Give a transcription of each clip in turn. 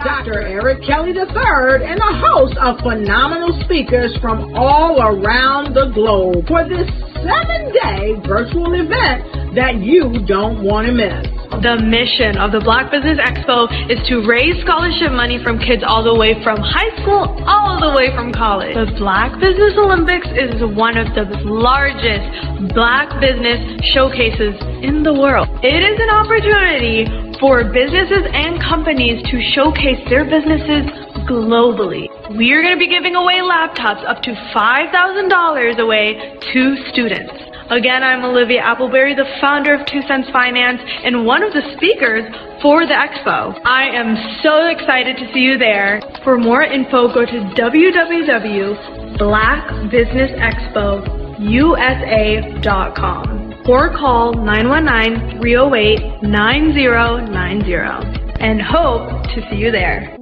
Dr. Eric Kelly III and a host of phenomenal speakers from all around the globe for this 7-day virtual event that you don't want to miss. The mission of the Black Business Expo is to raise scholarship money from kids all the way from high school all the way from college. The Black Business Olympics is one of the largest Black business showcases in the world. It is an opportunity for businesses and companies to showcase their businesses globally. We are going to be giving away laptops up to $5,000 away to students. Again, I'm Olivia Appleberry, the founder of 2 Cents Finance and one of the speakers for the expo. I am so excited to see you there. For more info, go to www.blackbusinessexpousa.com or call 919-308-9090 and hope to see you there.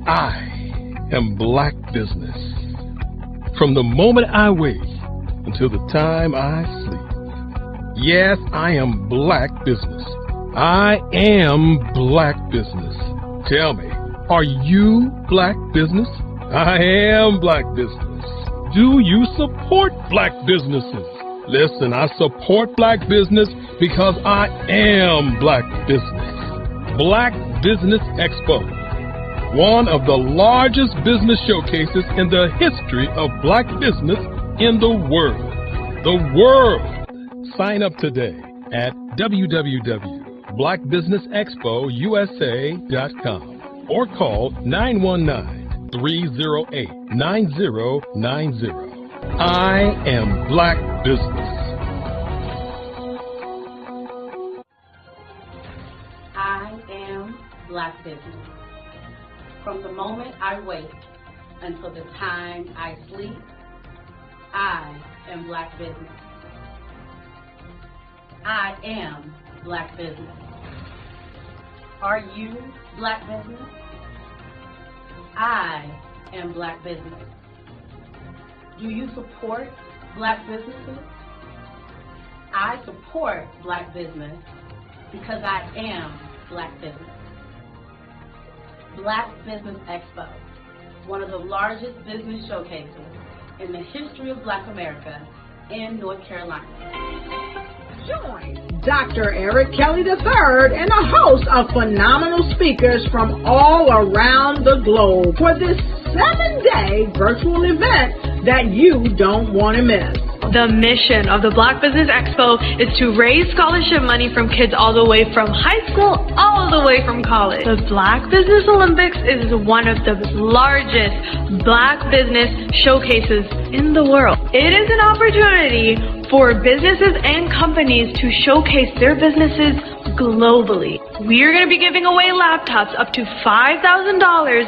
I am Black Business. From the moment I wake until the time I sleep. Yes, I am Black Business. I am Black Business. Tell me, are you Black Business? I am Black Business. Do you support Black businesses? Listen, I support Black business because I am Black Business. Black Business Expo, one of the largest business showcases in the history of Black business in the world. The world! Sign up today at www.blackbusinessexpousa.com or call 919-308-9090. I am Black Business. I am Black Business. From the moment I wake until the time I sleep, I am Black Business. I am Black Business. Are you Black Business? I am Black Business. Do you support Black businesses? I support Black business because I am Black Business. Black Business Expo, one of the largest business showcases in the history of Black America in North Carolina. Join Dr. Eric Kelly III and a host of phenomenal speakers from all around the globe for this 7-day virtual event that you don't want to miss. The mission of the Black Business Expo is to raise scholarship money from kids all the way from high school all the way from college. The Black Business Olympics is one of the largest Black business showcases in the world. It is an opportunity for businesses and companies to showcase their businesses globally. We are going to be giving away laptops up to $5,000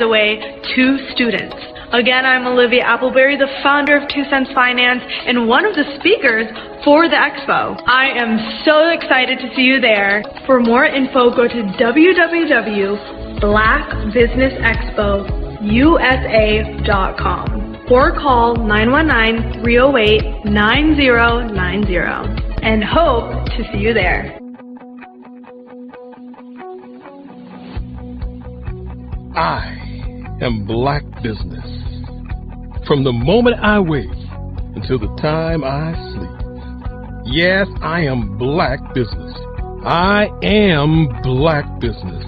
away to students. Again, I'm Olivia Appleberry, the founder of 2 Cents Finance and one of the speakers for the expo. I am so excited to see you there. For more info, go to www.blackbusinessexpousa.com or call 919-308-9090 and hope to see you there. I am Black Business. From the moment I wake until the time I sleep. Yes, I am Black Business. I am Black Business.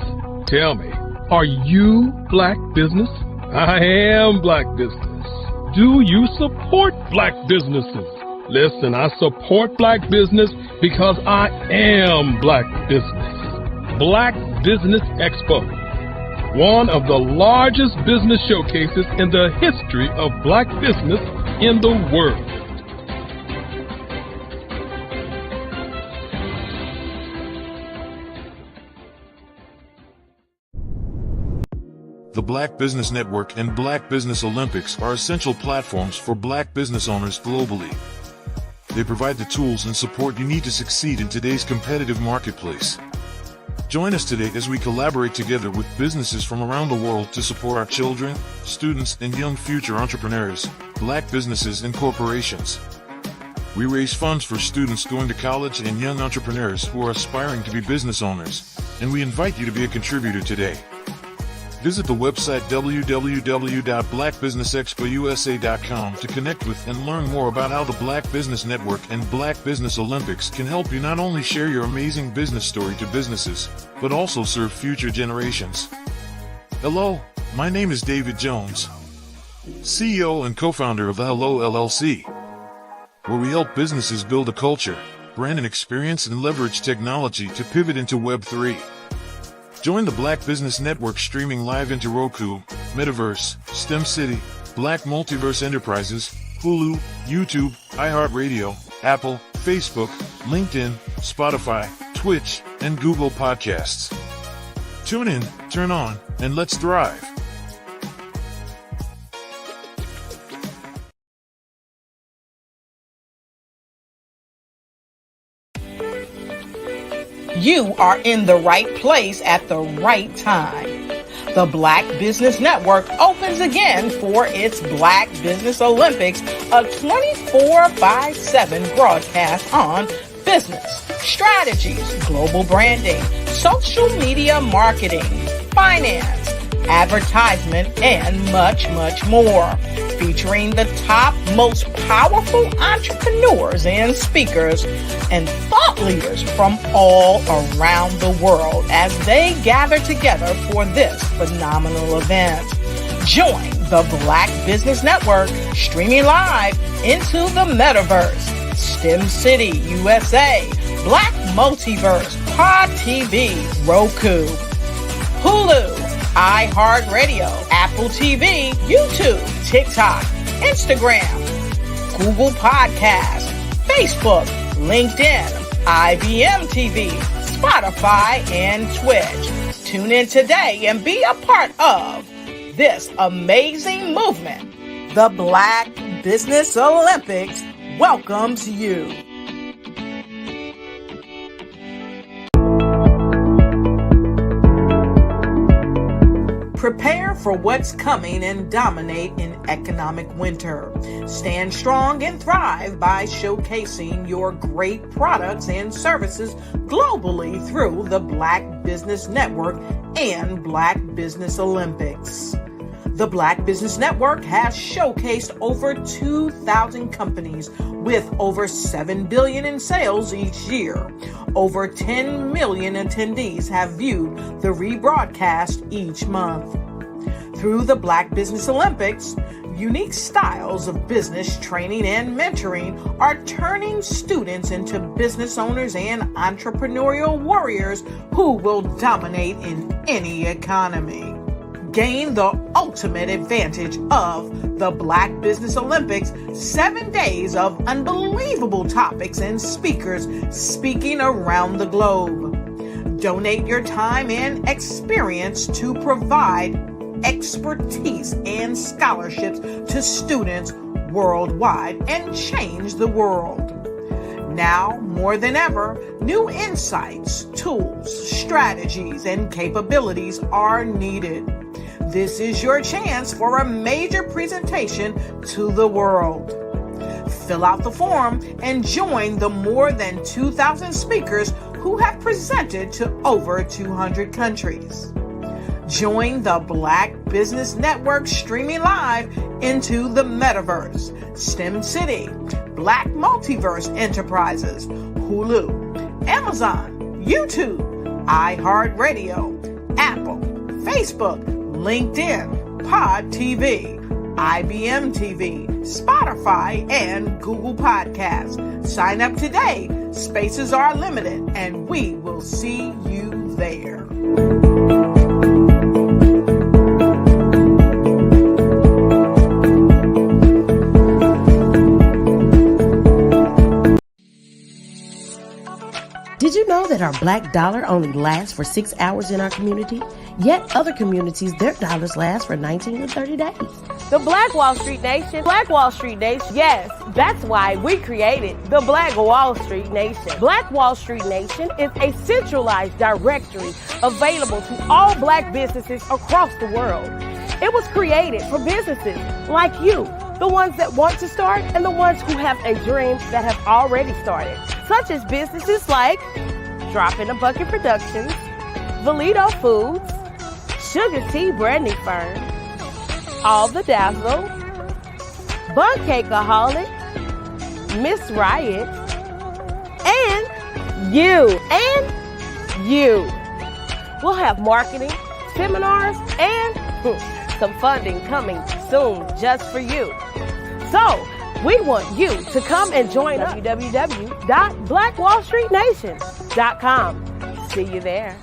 Tell me, are you Black Business? I am Black Business. Do you support Black businesses? Listen, I support Black business because I am Black Business. Black Business Expo, one of the largest business showcases in the history of Black business in the world. The Black Business Network and Black Business Olympics are essential platforms for Black business owners globally. They provide the tools and support you need to succeed in today's competitive marketplace. Join us today as we collaborate together with businesses from around the world to support our children, students, and young future entrepreneurs, Black businesses and corporations. We raise funds for students going to college and young entrepreneurs who are aspiring to be business owners, and we invite you to be a contributor today. Visit the website www.blackbusinessexpousa.com to connect with and learn more about how the Black Business Network and Black Business Olympics can help you not only share your amazing business story to businesses, but also serve future generations. Hello, my name is David Jones, CEO and co-founder of the Hello LLC, where we help businesses build a culture, brand an experience, and leverage technology to pivot into Web3. Join the Black Business Network streaming live into Roku, Metaverse, STEM City, Black Multiverse Enterprises, Hulu, YouTube, iHeartRadio, Apple, Facebook, LinkedIn, Spotify, Twitch, and Google Podcasts. Tune in, turn on, and let's thrive. You are in the right place at the right time. The Black Business Network opens again for its Black Business Olympics, a 24/7 broadcast on business, strategies, global branding, social media marketing, finance, advertisement, and much, much more. Featuring the top, most powerful entrepreneurs and speakers and thought leaders from all around the world as they gather together for this phenomenal event. Join the Black Business Network streaming live into the Metaverse, STEM City USA, Black Multiverse, Pod TV, Roku, Hulu, iHeartRadio, Apple TV, YouTube, TikTok, Instagram, Google Podcasts, Facebook, LinkedIn, IBM TV, Spotify, and Twitch. Tune in today and be a part of this amazing movement. The Black Business Olympics welcomes you. Prepare for what's coming and dominate in economic winter. Stand strong and thrive by showcasing your great products and services globally through the Black Business Network and Black Business Olympics. The Black Business Network has showcased over 2,000 companies with over $7 billion in sales each year. Over 10 million attendees have viewed the rebroadcast each month. Through the Black Business Olympics, unique styles of business training and mentoring are turning students into business owners and entrepreneurial warriors who will dominate in any economy. Gain the ultimate advantage of the Black Business Olympics, 7 days of unbelievable topics and speakers speaking around the globe. Donate your time and experience to provide expertise and scholarships to students worldwide and change the world. Now, more than ever, new insights, tools, strategies, and capabilities are needed. This is your chance for a major presentation to the world. Fill out the form and join the more than 2,000 speakers who have presented to over 200 countries. Join the Black Business Network streaming live into the Metaverse, STEM City, Black Multiverse Enterprises, Hulu, Amazon, YouTube, iHeartRadio, Apple, Facebook, LinkedIn, Pod TV, IBM TV, Spotify, and Google Podcasts. Sign up today. Spaces are limited, and we will see you there. Did you know that our black dollar only lasts for 6 hours in our community? Yet other communities, their dollars last for 19 to 30 days. The Black Wall Street Nation. Black Wall Street Nation. Yes, that's why we created the Black Wall Street Nation. Black Wall Street Nation is a centralized directory available to all black businesses across the world. It was created for businesses like you the ones that want to start, and the ones who have a dream that have already started, such as businesses like Drop in a Bucket Productions, Valito Foods, Sugar Tea Branding Firm, All the Dazzle, Bun Cakeaholic, Miss Riot, and you. We'll have marketing, seminars, and some funding coming soon just for you. So, we want you to come and join www.blackwallstreetnation.com. See you there.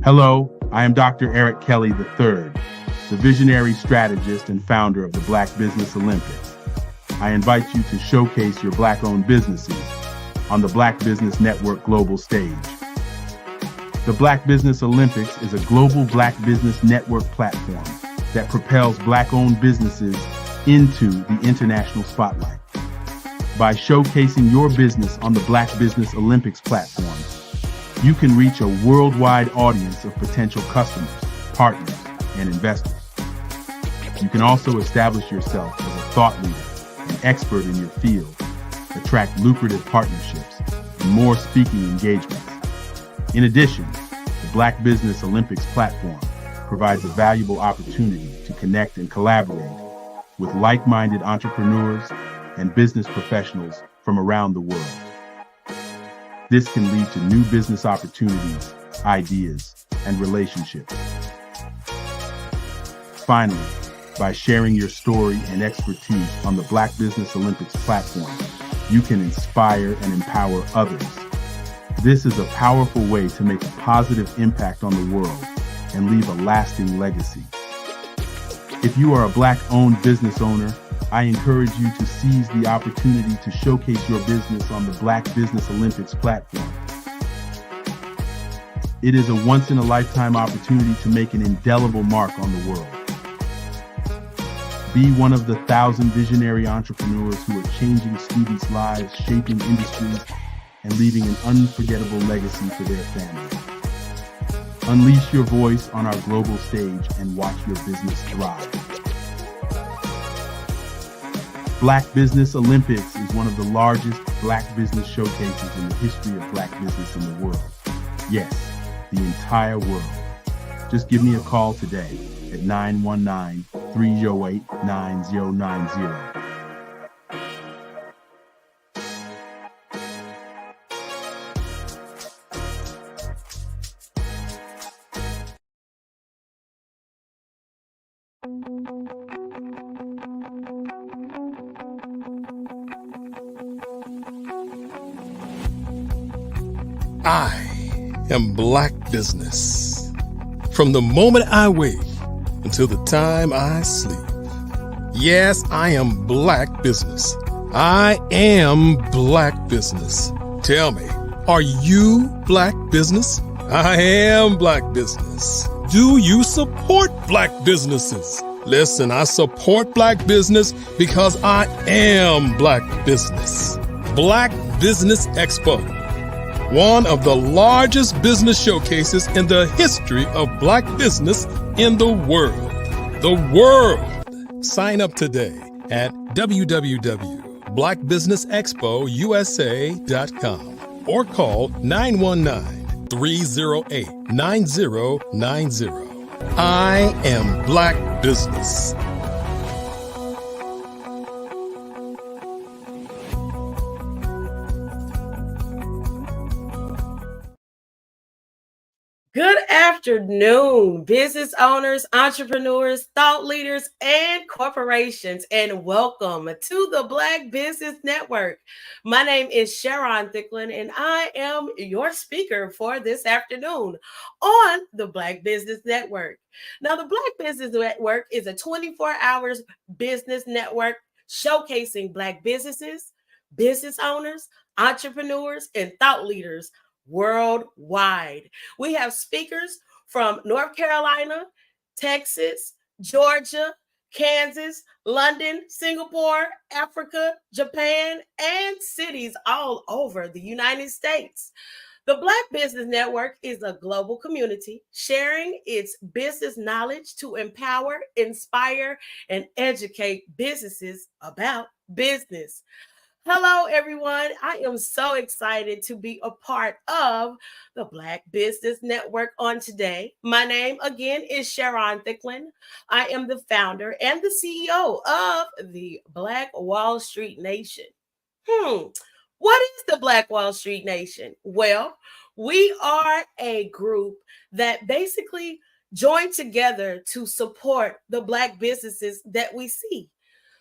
Hello, I am Dr. Eric Kelly III, the visionary strategist and founder of the Black Business Olympics. I invite you to showcase your Black-owned businesses on the Black Business Network global stage. The Black Business Olympics is a global Black Business Network platform that propels Black-owned businesses into the international spotlight. By showcasing your business on the Black Business Olympics platform, you can reach a worldwide audience of potential customers, partners, and investors. You can also establish yourself as a thought leader, an expert in your field, attract lucrative partnerships, and more speaking engagements. In addition, the Black Business Olympics platform provides a valuable opportunity to connect and collaborate with like-minded entrepreneurs and business professionals from around the world. This can lead to new business opportunities, ideas, and relationships. Finally, by sharing your story and expertise on the Black Business Olympics platform, you can inspire and empower others. This is a powerful way to make a positive impact on the world and leave a lasting legacy. If you are a Black-owned business owner, I encourage you to seize the opportunity to showcase your business on the Black Business Olympics platform. It is a once-in-a-lifetime opportunity to make an indelible mark on the world. Be one of the 1,000 visionary entrepreneurs who are changing students' lives, shaping industries, and leaving an unforgettable legacy for their families. Unleash your voice on our global stage and watch your business thrive. Black Business Olympics is one of the largest Black business showcases in the history of Black business in the world. Yes, the entire world. Just give me a call today at 919-308-9090. I am Black Business. From the moment I wake until the time I sleep. Yes, I am Black Business. I am Black Business. Tell me, are you Black Business? I am Black Business. Do you support Black businesses? Listen, I support Black business because I am Black Business. Black Business Expo, one of the largest business showcases in the history of Black business in the world. The world! Sign up today at www.blackbusinessexpousa.com or call 919-308-9090. I am Black Business. Good afternoon, business owners, entrepreneurs, thought leaders, and corporations, and welcome to the Black Business Network. My name is Sharon Thicklin, and I am your speaker for this afternoon on the Black Business Network. Now, the Black Business Network is a 24-hour business network showcasing Black businesses, business owners, entrepreneurs, and thought leaders worldwide. We have speakers from North Carolina, Texas, Georgia, Kansas, London, Singapore, Africa, Japan, and cities all over the United States. The Black Business Network is a global community sharing its business knowledge to empower, inspire, and educate businesses about business. Hello, everyone. I am so excited to be a part of the Black Business Network on today. My name, again, is Sharon Thicklin. I am the founder and the CEO of the Black Wall Street Nation. What is the Black Wall Street Nation? Well, we are a group that basically joined together to support the Black businesses that we see,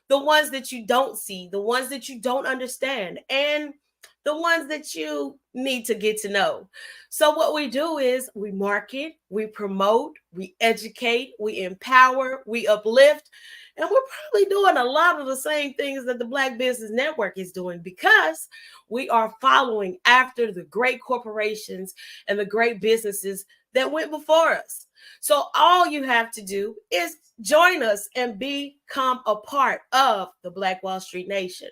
the ones that you don't see, the ones that you don't understand, and the ones that you need to get to know. So what we do is we market, we promote, we educate, we empower, we uplift, and we're probably doing a lot of the same things that the Black Business Network is doing because we are following after the great corporations and the great businesses that went before us. So all you have to do is join us and become a part of the Black Wall Street Nation.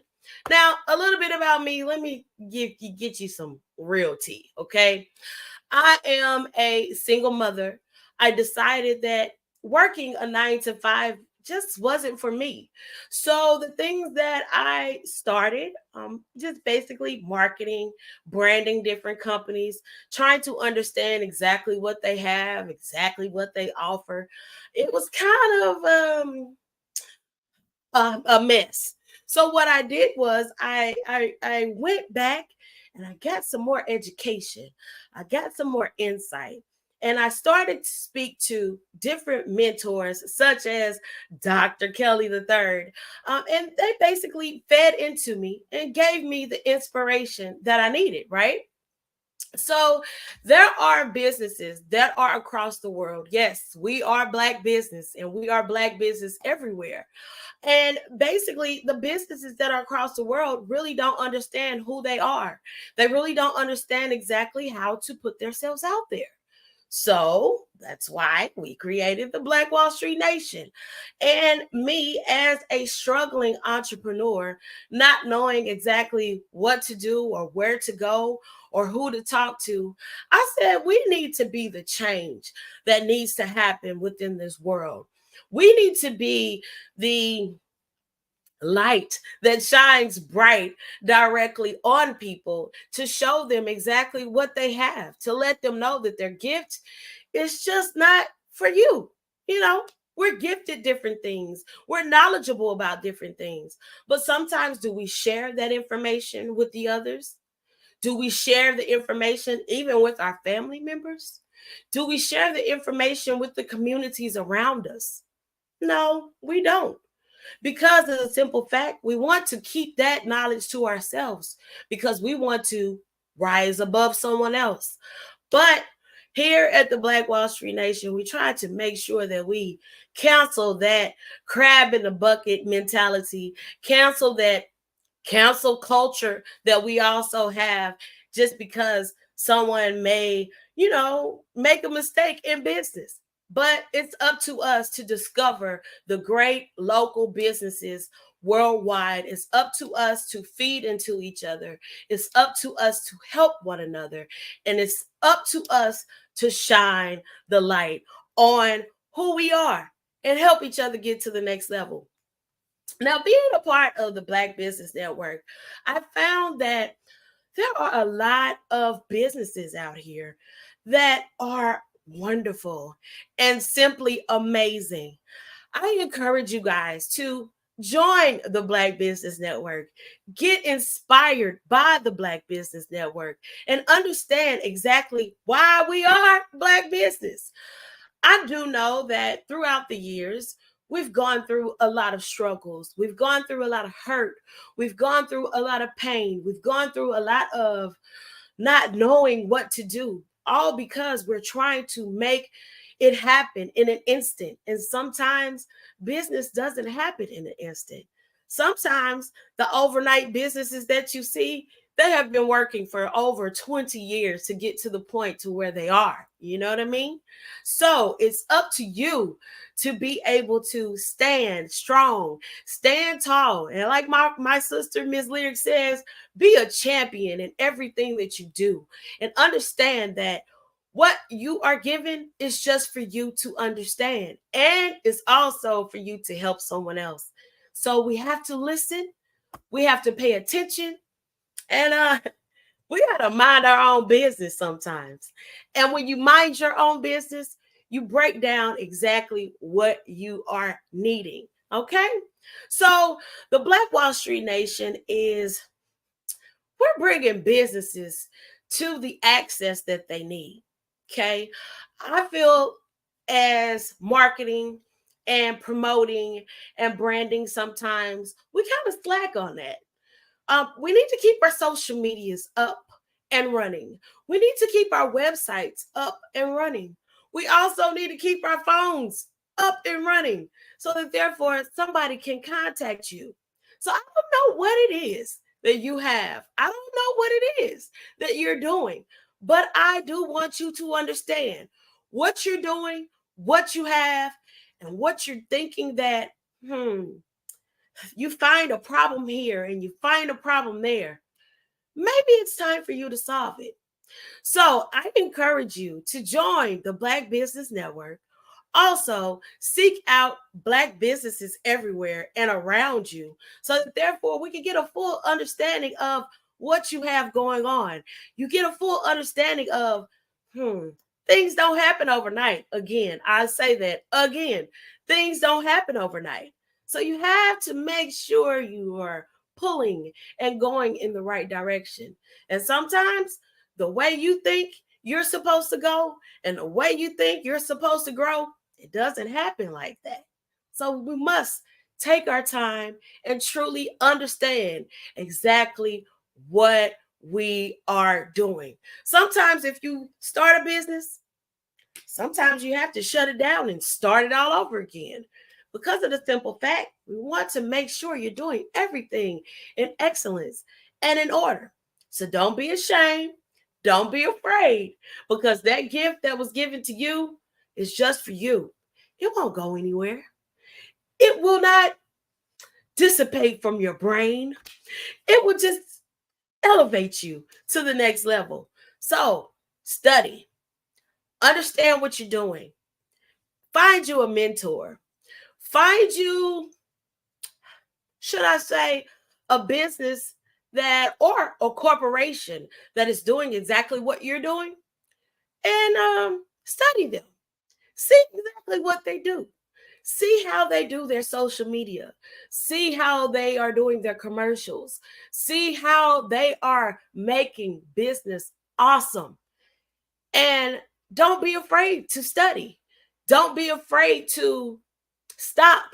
Now, a little bit about me. Let me get you some real tea, okay? I am a single mother. I decided that working a 9 to 5 just wasn't for me. So the things that I started, just basically marketing, branding different companies, trying to understand exactly what they have, exactly what they offer. It was kind of a mess. So what I did was I went back and I got some more education. I got some more insight. And I started to speak to different mentors, such as Dr. Kelly III. And they basically fed into me and gave me the inspiration that I needed, right? So there are businesses that are across the world. Yes, we are Black business and we are Black business everywhere. And basically, the businesses that are across the world really don't understand who they are. They really don't understand exactly how to put themselves out there. So that's why we created the Black Wall Street Nation. And me, as a struggling entrepreneur, not knowing exactly what to do or where to go or who to talk to, I said we need to be the change that needs to happen within this world. We need to be the light that shines bright directly on people to show them exactly what they have, to let them know that their gift is just not for you. You know, we're gifted different things. We're knowledgeable about different things. But sometimes do we share that information with the others? Do we share the information even with our family members? Do we share the information with the communities around us? No, we don't. Because of the simple fact, we want to keep that knowledge to ourselves because we want to rise above someone else. But here at the Black Wall Street Nation, we try to make sure that we cancel that crab in the bucket mentality, cancel that cancel culture that we also have just because someone may, make a mistake in business. But it's up to us to discover the great local businesses worldwide. It's up to us to feed into each other. It's up to us to help one another. And it's up to us to shine the light on who we are and help each other get to the next level. Now, being a part of the Black Business Network, I found that there are a lot of businesses out here that are wonderful and simply amazing. I encourage you guys to join the Black Business Network, get inspired by the Black Business Network, and understand exactly why we are Black business. I do know that throughout the years, we've gone through a lot of struggles. We've gone through a lot of hurt. We've gone through a lot of pain. We've gone through a lot of not knowing what to do, all because we're trying to make it happen in an instant. And sometimes business doesn't happen in an instant. Sometimes the overnight businesses that you see, they have been working for over 20 years to get to the point to where they are. You know what I mean? So it's up to you to be able to stand strong, stand tall. And like my sister, Ms. Lyric says, be a champion in everything that you do, and understand that what you are given is just for you to understand, and it's also for you to help someone else. So we have to listen, we have to pay attention, and we got to mind our own business sometimes. And when you mind your own business, you break down exactly what you are needing. Okay? So the Black Wall Street Nation we're bringing businesses to the access that they need. Okay? I feel as marketing and promoting and branding, sometimes we kind of slack on that. We need to keep our social medias up and running. We need to keep our websites up and running. We also need to keep our phones up and running so that therefore somebody can contact you. So I don't know what it is that you have. I don't know what it is that you're doing, but I do want you to understand what you're doing, what you have, and what you're thinking that, you find a problem here and you find a problem there. Maybe it's time for you to solve it. So I encourage you to join the Black Business Network. Also, seek out Black businesses everywhere and around you so that therefore we can get a full understanding of what you have going on. You get a full understanding of, things don't happen overnight. Again, I say that again, things don't happen overnight. So you have to make sure you are pulling and going in the right direction. And sometimes the way you think you're supposed to go and the way you think you're supposed to grow, it doesn't happen like that. So we must take our time and truly understand exactly what we are doing. Sometimes if you start a business, sometimes you have to shut it down and start it all over again. Because of the simple fact, we want to make sure you're doing everything in excellence and in order. So don't be ashamed. Don't be afraid, because that gift that was given to you is just for you. It won't go anywhere. It will not dissipate from your brain. It will just elevate you to the next level. So study, understand what you're doing. Find you a mentor. Find you, should I say, a business that, or a corporation that is doing exactly what you're doing, and study them. See exactly what they do. See how they do their social media. See how they are doing their commercials. See how they are making business awesome. And don't be afraid to study. Don't be afraid to stop,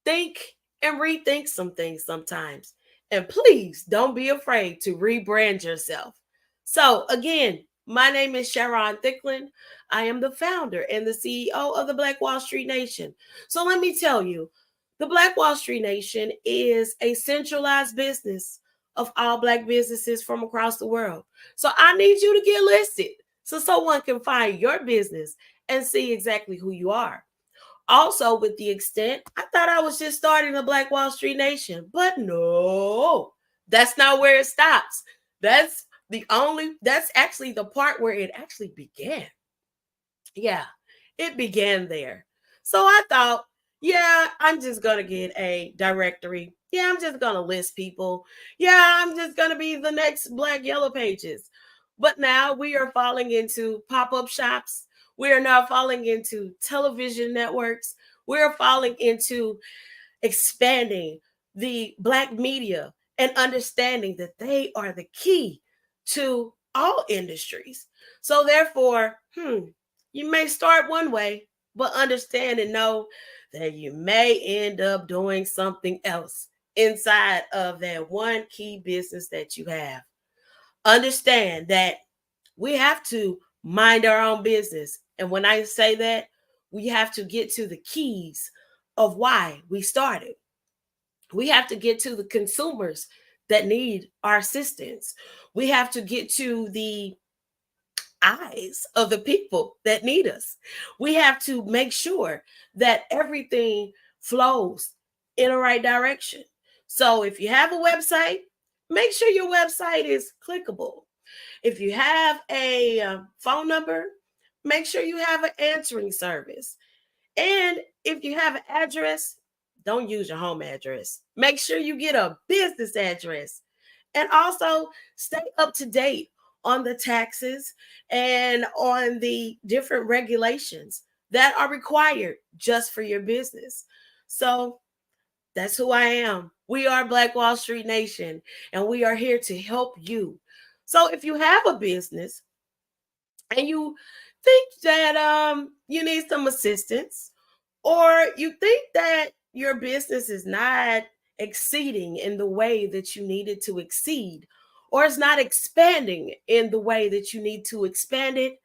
think, and rethink some things sometimes. And please don't be afraid to rebrand yourself. So again, my name is Sharon Thicklin. I am the founder and the CEO of the Black Wall Street Nation. So let me tell you, the Black Wall Street Nation is a centralized business of all Black businesses from across the world. So I need you to get listed so someone can find your business and see exactly who you are. Also, with the extent, I thought I was just starting the Black Wall Street Nation, but no, that's not where it stops. That's actually the part where it actually began. Yeah, it began there. So I thought, yeah, I'm just going to get a directory. Yeah, I'm just going to list people. Yeah, I'm just going to be the next Black Yellow Pages. But now we are falling into pop-up shops. We are now falling into television networks. We're falling into expanding the Black media and understanding that they are the key to all industries. So therefore, you may start one way, but understand and know that you may end up doing something else inside of that one key business that you have. Understand that we have to mind our own business. And when I say that, we have to get to the keys of why we started. We have to get to the consumers that need our assistance. We have to get to the eyes of the people that need us. We have to make sure that everything flows in the right direction. So if you have a website, make sure your website is clickable. If you have a phone number, make sure you have an answering service. And if you have an address, don't use your home address. Make sure you get a business address. And also stay up to date on the taxes and on the different regulations that are required just for your business. So that's who I am. We are Black Wall Street Nation, and we are here to help you. So if you have a business and you think that you need some assistance, or you think that your business is not exceeding in the way that you need it to exceed, or it's not expanding in the way that you need to expand it,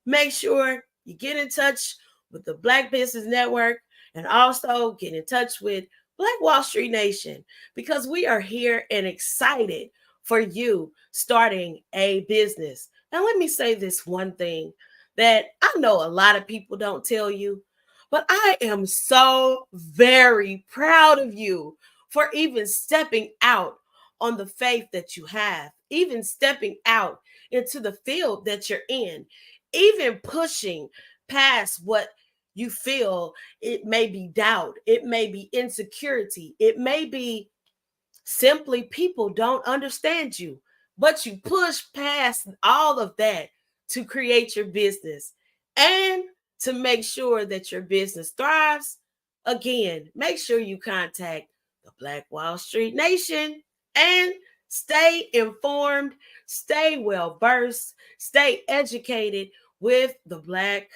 make sure you get in touch with the Black Business Network and also get in touch with Black Wall Street Nation, because we are here and excited for you starting a business. And let me say this one thing that I know a lot of people don't tell you, but I am so very proud of you for even stepping out on the faith that you have, even stepping out into the field that you're in, even pushing past what you feel. It may be doubt, it may be insecurity, it may be simply people don't understand you, but you push past all of that to create your business and to make sure that your business thrives. Again, make sure you contact the Black Wall Street Nation and stay informed, stay well versed, stay educated with the Black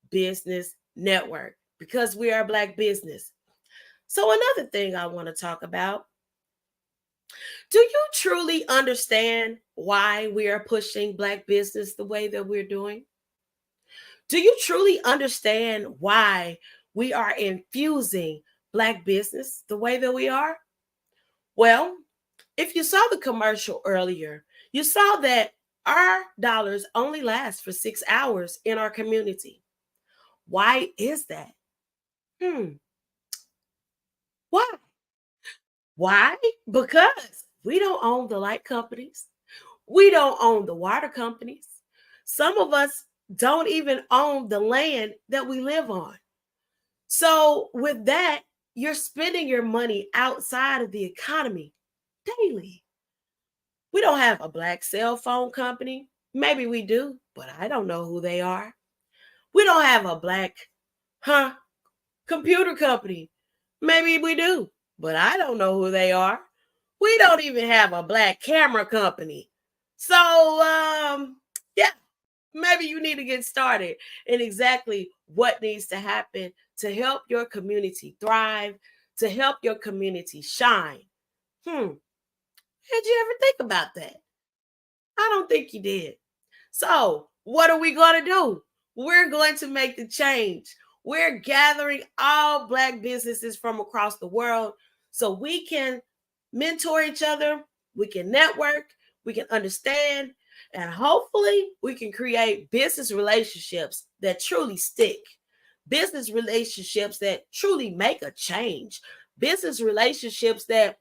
Business Network, because we are Black business. So another thing I want to talk about, do you truly understand why we are pushing Black business the way that we're doing? Do you truly understand why we are infusing Black business the way that we are? Well, if you saw the commercial earlier, you saw that our dollars only last for 6 hours in our community. Why is that? Why? Why? Because we don't own the light companies. We don't own the water companies. Some of us don't even own the land that we live on. So with that, you're spending your money outside of the economy daily. We don't have a Black cell phone company. Maybe we do, but I don't know who they are. We don't have a Black computer company. Maybe we do, but I don't know who they are. We don't even have a Black camera company. So, yeah, maybe you need to get started in exactly what needs to happen to help your community thrive, to help your community shine. Did you ever think about that? I don't think you did. So what are we going to do? We're going to make the change. We're gathering all Black businesses from across the world so we can mentor each other, we can network, we can understand, and hopefully we can create business relationships that truly stick, business relationships that truly make a change, business relationships that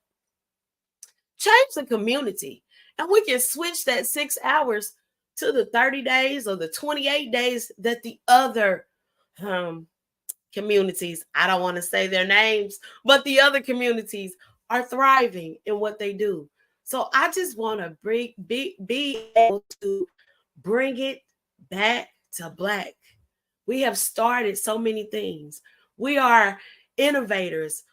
change the community. And we can switch that 6 hours to the 30 days or the 28 days that the other communities, I don't want to say their names, but the other communities are thriving in what they do. So I just want to be able to bring it back to Black. We have started so many things. We are innovators.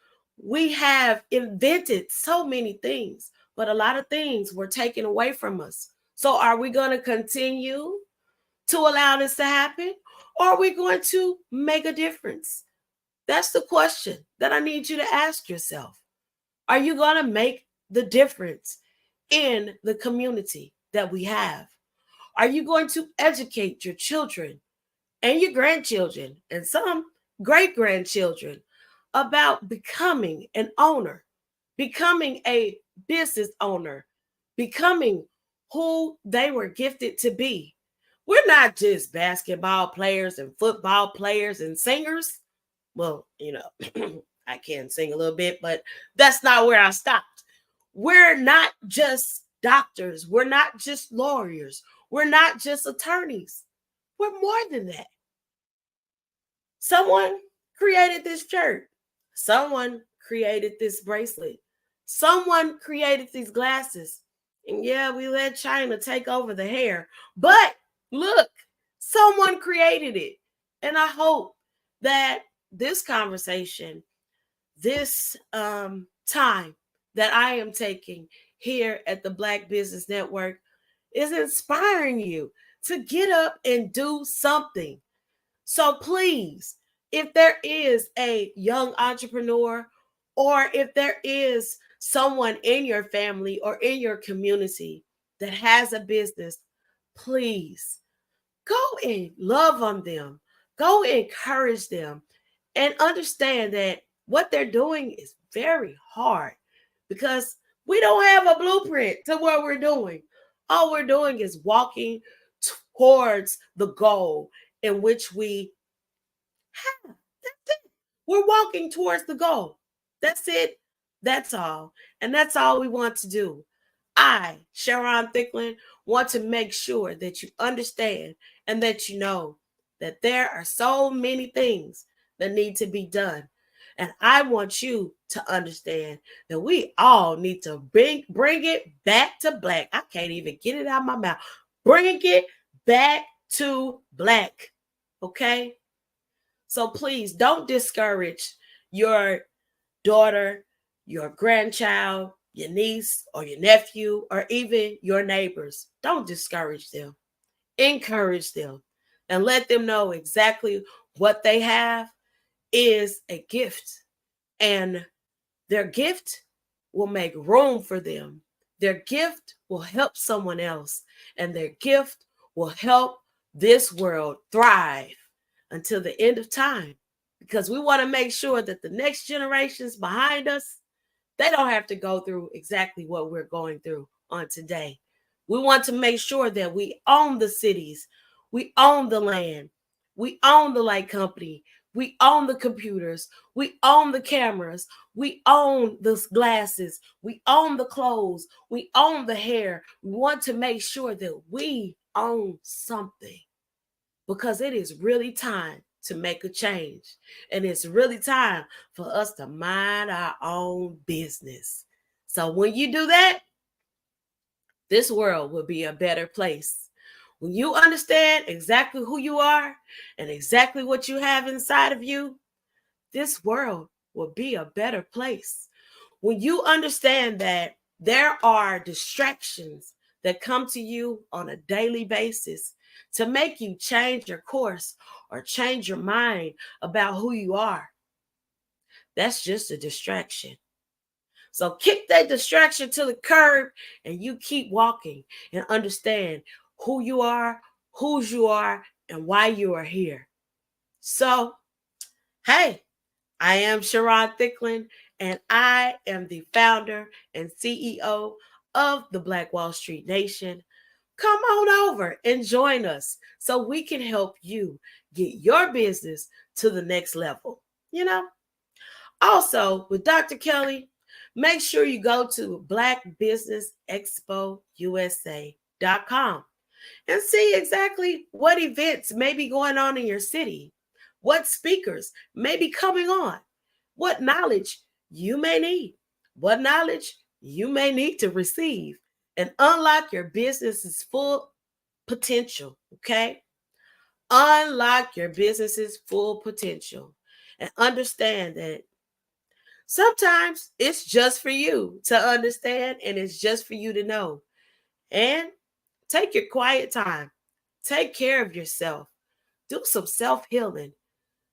We have invented so many things, but a lot of things were taken away from us. So are we going to continue to allow this to happen? Or are we going to make a difference? That's the question that I need you to ask yourself. Are you going to make the difference in the community that we have? Are you going to educate your children and your grandchildren and some great-grandchildren about becoming an owner, becoming a business owner becoming who they were gifted to be. We're not just basketball players and football players and singers. Well, I can sing a little bit, but that's not where I stopped. We're not just doctors. We're not just lawyers. We're not just attorneys. We're more than that. Someone created this shirt. Someone created this bracelet. Someone created these glasses. And yeah, we let China take over the hair. But look, someone created it. And I hope that this conversation, this time that I am taking here at the Black Business Network is inspiring you to get up and do something. So please, if there is a young entrepreneur, or if there is someone in your family or in your community that has a business, please go and love on them. Go encourage them and understand that what they're doing is very hard because we don't have a blueprint to what we're doing. All we're doing is walking towards the goal in which we have. That's it. We're walking towards the goal. That's it. That's all. And that's all we want to do. I, Sharon Thicklin, want to make sure that you understand and that you know that there are so many things that need to be done. And I want you to understand that we all need to bring it back to black. I can't even get it out of my mouth. Bring it back to black. Okay? So please don't discourage your daughter, your grandchild, your niece or your nephew, or even your neighbors. Don't discourage them. Encourage them and let them know exactly what they have is a gift. And their gift will make room for them. Their gift will help someone else. And their gift will help this world thrive until the end of time. Because we want to make sure that the next generations behind us, they don't have to go through exactly what we're going through on today. We want to make sure that we own the cities, we own the land, we own the light company, we own the computers, we own the cameras, we own the glasses, we own the clothes, we own the hair. We want to make sure that we own something because it is really time to make a change. And it's really time for us to mind our own business. So when you do that, this world will be a better place. When you understand exactly who you are and exactly what you have inside of you, this world will be a better place. When you understand that there are distractions that come to you on a daily basis to make you change your course or change your mind about who you are, that's just a distraction. So kick that distraction to the curb and you keep walking and understand who you are, whose you are, and why you are here. So, hey, I am Sharon Thicklin, and I am the founder and CEO of the Black Wall Street Nation. Come on over and join us so we can help you get your business to the next level. Also, with Dr. Kelly, make sure you go to Black Business Expo USA.com and see exactly what events may be going on in your city, what speakers may be coming on, what knowledge you may need, what knowledge you may need to receive and unlock your business's full potential, okay? Unlock your business's full potential and understand that sometimes it's just for you to understand and it's just for you to know. And take your quiet time. Take care of yourself. Do some self-healing.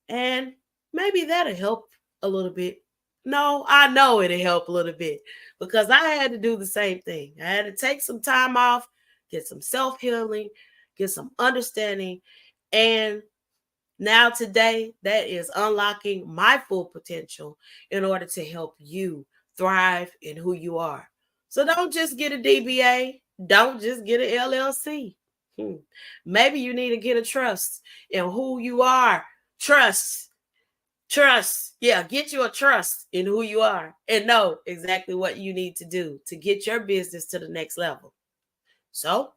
And maybe that'll help a little bit. No, I know it'll help a little bit because I had to do the same thing. I had to take some time off, get some self-healing, get some understanding. And now today, that is unlocking my full potential in order to help you thrive in who you are. So don't just get a DBA. Don't just get an LLC. Maybe you need to get a trust in who you are. Trust. Yeah, get you a trust in who you are and know exactly what you need to do to get your business to the next level. So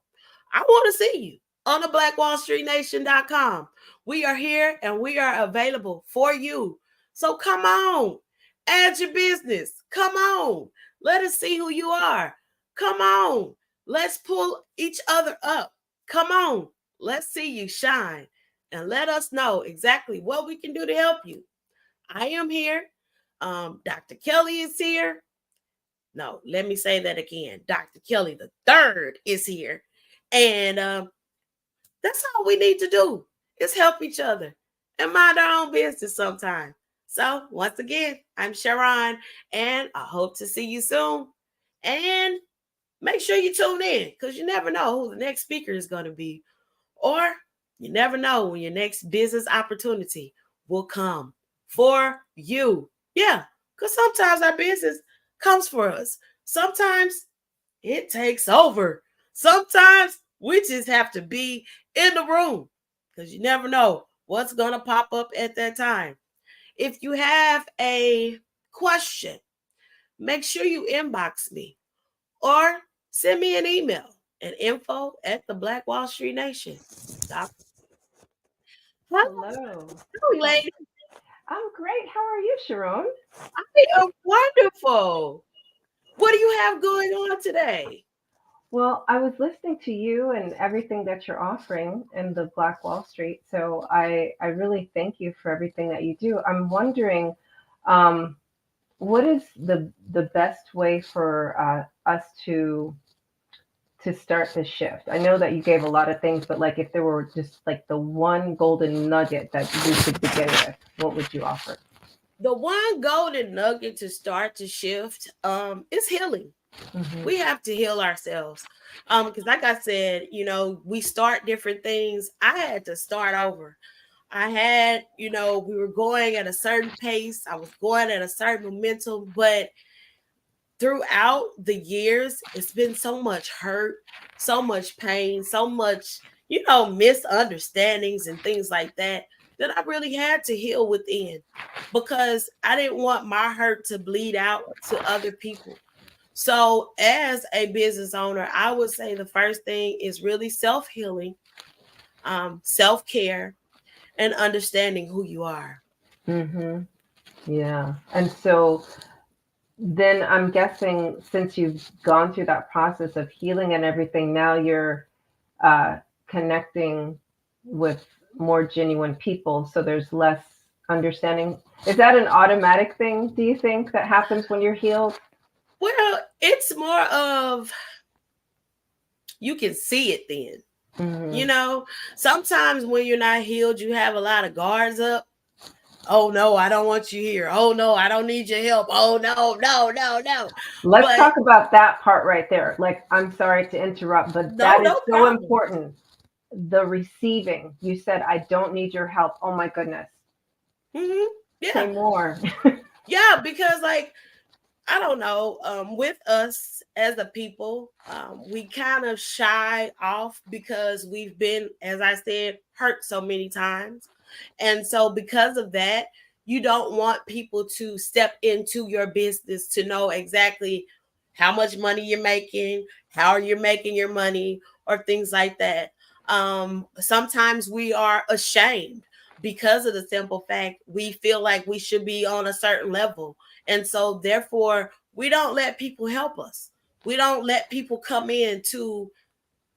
I want to see you on the blackwallstreetnation.com. We are here and we are available for you. So come on, add your business. Come on, let us see who you are. Come on, let's pull each other up. Come on, let's see you shine and let us know exactly what we can do to help you. I am here. Dr. Kelly is here. No, let me say that again. Dr. Kelly the third is here. And that's all we need to do is help each other and mind our own business sometime. So once again, I'm Sharon, and I hope to see you soon. And make sure you tune in because you never know who the next speaker is going to be. Or you never know when your next business opportunity will come for you. Yeah, because sometimes our business comes for us. Sometimes it takes over. Sometimes we just have to be in the room because you never know what's going to pop up at that time. If you have a question, make sure you inbox me or send me an email at info@theblackWallStreetNation.com. Hello. Hello, lady. I'm great. How are you, Sharon? I am wonderful. What do you have going on today? Well, I was listening to you and everything that you're offering in the Black Wall Street. So I really thank you for everything that you do. I'm wondering, what is the best way for us to start the shift? I know that you gave a lot of things, but like if there were just like the one golden nugget that we could begin with, what would you offer? The one golden nugget to start to shift is healing. Mm-hmm. We have to heal ourselves. Because like I said, we start different things. I had to start over. I had, we were going at a certain pace. I was going at a certain momentum, but throughout the years, it's been so much hurt, so much pain, so much, misunderstandings and things like that I really had to heal within because I didn't want my hurt to bleed out to other people. So as a business owner, I would say the first thing is really self-healing, self-care, and understanding who you are. Mm-hmm. Yeah. And so then I'm guessing since you've gone through that process of healing and everything, now you're connecting with more genuine people. So there's less understanding. Is that an automatic thing, do you think, that happens when you're healed? Well, it's more of you can see it then. Mm-hmm. Sometimes when you're not healed, you have a lot of guards up. Oh, no, I don't want you here. Oh, no, I don't need your help. Oh, no. Let's talk about that part right there. Like, I'm sorry to interrupt, but that is so important. The receiving. You said, I don't need your help. Oh, my goodness. Mm-hmm. Yeah. Say more. Yeah, because I don't know, with us as a people, we kind of shy off because we've been, as I said, hurt so many times. And so because of that, you don't want people to step into your business to know exactly how much money you're making, how you're making your money, or things like that. Sometimes we are ashamed because of the simple fact we feel like we should be on a certain level. And so therefore, we don't let people help us. We don't let people come in to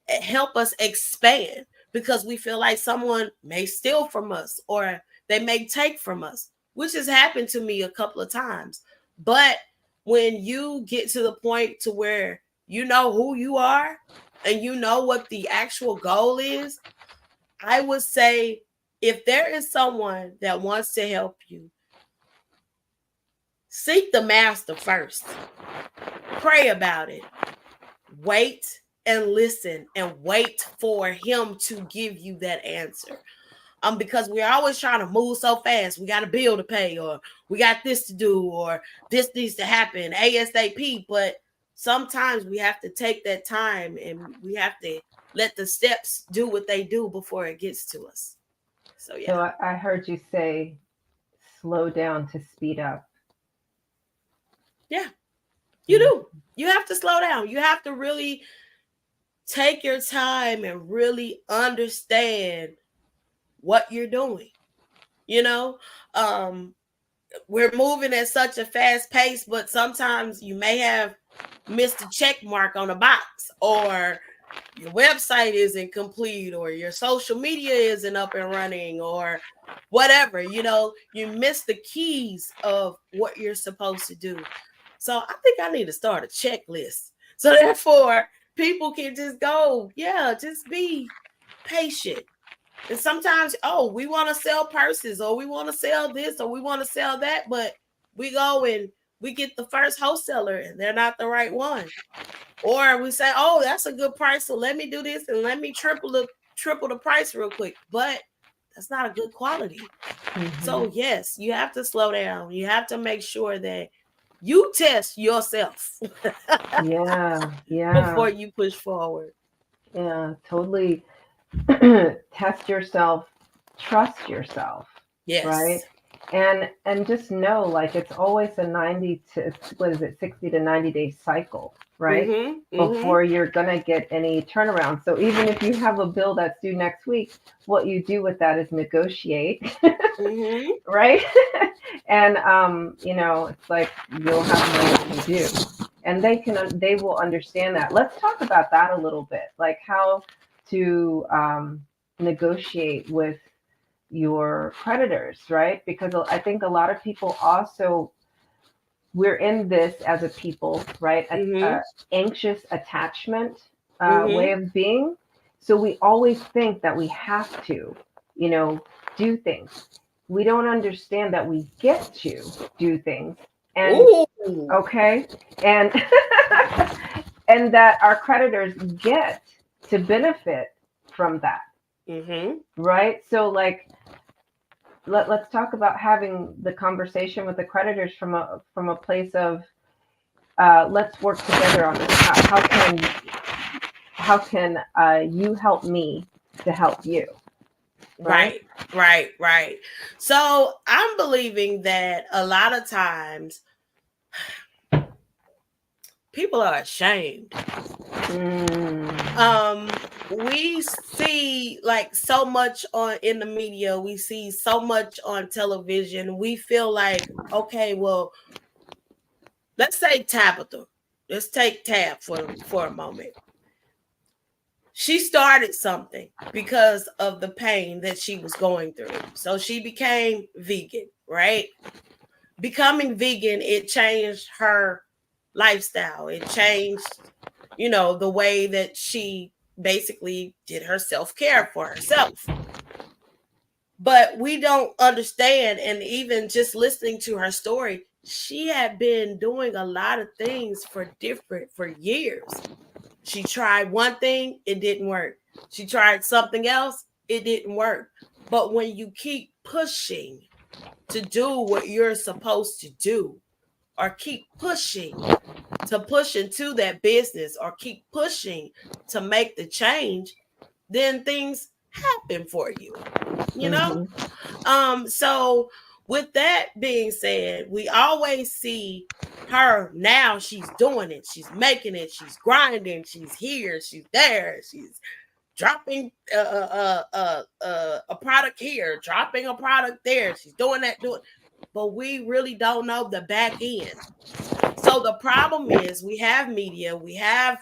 help us expand because we feel like someone may steal from us or they may take from us, which has happened to me a couple of times. But when you get to the point to where you know who you are and you know what the actual goal is, I would say if there is someone that wants to help you, seek the master first. Pray about it. Wait and listen and wait for him to give you that answer. Because we're always trying to move so fast. We got a bill to pay, or we got this to do, or this needs to happen ASAP. But sometimes we have to take that time and we have to let the steps do what they do before it gets to us. So yeah. So I heard you say slow down to speed up. Yeah, you do. You have to slow down. You have to really take your time and really understand what you're doing. You know, we're moving at such a fast pace, but sometimes you may have missed a check mark on a box, or your website isn't complete, or your social media isn't up and running, or whatever. You know, you miss the keys of what you're supposed to do. So I think I need to start a checklist. So therefore, people can just go, yeah, just be patient. And sometimes, we want to sell purses, or we want to sell this, or we want to sell that, but we go and we get the first wholesaler and they're not the right one. Or we say, oh, that's a good price, so let me do this and let me triple the price real quick. But that's not a good quality. Mm-hmm. So yes, you have to slow down. You have to make sure that you test yourself. Yeah. Before you push forward. Yeah, totally. Test yourself, trust yourself. Yes. Right. And just know, like, it's always a 60 to 90 day cycle, right? Mm-hmm. Before you're gonna get any turnaround. So even if you have a bill that's due next week, what you do with that is negotiate. Mm-hmm. Right? And it's like you'll have money to do. And they will understand that. Let's talk about that a little bit, like how to negotiate with your creditors, right? Because I think a lot of people also, we're in this as a people, right? Mm-hmm. Anxious attachment way of being. So we always think that we have to, do things. We don't understand that we get to do things. And okay. And and that our creditors get to benefit from that. Mm-hmm. Right? So like, let's talk about having the conversation with the creditors from a place of let's work together on this. How can you help me to help you? Right. So I'm believing that a lot of times people are ashamed. We see like so much in the media. We see so much on television. We feel like, okay, well, let's say Tabitha. Let's take Tab for a moment. She started something because of the pain that she was going through. So she became vegan, right? Becoming vegan, it changed her lifestyle. It changed, the way that she basically did her self-care for herself. But we don't understand, and even just listening to her story, she had been doing a lot of things for years. She tried one thing, it didn't work. She tried something else, it didn't work. But when you keep pushing to do what you're supposed to do, or keep pushing to push into that business, or keep pushing to make the change, then things happen for you, Mm-hmm. So with that being said, we always see her now. She's doing it. She's making it. She's grinding. She's here. She's there. She's dropping a product here, dropping a product there. She's doing that, but we really don't know the back end. So the problem is we have media, we have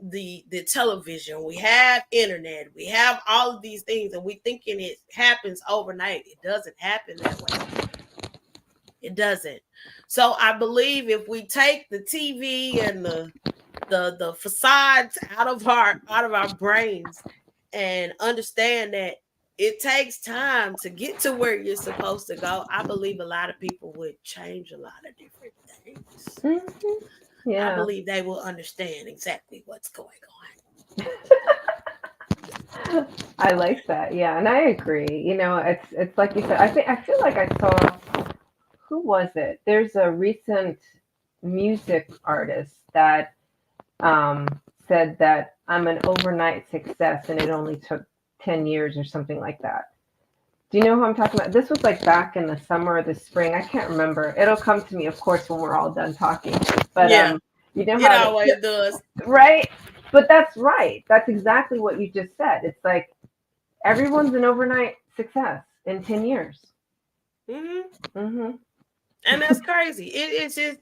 the television, we have internet, we have all of these things, and we thinking it happens overnight. It doesn't happen that way. It doesn't. So I believe if we take the TV and the facades out of our brains and understand that it takes time to get to where you're supposed to go, I believe a lot of people would change a lot of different things. Mm-hmm. Yeah. I believe they will understand exactly what's going on. I like that. Yeah, and I agree. It's like you said. I feel like I saw, who was it? There's a recent music artist that said that I'm an overnight success and it only took 10 years or something like that. Do you know who I'm talking about? This was like back in the summer or the spring. I can't remember. It'll come to me, of course, when we're all done talking. But Yeah, you know it how always does. right? But that's right. That's exactly what you just said. It's like everyone's an overnight success in 10 years. And that's crazy. It's just,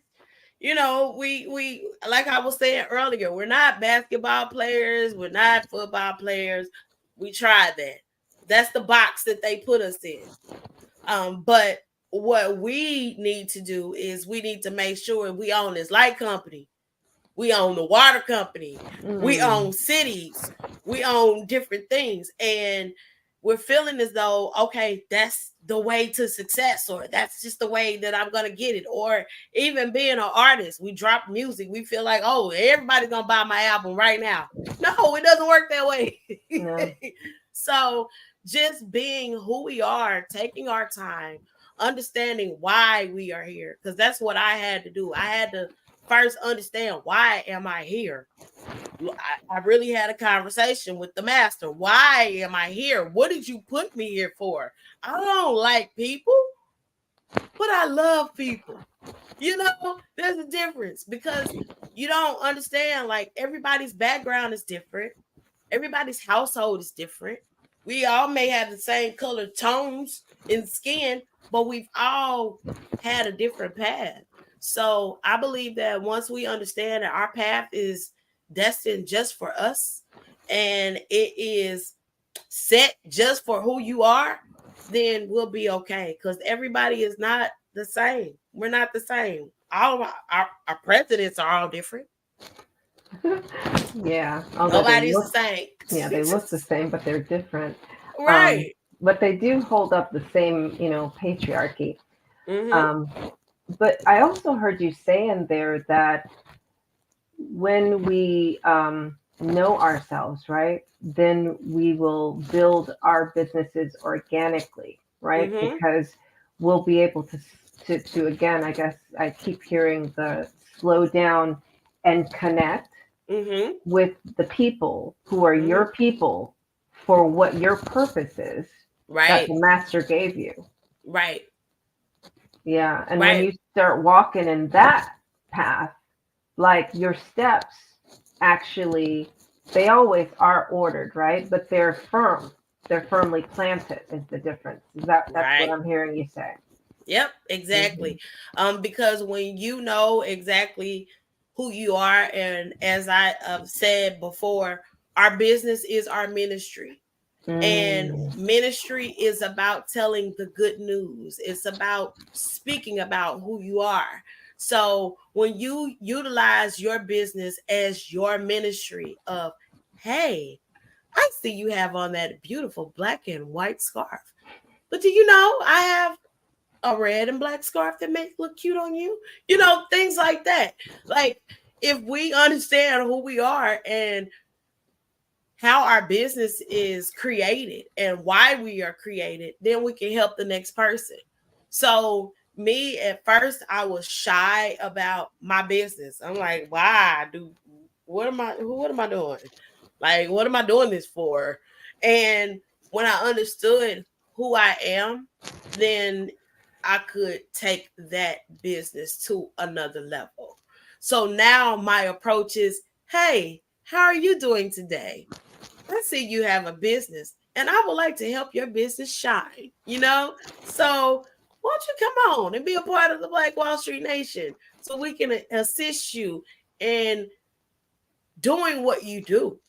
we like I was saying earlier, we're not basketball players, we're not football players. We tried that. That's the box that they put us in. But what we need to do is we need to make sure we own this light company. We own the water company. We own cities. We own different things. And we're feeling as though, okay, that's the way to success, or that's just the way that I'm going to get it. Or even being an artist, we drop music. We feel like, oh, everybody's going to buy my album right now. No, it doesn't work that way. No. So just being who we are, taking our time, understanding why we are here. Because that's what I had to do. I had to first understand, why am I here? I really had a conversation with the master. Why am I here? What did you put me here for? I don't like people, but I love people. There's a difference, because you don't understand, like, everybody's background is different. Everybody's household is different. We all may have the same color tones in skin, but we've all had a different path. So I believe that once we understand that our path is destined just for us, and it is set just for who you are, then we'll be okay. Because everybody is not the same. We're not the same. All of our presidents are all different. Yeah. Nobody's the same. Yeah, they look the same, but they're different. Right. But they do hold up the same, patriarchy. But I also heard you say in there that when we know ourselves, right, then we will build our businesses organically, right? Because we'll be able to again, I guess I keep hearing the slow down and connect with the people who are your people for what your purpose is, that the master gave you. Right. Yeah. And when you start walking in that path, like, your steps actually, they always are ordered, right? But they're firm. They're firmly planted is the difference. That's what I'm hearing you say. Yep, exactly. Because when you know exactly who you are, and as I said before, our business is our ministry. And ministry is about telling the good news. It's about speaking about who you are. So when you utilize your business as your ministry of, hey, I see you have on that beautiful black and white scarf, but do you know I have a red and black scarf that makes look cute on you? Things like that. Like, if we understand who we are and how our business is created and why we are created, then we can help the next person. So me, at first, I was shy about my business. I'm like, what am I doing? Like, what am I doing this for? And when I understood who I am, then I could take that business to another level. So now my approach is, hey, how are you doing today? I see you have a business, and I would like to help your business shine, So why don't you come on and be a part of the Black Wall Street Nation so we can assist you in doing what you do,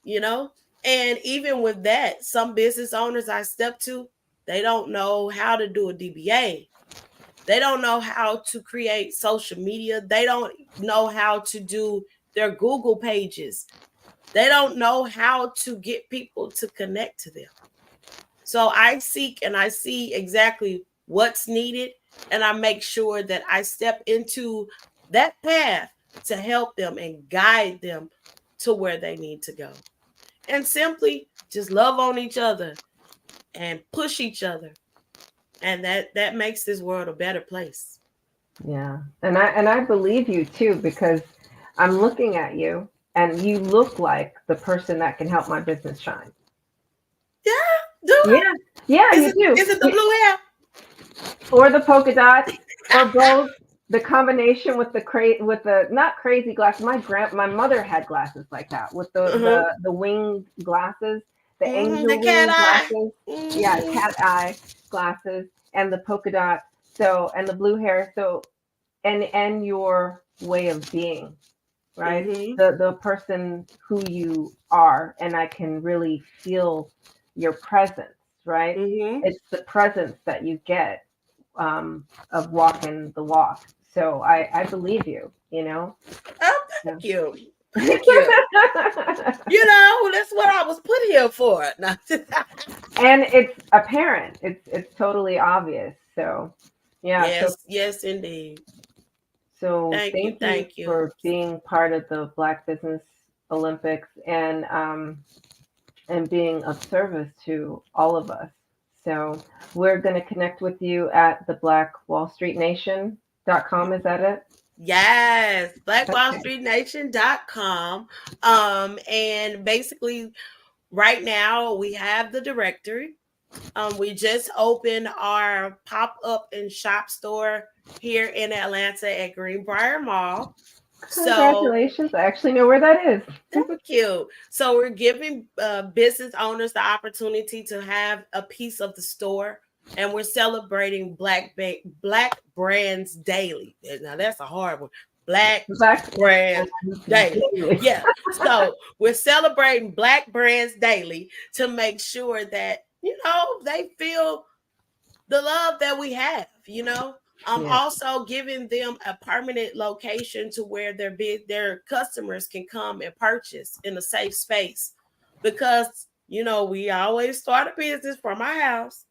And even with that, some business owners I step to, they don't know how to do a DBA. They don't know how to create social media. They don't know how to do their Google pages. They don't know how to get people to connect to them. So I seek and I see exactly what's needed, and I make sure that I step into that path to help them and guide them to where they need to go. And simply just love on each other and push each other. And that makes this world a better place. Yeah. And I believe you too, because I'm looking at you and you look like the person that can help my business shine. Yeah, do Yeah. I? Yeah, Is you it do. is it the blue hair? Or the polka dots, or both. The combination with with the not crazy glasses. My mother had glasses like that with Mm-hmm. the winged glasses, the Mm-hmm. The angel cat wing eye. glasses. Yeah, Mm-hmm. cat eye glasses and the polka dot. So and the blue hair. So and your way of being, right? Mm-hmm. The person who you are, and I can really feel your presence, right? Mm-hmm. It's the presence that you get of walking the walk. So I believe you, you know. Oh, Yeah. thank you. Thank you. That's what I was put here for. No. And it's apparent. It's totally obvious. So yeah. So Yes, yes, indeed. so Thank you, thank you thank you. for being part of the Black Business Olympics and being of service to all of us. So we're going to connect with you at the blackwallstreetnation.com. Is that it? Yes, Okay. blackwallstreetnation.com. And basically right now we have the directory. We just opened our pop-up and shop store here in Atlanta at Greenbrier Mall. So Congratulations. I actually know where that is. thank you. So we're giving business owners the opportunity to have a piece of the store, and we're celebrating Black brands daily. Now that's a hard one. Black Black brands daily. Daily. Yeah. So we're celebrating Black brands daily to make sure that they feel the love that we have. Yeah. Also giving them a permanent location to where their customers can come and purchase in a safe space, because we always start a business from our house,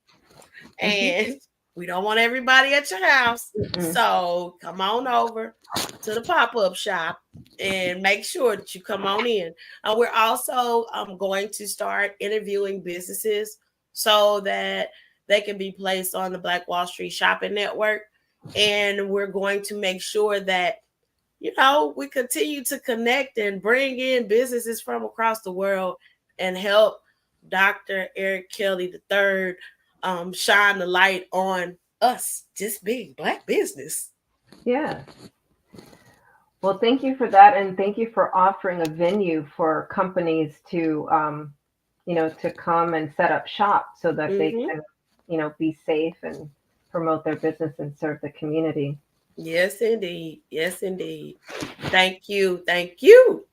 and we don't want everybody at your house. Mm-mm. So come on over to the pop-up shop and make sure that you come on in. We're also going to start interviewing businesses so that they can be placed on the Black Wall Street Shopping Network. And we're going to make sure that we continue to connect and bring in businesses from across the world and help Dr. Eric Kelly III shine the light on us just being Black business. Yeah. Well, thank you for that, and thank you for offering a venue for companies to come and set up shop so that they Mm-hmm. can, be safe and promote their business and serve the community. Yes, indeed. Yes, indeed. Thank you. Thank you.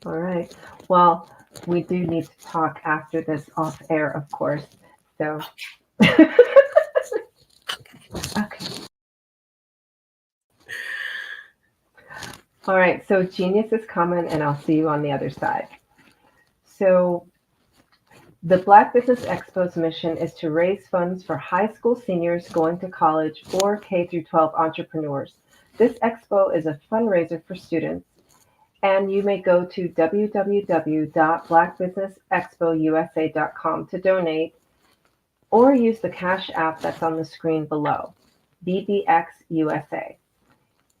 All right. Well, we do need to talk after this off air, of course. So, okay. All right. So, Genius is coming, and I'll see you on the other side. So, the Black Business Expo's mission is to raise funds for high school seniors going to college or K through 12 entrepreneurs. This expo is a fundraiser for students, and you may go to www.blackbusinessexpousa.com to donate or use the Cash App that's on the screen below, BBXUSA.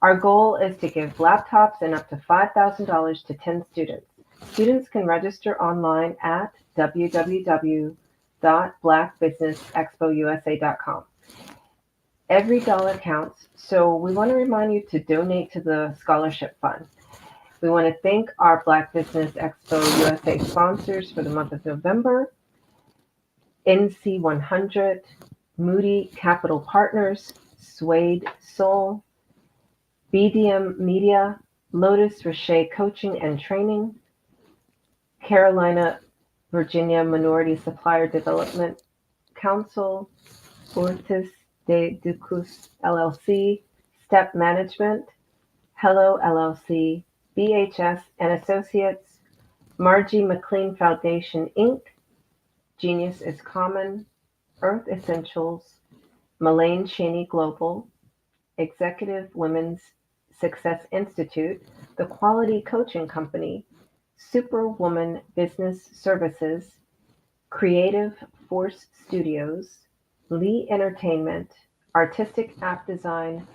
Our goal is to give laptops and up to $5,000 to 10 students. Students can register online at www.blackbusinessexpousa.com. Every dollar counts, so we want to remind you to donate to the scholarship fund. We want to thank our Black Business Expo USA sponsors for the month of November: NC100, Moody Capital Partners, Suede Soul, BDM Media, Lotus Richey Coaching and Training, Carolina, Virginia Minority Supplier Development Council, Ortiz de Ducus LLC, Step Management, Hello LLC, BHS and Associates, Margie McLean Foundation Inc., Genius is Common, Earth Essentials, Mullane Cheney Global, Executive Women's Success Institute, The Quality Coaching Company, Superwoman Business Services, Creative Force Studios, Lee Entertainment, Artistic App Design,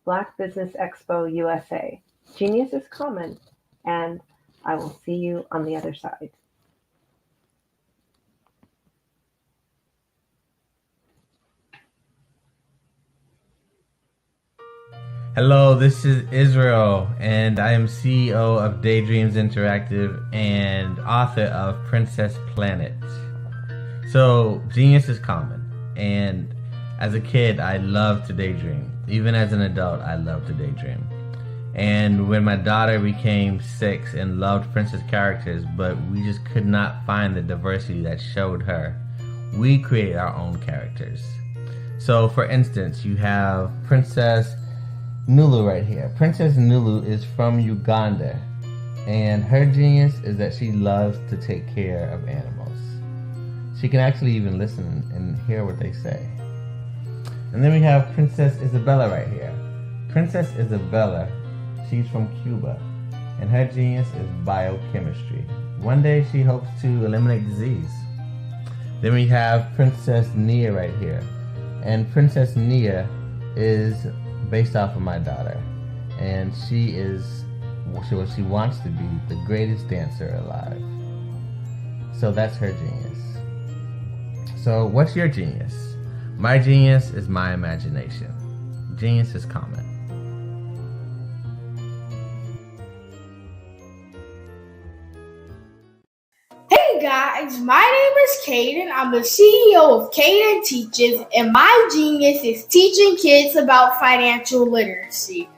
Black Business Expo USA. Genius is common, and I will see you on the other side. Hello, this is Israel, and I am CEO of Daydreams Interactive and author of Princess Planet. So, genius is common, and as a kid, I loved to daydream. Even as an adult, I loved to daydream. And when my daughter became 6 and loved princess characters, but we just could not find the diversity that showed her, we created our own characters. So, for instance, you have Princess Nulu right here. Princess Nulu is from Uganda, and her genius is that she loves to take care of animals. She can actually even listen and hear what they say. And then we have Princess Isabella right here. Princess Isabella, she's from Cuba, and her genius is biochemistry. One day she hopes to eliminate disease. Then we have Princess Nia right here, and Princess Nia is based off of my daughter, and she is what she wants to be, the greatest dancer alive. So that's her genius. So what's your genius? My genius is my imagination. Genius is common. Hey guys, my name is Caden. I'm the CEO of Caden Teaches, and my genius is teaching kids about financial literacy.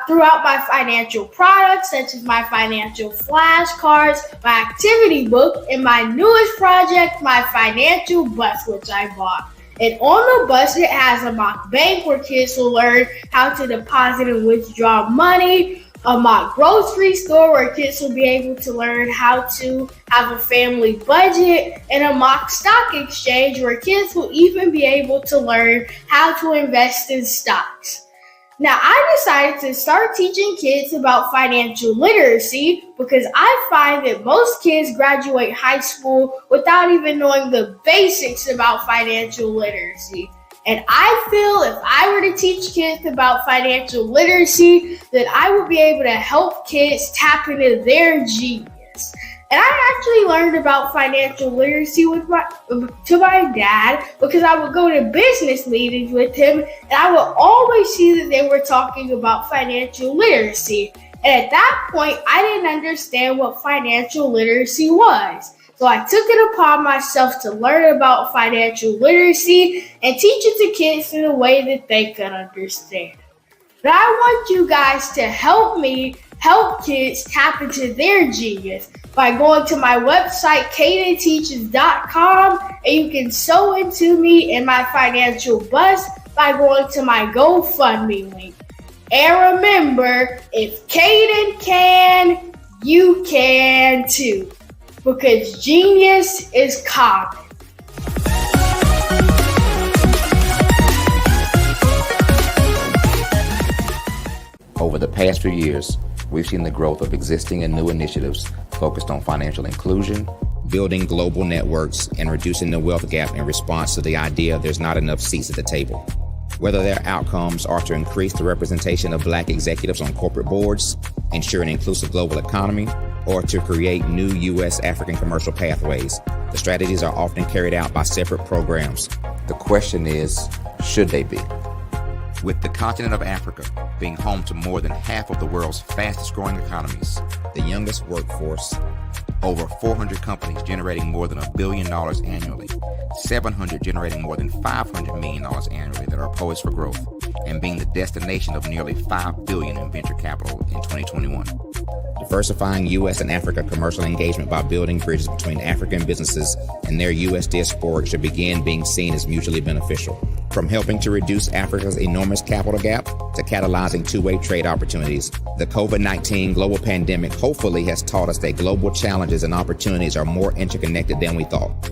Throughout my financial products, such as my financial flashcards, my activity book, and my newest project, my financial bus, which I bought. And on the bus, it has a mock bank where kids will learn how to deposit and withdraw money, a mock grocery store where kids will be able to learn how to have a family budget, and a mock stock exchange where kids will even be able to learn how to invest in stocks. Now, I decided to start teaching kids about financial literacy because I find that most kids graduate high school without even knowing the basics about financial literacy. And I feel if I were to teach kids about financial literacy, that I would be able to help kids tap into their genius. And I actually learned about financial literacy to my dad because I would go to business meetings with him, and I would always see that they were talking about financial literacy. And at that point, I didn't understand what financial literacy was. So I took it upon myself to learn about financial literacy and teach it to kids in a way that they could understand. But I want you guys to help me help kids tap into their genius by going to my website, cadenteaches.com, and you can sew into me in my financial bus by going to my GoFundMe link. And remember, if Caden can, you can too. Because genius is common. Over the past few years, we've seen the growth of existing and new initiatives focused on financial inclusion, building global networks, and reducing the wealth gap in response to the idea there's not enough seats at the table. Whether their outcomes are to increase the representation of Black executives on corporate boards, ensure an inclusive global economy, or to create new U.S. African commercial pathways, the strategies are often carried out by separate programs. The question is, should they be? With the continent of Africa being home to more than half of the world's fastest growing economies, the youngest workforce, over 400 companies generating more than $1 billion annually, 700 generating more than $500 million annually that are poised for growth, and being the destination of nearly $5 billion in venture capital in 2021. Diversifying U.S. and Africa commercial engagement by building bridges between African businesses and their U.S. diaspora should begin being seen as mutually beneficial. From helping to reduce Africa's enormous capital gap to catalyzing two-way trade opportunities, the COVID-19 global pandemic hopefully has taught us that global challenges and opportunities are more interconnected than we thought.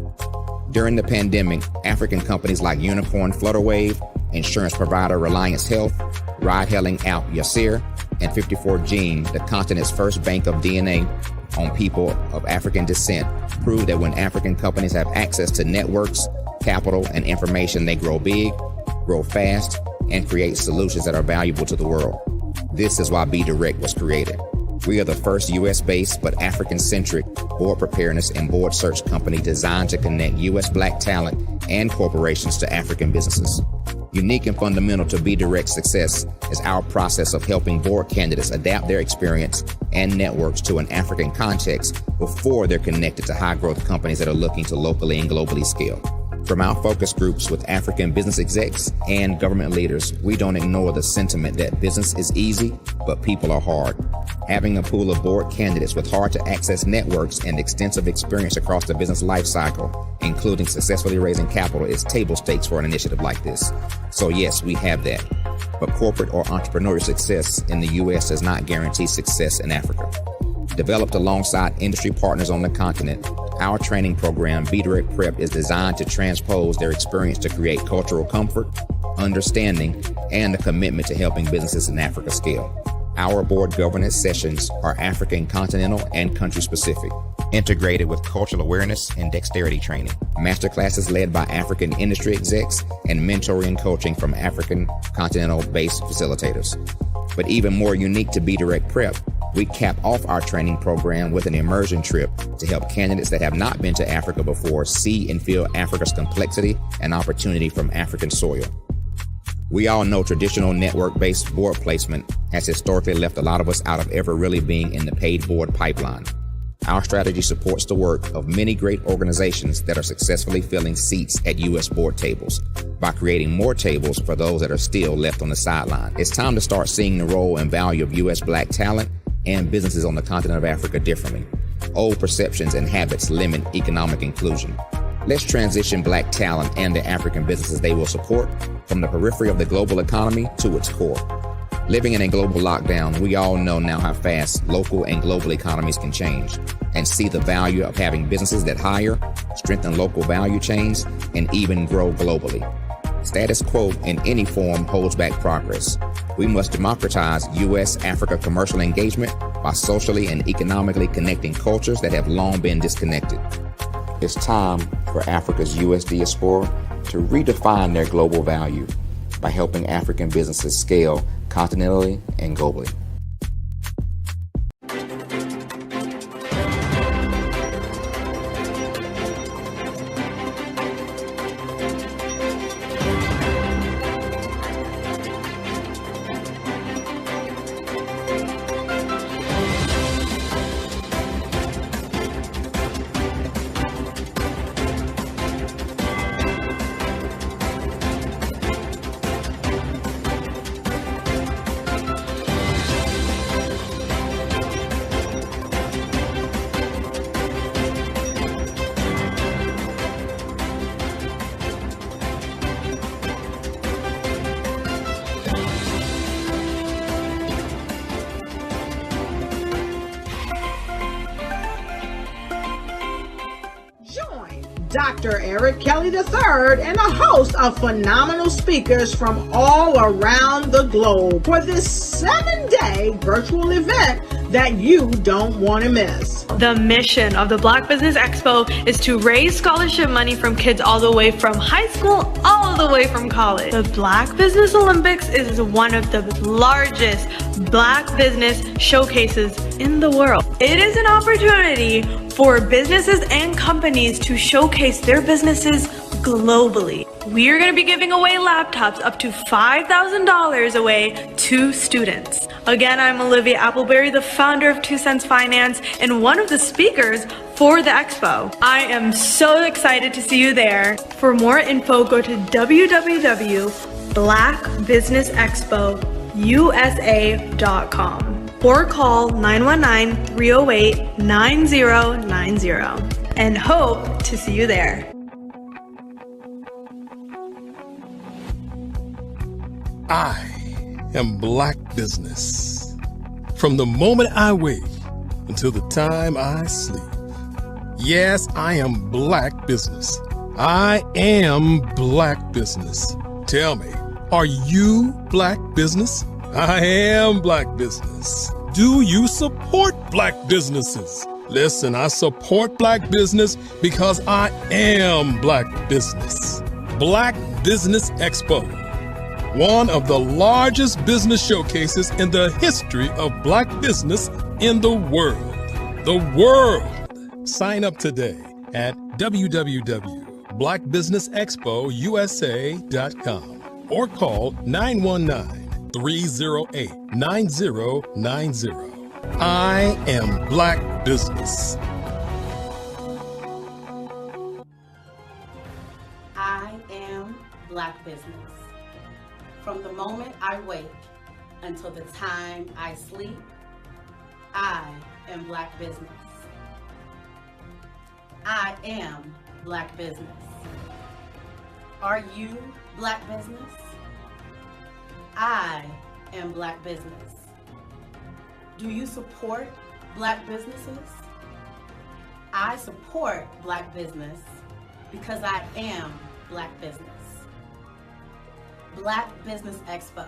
During the pandemic, African companies like Unicorn Flutterwave, insurance provider Reliance Health, ride-hailing app Yasir, and 54Gene, the continent's first bank of DNA on people of African descent, proved that when African companies have access to networks, capital, and information, they grow big, grow fast, and create solutions that are valuable to the world. This is why Be Direct was created. We are the first U.S.-based but African-centric board preparedness and board search company designed to connect U.S. Black talent and corporations to African businesses. Unique and fundamental to Be Direct's success is our process of helping board candidates adapt their experience and networks to an African context before they're connected to high-growth companies that are looking to locally and globally scale. From our focus groups with African business execs and government leaders, we don't ignore the sentiment that business is easy, but people are hard. Having a pool of board candidates with hard-to-access networks and extensive experience across the business life cycle, including successfully raising capital, is table stakes for an initiative like this. So yes, we have that. But corporate or entrepreneurial success in the U.S. does not guarantee success in Africa. Developed alongside industry partners on the continent, our training program, Be Direct Prep, is designed to transpose their experience to create cultural comfort, understanding, and a commitment to helping businesses in Africa scale. Our board governance sessions are African, continental, and country-specific, integrated with cultural awareness and dexterity training, masterclasses led by African industry execs, and mentoring and coaching from African continental-based facilitators. But even more unique to Be Direct Prep, we cap off our training program with an immersion trip to help candidates that have not been to Africa before see and feel Africa's complexity and opportunity from African soil. We all know traditional network-based board placement has historically left a lot of us out of ever really being in the paid board pipeline. Our strategy supports the work of many great organizations that are successfully filling seats at U.S. board tables by creating more tables for those that are still left on the sideline. It's time to start seeing the role and value of U.S. Black talent and businesses on the continent of Africa differently. Old perceptions and habits limit economic inclusion. Let's transition Black talent and the African businesses they will support from the periphery of the global economy to its core. Living in a global lockdown, we all know now how fast local and global economies can change, and see the value of having businesses that hire, strengthen local value chains, and even grow globally. Status quo in any form holds back progress. We must democratize U.S.-Africa commercial engagement by socially and economically connecting cultures that have long been disconnected. It's time for Africa's U.S. diaspora to redefine their global value by helping African businesses scale continentally and globally. Dr. Eric Kelly III and a host of phenomenal speakers from all around the globe for this 7-day virtual event that you don't want to miss. The mission of the Black Business Expo is to raise scholarship money from kids all the way from high school all the way from college. The Black Business Olympics is one of the largest Black business showcases in the world. It is an opportunity for businesses and companies to showcase their businesses globally. We are going to be giving away laptops up to $5,000 away to students. Again, I'm Olivia Appleberry, the founder of 2 Cents Finance and one of the speakers for the expo. I am so excited to see you there. For more info, go to www.blackbusinessexpousa.com or call 919-308-9090 and hope to see you there. I am Black Business. From the moment I wake until the time I sleep. Yes, I am Black Business. I am Black Business. Tell me, are you Black Business? I am Black Business. Do you support Black businesses? Listen, I support Black business because I am Black Business. Black Business Expo one of the largest business showcases in the history of black business in the world. The world! Sign up today at www.blackbusinessexpousa.com or call 919-308-9090. I am Black Business. I am Black Business. From the moment I wake until the time I sleep, I am Black Business. I am Black Business. Are you Black Business? I am Black Business. Do you support Black businesses? I support Black business because I am Black business. Black Business Expo,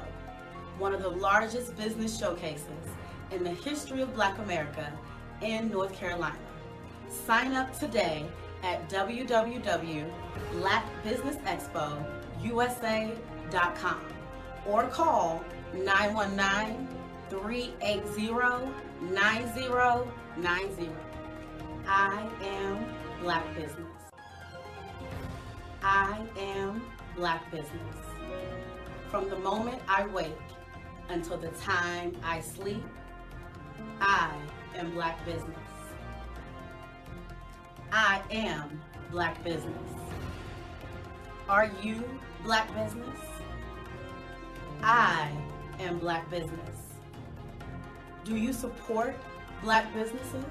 one of the largest business showcases in the history of Black America in North Carolina. Sign up today at www.blackbusinessexpousa.com or call 919-380-9090. I am Black Business. I am Black Business. From the moment I wake until the time I sleep, I am Black Business. I am Black Business. Are you Black Business? I am Black Business. Do you support Black businesses?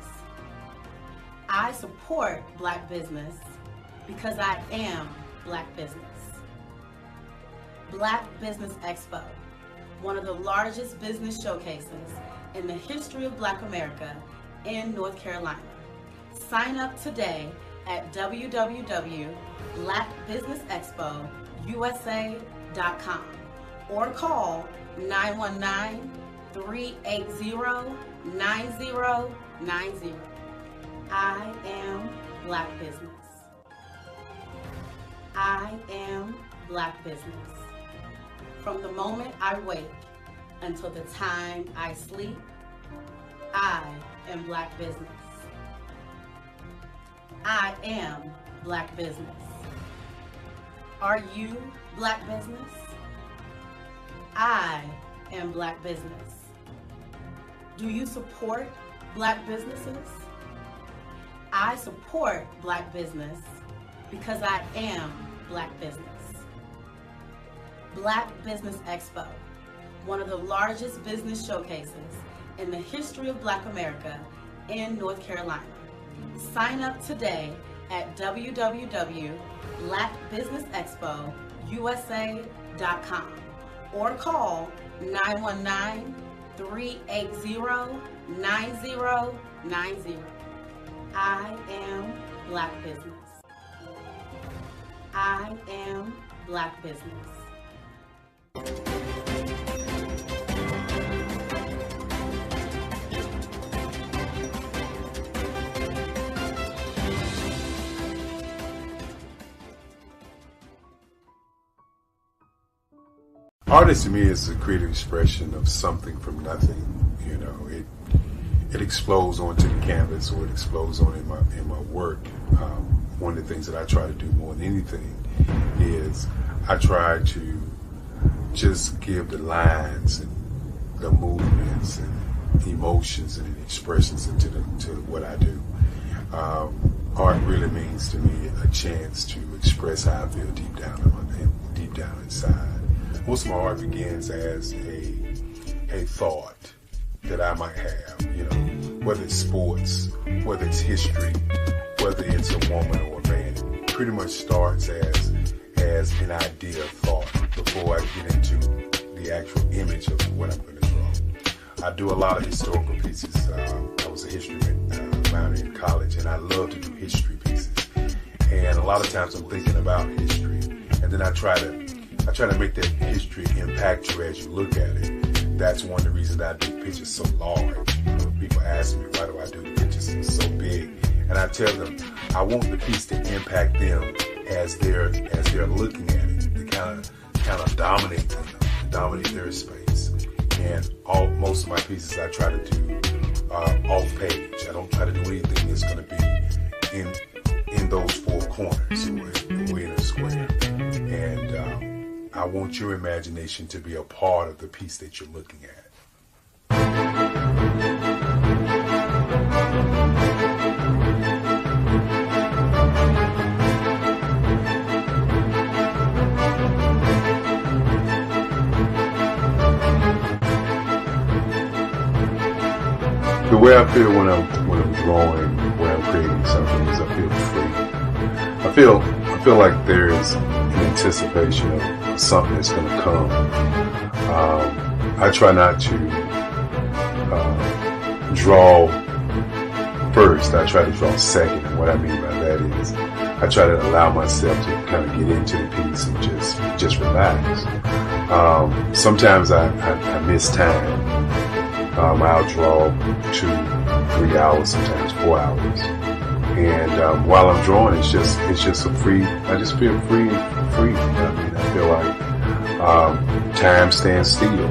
I support Black business because I am Black business. Black Business Expo, one of the largest business showcases in the history of Black America in North Carolina. Sign up today at www.blackbusinessexpousa.com or call 919-380-9090. I am Black Business. I am Black Business. From the moment I wake until the time I sleep, I am Black Business. I am Black Business. Are you Black Business? I am Black Business. Do you support Black businesses? I support Black business because I am Black business. Black Business Expo, one of the largest business showcases in the history of Black America in North Carolina. Sign up today at www.blackbusinessexpousa.com or call 919-380-9090. I am Black Business. I am Black Business. Artist to me is a creative expression of something from nothing. You know, it explodes onto the canvas, or it explodes on in my work. One of the things that I try to do more than anything is I try to just give the lines and the movements and emotions and expressions into what I do. Art really means to me a chance to express how I feel deep down inside. Most of my art begins as a thought that I might have, you know, whether it's sports, whether it's history, whether it's a woman or a man. It pretty much starts as an idea of thought before I get into the actual image of what I'm going to draw. I do a lot of historical pieces. I was a history minor in college, and I love to do history pieces. And a lot of times I'm thinking about history, and then I try to make that history impact you as you look at it. That's one of the reasons I do pictures so large. People ask me, why do I do the pictures so big? And I tell them, I want the piece to impact them as they're looking at it, to kind of dominate them. dominate their space. And most of my pieces I try to do off page. I don't try to do anything that's going to be in those four corners or in a square. And I want your imagination to be a part of the piece that you're looking at. The way I feel when I'm drawing, when I'm creating something, is I feel free. I feel like there is an anticipation of something that's going to come. I try not to draw first. I try to draw second. And what I mean by that is I try to allow myself to kind of get into the piece and just relax. Sometimes I miss time. I'll draw 2-3 hours, sometimes 4 hours, and while I'm drawing, it's just a free. I just feel free. I mean, I feel like time stands still.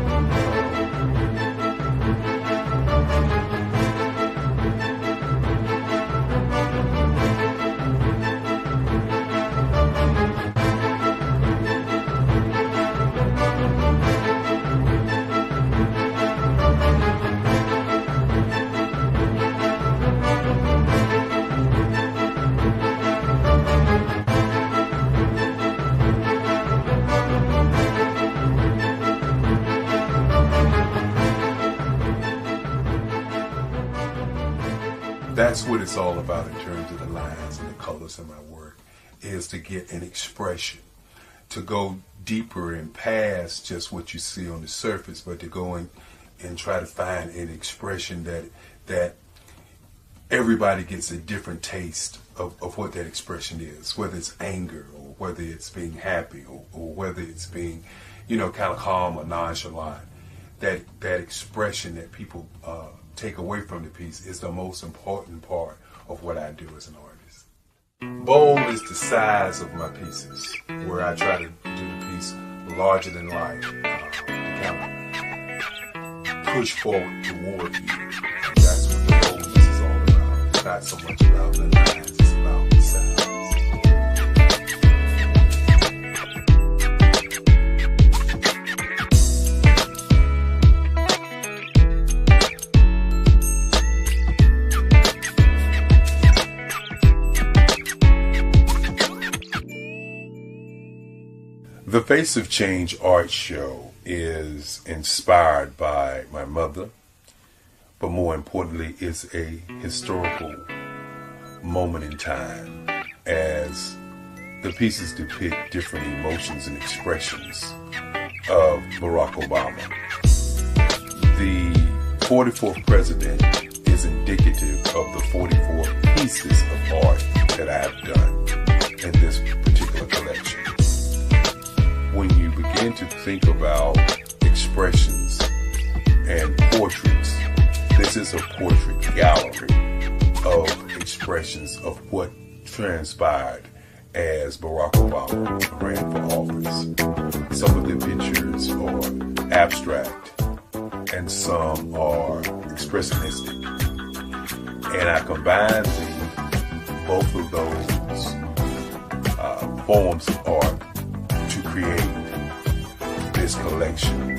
That's what it's all about in terms of the lines and the colors of my work, is to get an expression, to go deeper and past just what you see on the surface, but to go in and try to find an expression that everybody gets a different taste of what that expression is, whether it's anger or whether it's being happy or whether it's being, kind of calm or nonchalant. That expression that people take away from the piece is the most important part of what I do as an artist. Bold is the size of my pieces, where I try to do the piece larger than life, to kind of push forward toward you. That's what the boldness is all about. It's not so much about the lines, it's about the size. The Face of Change art show is inspired by my mother, but more importantly, it's a historical moment in time as the pieces depict different emotions and expressions of Barack Obama. The 44th president is indicative of the 44 pieces of art that I have done in this particular collection. When you begin to think about expressions and portraits, this is a portrait gallery of expressions of what transpired as Barack Obama ran for office. Some of the pictures are abstract and some are expressionistic. And I combine both of those forms of art to create this collection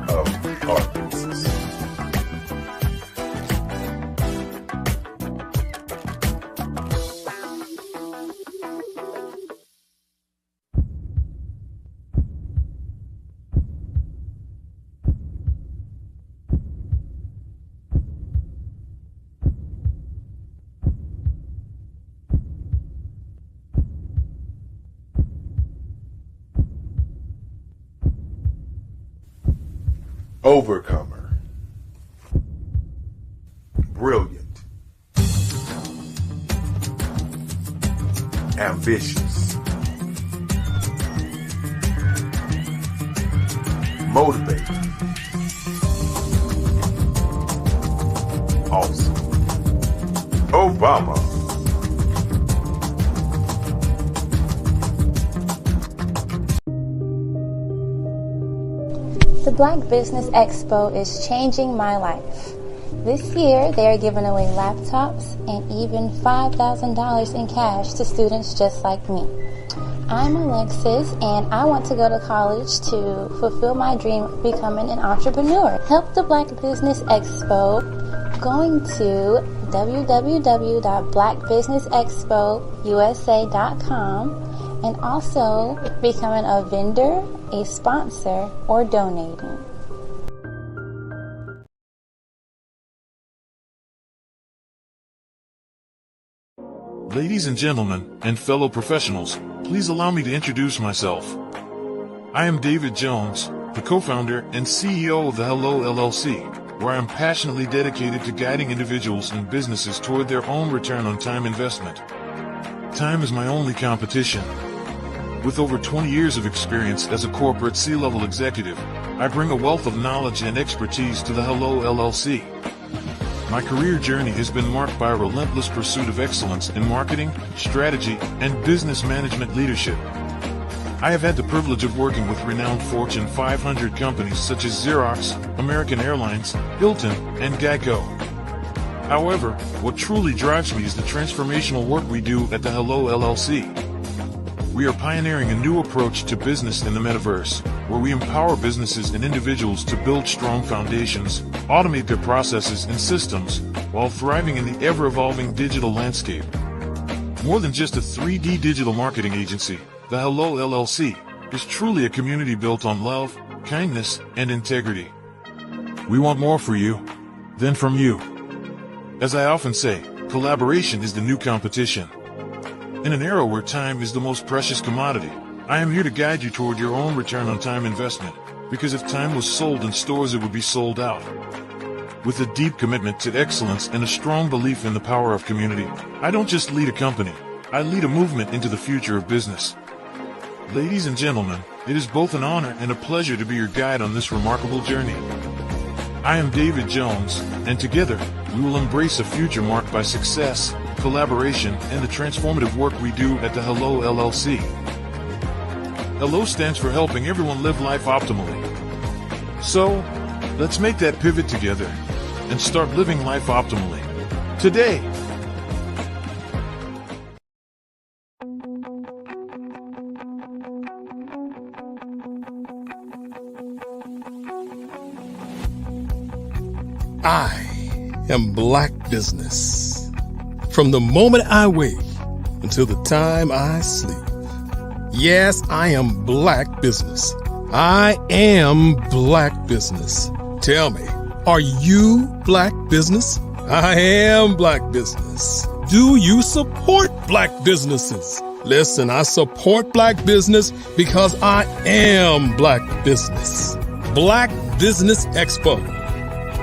of art pieces. Overcomer, brilliant, ambitious, motivated, awesome, Obama. Black Business Expo is changing my life. This year, they are giving away laptops and even $5,000 in cash to students just like me. I'm Alexis, and I want to go to college to fulfill my dream of becoming an entrepreneur. Help the Black Business Expo going to www.blackbusinessexpousa.com and also becoming a vendor, a sponsor, or donating. Ladies and gentlemen, and fellow professionals, please allow me to introduce myself. I am David Jones, the co-founder and CEO of the Hello LLC, where I am passionately dedicated to guiding individuals and businesses toward their own return on time investment. Time is my only competition. With over 20 years of experience as a corporate C-level executive, I bring a wealth of knowledge and expertise to the Hello LLC. My career journey has been marked by a relentless pursuit of excellence in marketing, strategy, and business management leadership. I have had the privilege of working with renowned Fortune 500 companies such as Xerox, American Airlines, Hilton, and Geico. However, what truly drives me is the transformational work we do at the Hello LLC. We are pioneering a new approach to business in the metaverse, where we empower businesses and individuals to build strong foundations, automate their processes and systems, while thriving in the ever-evolving digital landscape. More than just a 3D digital marketing agency, the Hello LLC is truly a community built on love, kindness, and integrity. We want more for you than from you. As I often say, collaboration is the new competition. In an era where time is the most precious commodity, I am here to guide you toward your own return on time investment, because if time was sold in stores, it would be sold out. With a deep commitment to excellence and a strong belief in the power of community, I don't just lead a company, I lead a movement into the future of business. Ladies and gentlemen, it is both an honor and a pleasure to be your guide on this remarkable journey. I am David Jones, and together, we will embrace a future marked by success, collaboration, and the transformative work we do at the Hello LLC. Hello stands for helping everyone live life optimally. So, let's make that pivot together and start living life optimally today. I am Black Business. From the moment I wake until the time I sleep. Yes, I am Black Business. I am Black Business. Tell me, are you Black Business? I am Black Business. Do you support Black businesses? Listen, I support Black business because I am Black Business. Black Business Expo,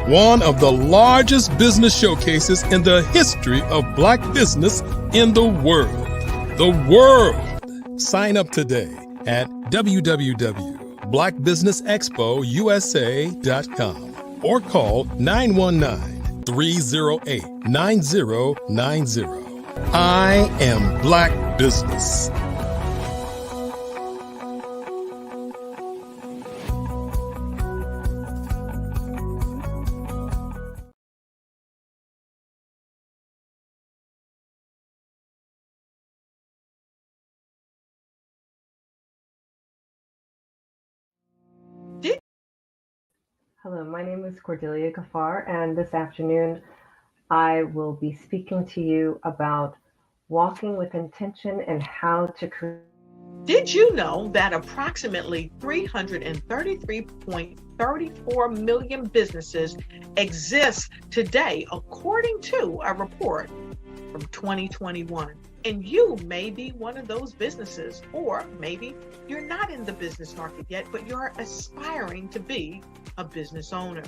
one of the largest business showcases in the history of Black business in the world. The world! Sign up today at www.blackbusinessexpousa.com or call 919-308-9090. I am Black Business. Hello, my name is Cordelia Gafar, and this afternoon I will be speaking to you about walking with intention and how to create. Did you know that approximately 333.34 million businesses exist today, according to a report from 2021? And you may be one of those businesses, or maybe you're not in the business market yet, but you're aspiring to be a business owner.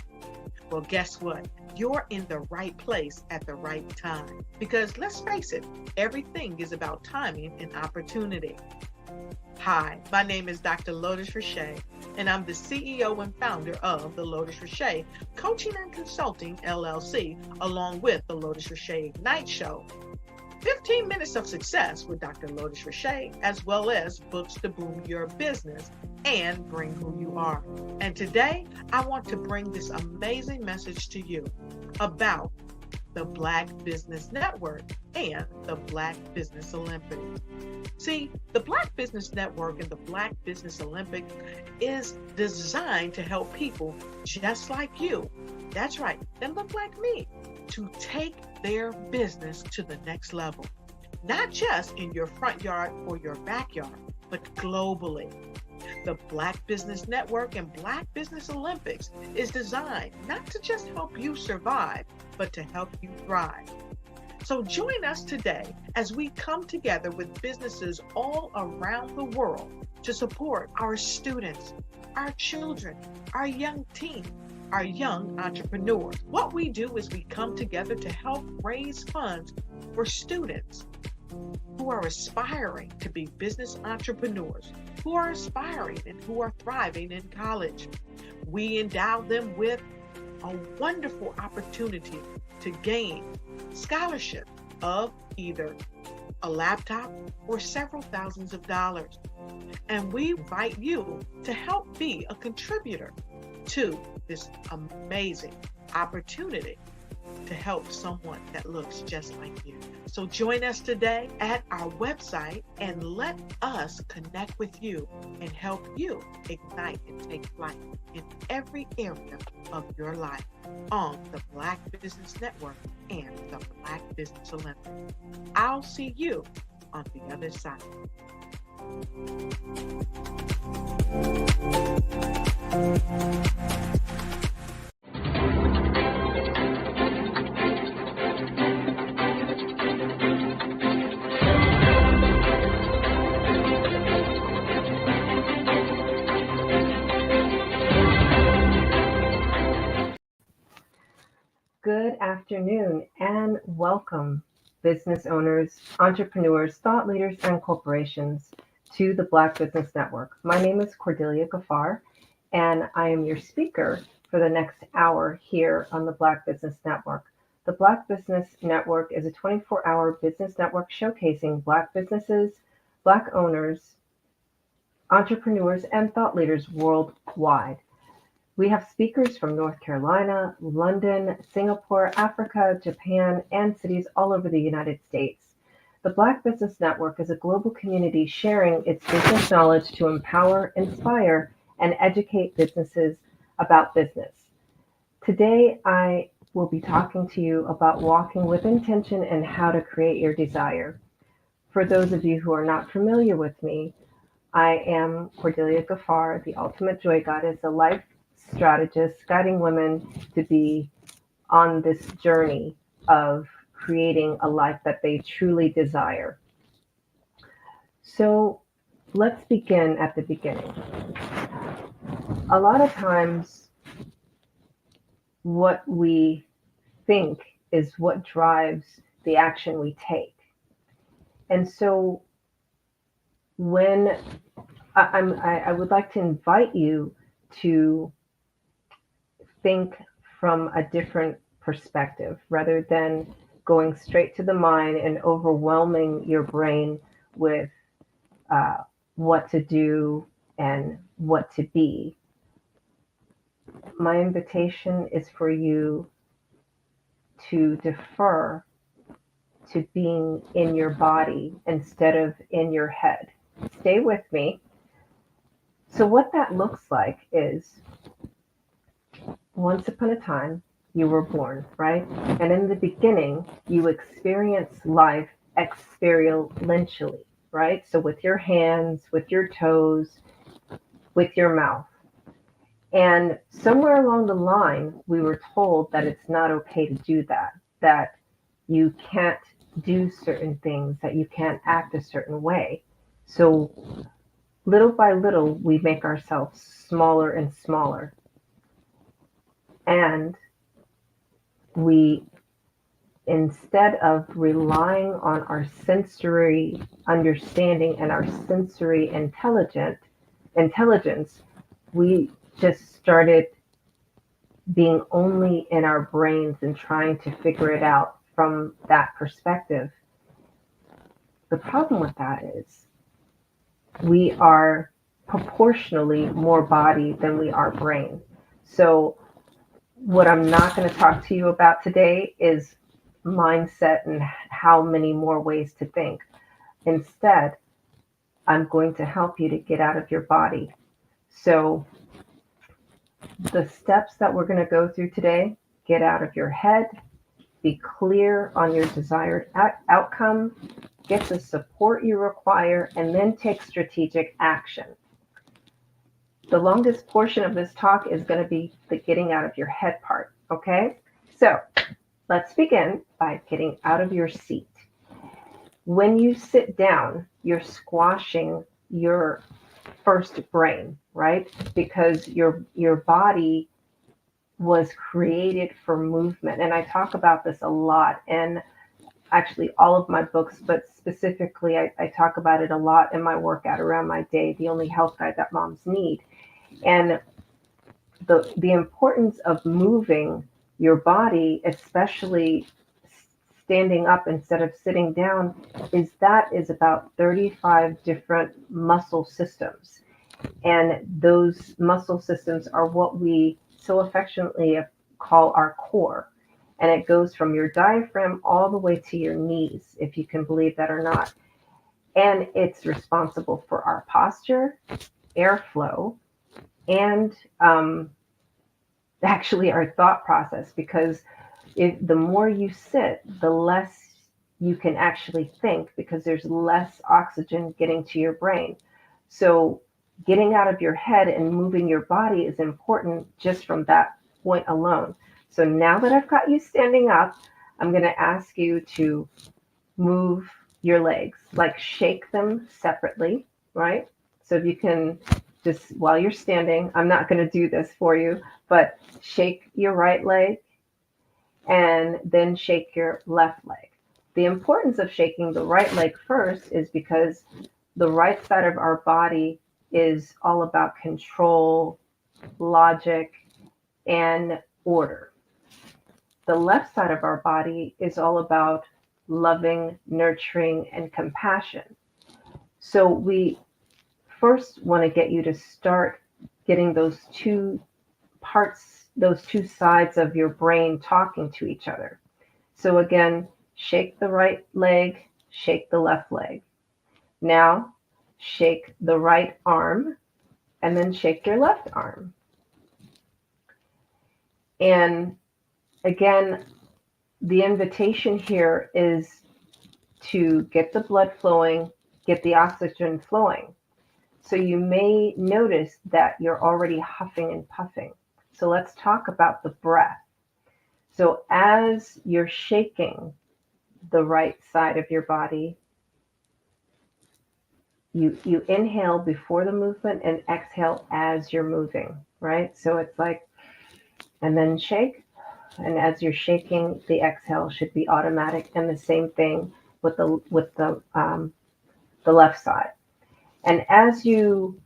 Well, guess what? You're in the right place at the right time. Because let's face it, everything is about timing and opportunity. Hi, my name is Dr. Lotus Richey, and I'm the CEO and founder of the Lotus Richey Coaching and Consulting LLC, along with the Lotus Richey Ignite Show. 15 minutes of success with Dr. Lotus Richey, as well as books to boom your business, and bring who you are. And today, I want to bring this amazing message to you about the Black Business Network and the Black Business Olympics. See, the Black Business Network and the Black Business Olympics is designed to help people just like you, that's right, that look like me, to take their business to the next level. Not just in your front yard or your backyard, but globally. The Black Business Network and Black Business Olympics is designed not to just help you survive, but to help you thrive. So join us today as we come together with businesses all around the world to support our students, our children, our young teens, our young entrepreneurs. What we do is we come together to help raise funds for students who are aspiring to be business entrepreneurs, who are aspiring and who are thriving in college. We endow them with a wonderful opportunity to gain scholarship of either a laptop or several thousands of dollars. And we invite you to help be a contributor to this amazing opportunity to help someone that looks just like you. So join us today at our website and let us connect with you and help you ignite and take flight in every area of your life on the Black Business Network and the Black Business Olympics. I'll see you on the other side. Good afternoon and welcome, business owners, entrepreneurs, thought leaders, and corporations to the Black Business Network. My name is Cordelia Gaffar, and I am your speaker for the next hour here on the Black Business Network. The Black Business Network is a 24-hour business network showcasing Black businesses, Black owners, entrepreneurs, and thought leaders worldwide. We have speakers from North Carolina, London, Singapore, Africa, Japan, and cities all over the United States. The Black Business Network is a global community sharing its business knowledge to empower, inspire, and educate businesses about business. Today, I will be talking to you about walking with intention and how to create your desire. For those of you who are not familiar with me, I am Cordelia Gaffar, the Ultimate Joy Goddess, a life strategist guiding women to be on this journey of creating a life that they truly desire. So let's begin at the beginning. A lot of times, what we think is what drives the action we take. And so when I would like to invite you to think from a different perspective rather than going straight to the mind and overwhelming your brain with what to do and what to be. My invitation is for you to defer to being in your body instead of in your head. Stay with me. So what that looks like is, once upon a time, you were born, right? And in the beginning, you experience life experientially, right? So with your hands, with your toes, with your mouth. And somewhere along the line, we were told that it's not okay to do that, that you can't do certain things, that you can't act a certain way. So little by little, we make ourselves smaller and smaller. And we, instead of relying on our sensory understanding and our sensory intelligence, we just started being only in our brains and trying to figure it out from that perspective. The problem with that is we are proportionally more body than we are brain. So what I'm not going to talk to you about today is mindset and how many more ways to think. Instead, I'm going to help you to get out of your body. So the steps that we're going to go through today: get out of your head, be clear on your desired outcome, get the support you require, and then take strategic action. The longest portion of this talk is going to be the getting out of your head part, okay? So let's begin by getting out of your seat. When you sit down, you're squashing your first brain, right? Because your body was created for movement. And I talk about this a lot in actually all of my books, but specifically I talk about it a lot in my workout around my day, the only health guide that moms need. And the importance of moving your body, especially standing up instead of sitting down, is about 35 different muscle systems. And those muscle systems are what we so affectionately call our core. And it goes from your diaphragm all the way to your knees, if you can believe that or not. And it's responsible for our posture, airflow, and actually our thought process, because the more you sit, the less you can actually think, because there's less oxygen getting to your brain. So getting out of your head and moving your body is important just from that point alone. So now that I've got you standing up, I'm going to ask you to move your legs, like shake them separately, right? So if you can just, while you're standing, I'm not going to do this for you, but shake your right leg and then shake your left leg. The importance of shaking the right leg first is because the right side of our body is all about control, logic, and order. The left side of our body is all about loving, nurturing, and compassion. So we first want to get you to start getting those two parts, those two sides of your brain talking to each other. So again, shake the right leg, shake the left leg. Now, shake the right arm, and then shake your left arm. And again, the invitation here is to get the blood flowing, get the oxygen flowing. So you may notice that you're already huffing and puffing. So let's talk about the breath. So as you're shaking the right side of your body, you inhale before the movement and exhale as you're moving, right? So it's like, and then shake. And as you're shaking, the exhale should be automatic. And the same thing with the left side. And as you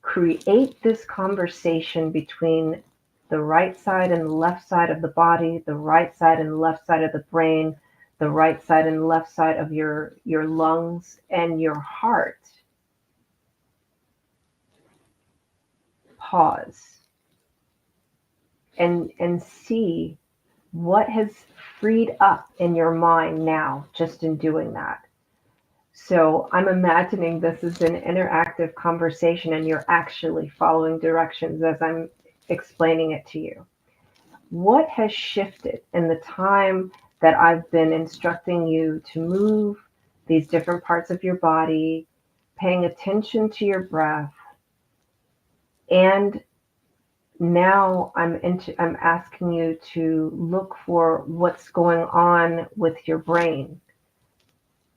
create this conversation between the right side and the left side of the body, the right side and the left side of the brain, the right side and the left side of your lungs and your heart, pause and see what has freed up in your mind now just in doing that. So I'm imagining this is an interactive conversation and you're actually following directions as I'm explaining it to you. What has shifted in the time that I've been instructing you to move these different parts of your body, paying attention to your breath, and now I'm asking you to look for what's going on with your brain.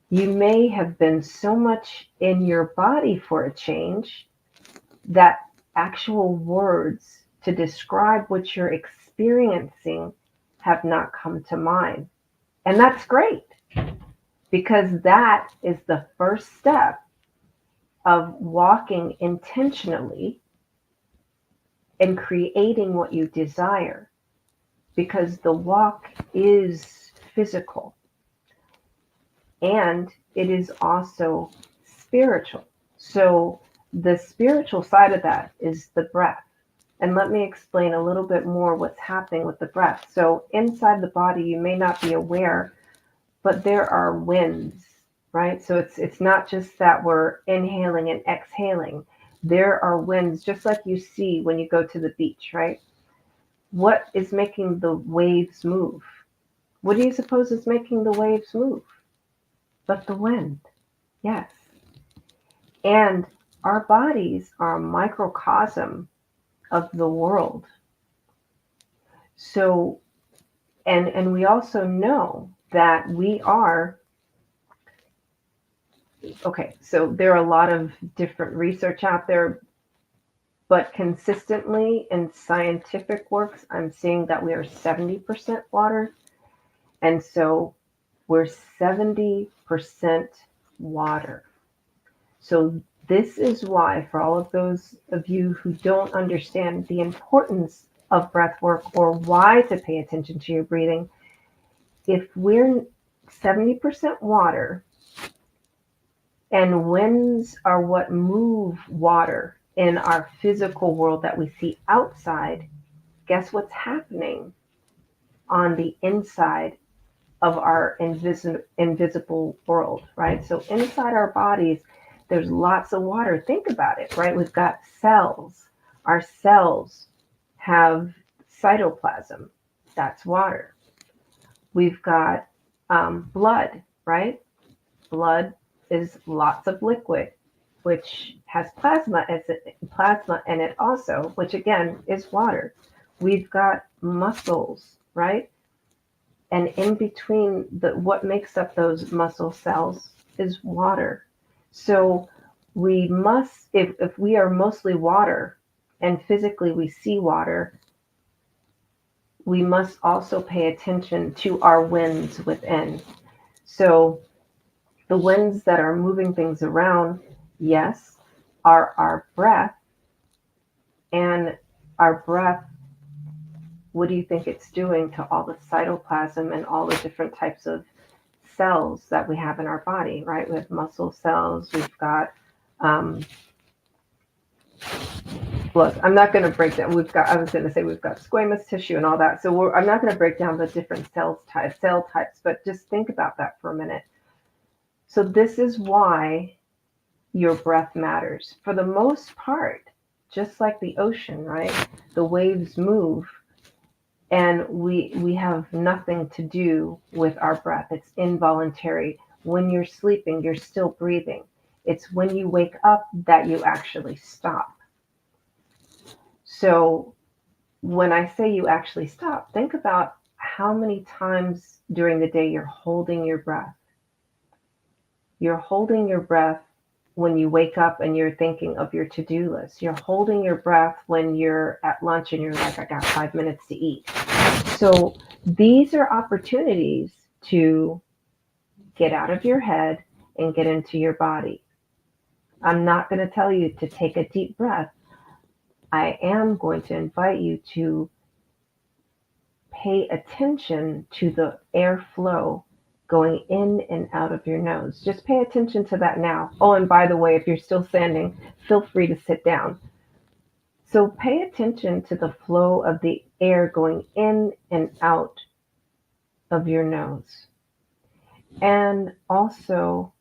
You may have been so much in your body for a change that actual words to describe what you're experiencing have not come to mind. And that's great, because that is the first step of walking intentionally and creating what you desire, because the walk is physical and it is also spiritual. So The spiritual side of that is the breath. And let me explain a little bit more what's happening with the breath. So inside the body, you may not be aware, but there are winds, right? So it's not just that we're inhaling and exhaling. There are winds, just like you see when you go to the beach, right? What is making the waves move? What do you suppose is making the waves move? But the wind, yes. And our bodies are a microcosm of the world. So, and we also know that we are, okay, so there are a lot of different research out there, but consistently in scientific works, I'm seeing that we are 70% water. And so we're 70% water. So this is why, for all of those of you who don't understand the importance of breath work or why to pay attention to your breathing, if we're 70% water and winds are what move water in our physical world that we see outside, guess what's happening on the inside of our invisible world, right? So inside our bodies, there's lots of water. Think about it, right? We've got cells. Our cells have cytoplasm. That's water. We've got blood, right? Blood is lots of liquid, which has plasma in it also, which again is water. We've got muscles, right? And in between what makes up those muscle cells is water. So we must, if we are mostly water and physically we see water, we must also pay attention to our winds within. So the winds that are moving things around, yes, are our breath. And our breath, what do you think it's doing to all the cytoplasm and all the different types of cells that we have in our body, right? We have muscle cells, we've got, look, I'm not going to break down, we've got squamous tissue and all that. So I'm not going to break down the different cell types, but just think about that for a minute. So this is why your breath matters. For the most part, just like the ocean, right? The waves move. And we have nothing to do with our breath. It's involuntary. When you're sleeping, you're still breathing. It's when you wake up that you actually stop. So when I say you actually stop, think about how many times during the day you're holding your breath. You're holding your breath when you wake up and you're thinking of your to-do list. You're holding your breath when you're at lunch and you're like, I got 5 minutes to eat. So these are opportunities to get out of your head and get into your body. I'm not going to tell you to take a deep breath. I am going to invite you to pay attention to the airflow going in and out of your nose. Just pay attention to that now. Oh, and by the way, if you're still standing, feel free to sit down. So pay attention to the flow of the air going in and out of your nose. And also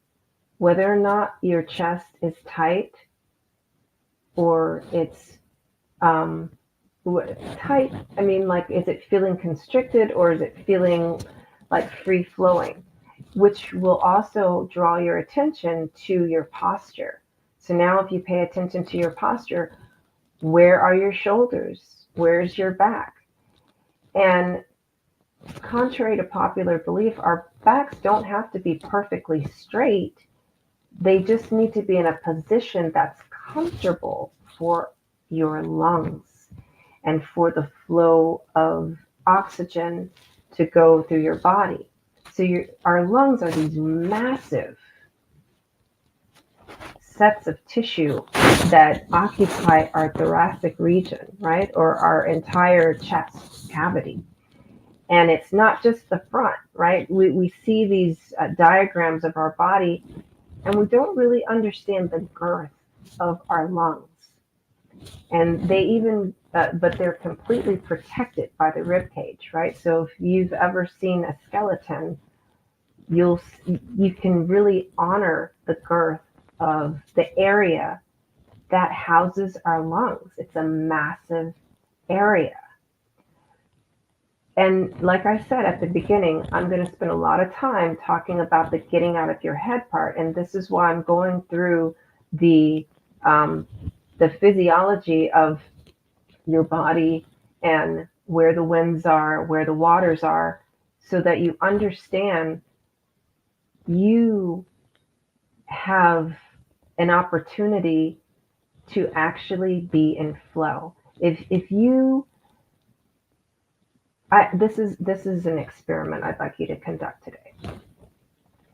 whether or not your chest is tight or it's tight. I mean, like, is it feeling constricted or is it feeling like free flowing, which will also draw your attention to your posture. So now if you pay attention to your posture, where are your shoulders? Where's your back? And contrary to popular belief, our backs don't have to be perfectly straight. They just need to be in a position that's comfortable for your lungs and for the flow of oxygen to go through your body. So our lungs are these massive sets of tissue that occupy our thoracic region, right? Or our entire chest cavity. And it's not just the front, right? We see these diagrams of our body and we don't really understand the girth of our lungs. And they even, but they're completely protected by the rib cage, right? So if you've ever seen a skeleton, you can really honor the girth of the area that houses our lungs. It's a massive area. And like I said at the beginning, I'm going to spend a lot of time talking about the getting out of your head part. And this is why I'm going through the physiology of your body and where the winds are, where the waters are, so that you understand you have an opportunity to actually be in flow. If you, this is an experiment I'd like you to conduct today.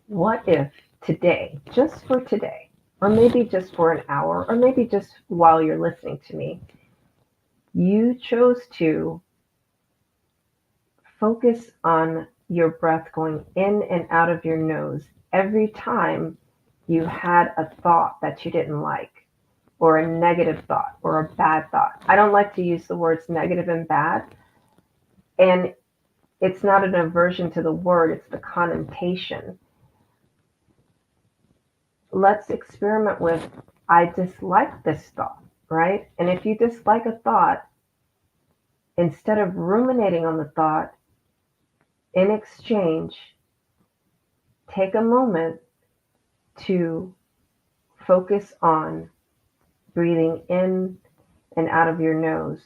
What if today, just for today, or maybe just for an hour, or maybe just while you're listening to me, you chose to focus on your breath going in and out of your nose every time you had a thought that you didn't like, or a negative thought, or a bad thought. I don't like to use the words negative and bad. And it's not an aversion to the word, it's the connotation. Let's experiment with, I dislike this thought, right? And if you dislike a thought, instead of ruminating on the thought, in exchange, take a moment to focus on breathing in and out of your nose.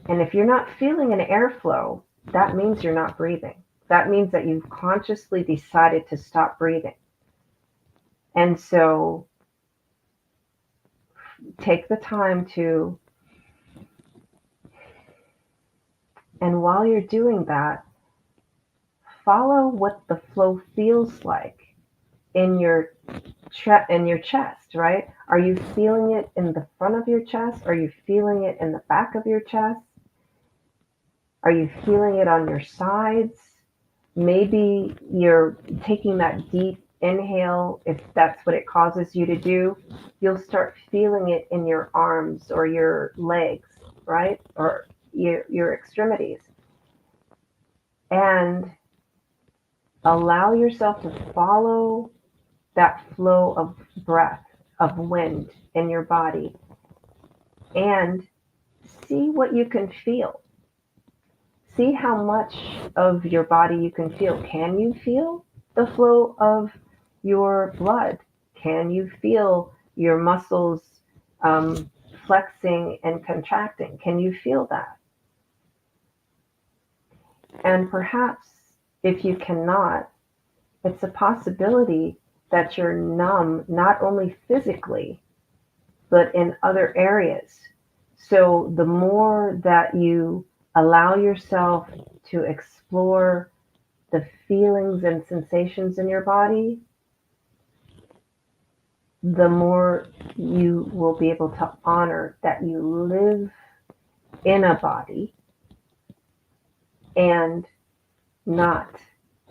And if you're not feeling an airflow, that means you're not breathing. That means that you've consciously decided to stop breathing. And so take the time to, and while you're doing that, follow what the flow feels like in your chest, right? Are you feeling it in the front of your chest? Are you feeling it in the back of your chest? Are you feeling it on your sides? Maybe you're taking that deep inhale. If that's what it causes you to do, you'll start feeling it in your arms or your legs, right? Or your extremities. And allow yourself to follow that flow of breath, of wind in your body, and see what you can feel. See how much of your body you can feel. Can you feel the flow of your blood? Can you feel your muscles flexing and contracting? Can you feel that? And perhaps if you cannot, it's a possibility that you're numb, not only physically, but in other areas. So the more that you allow yourself to explore the feelings and sensations in your body, the more you will be able to honor that you live in a body and not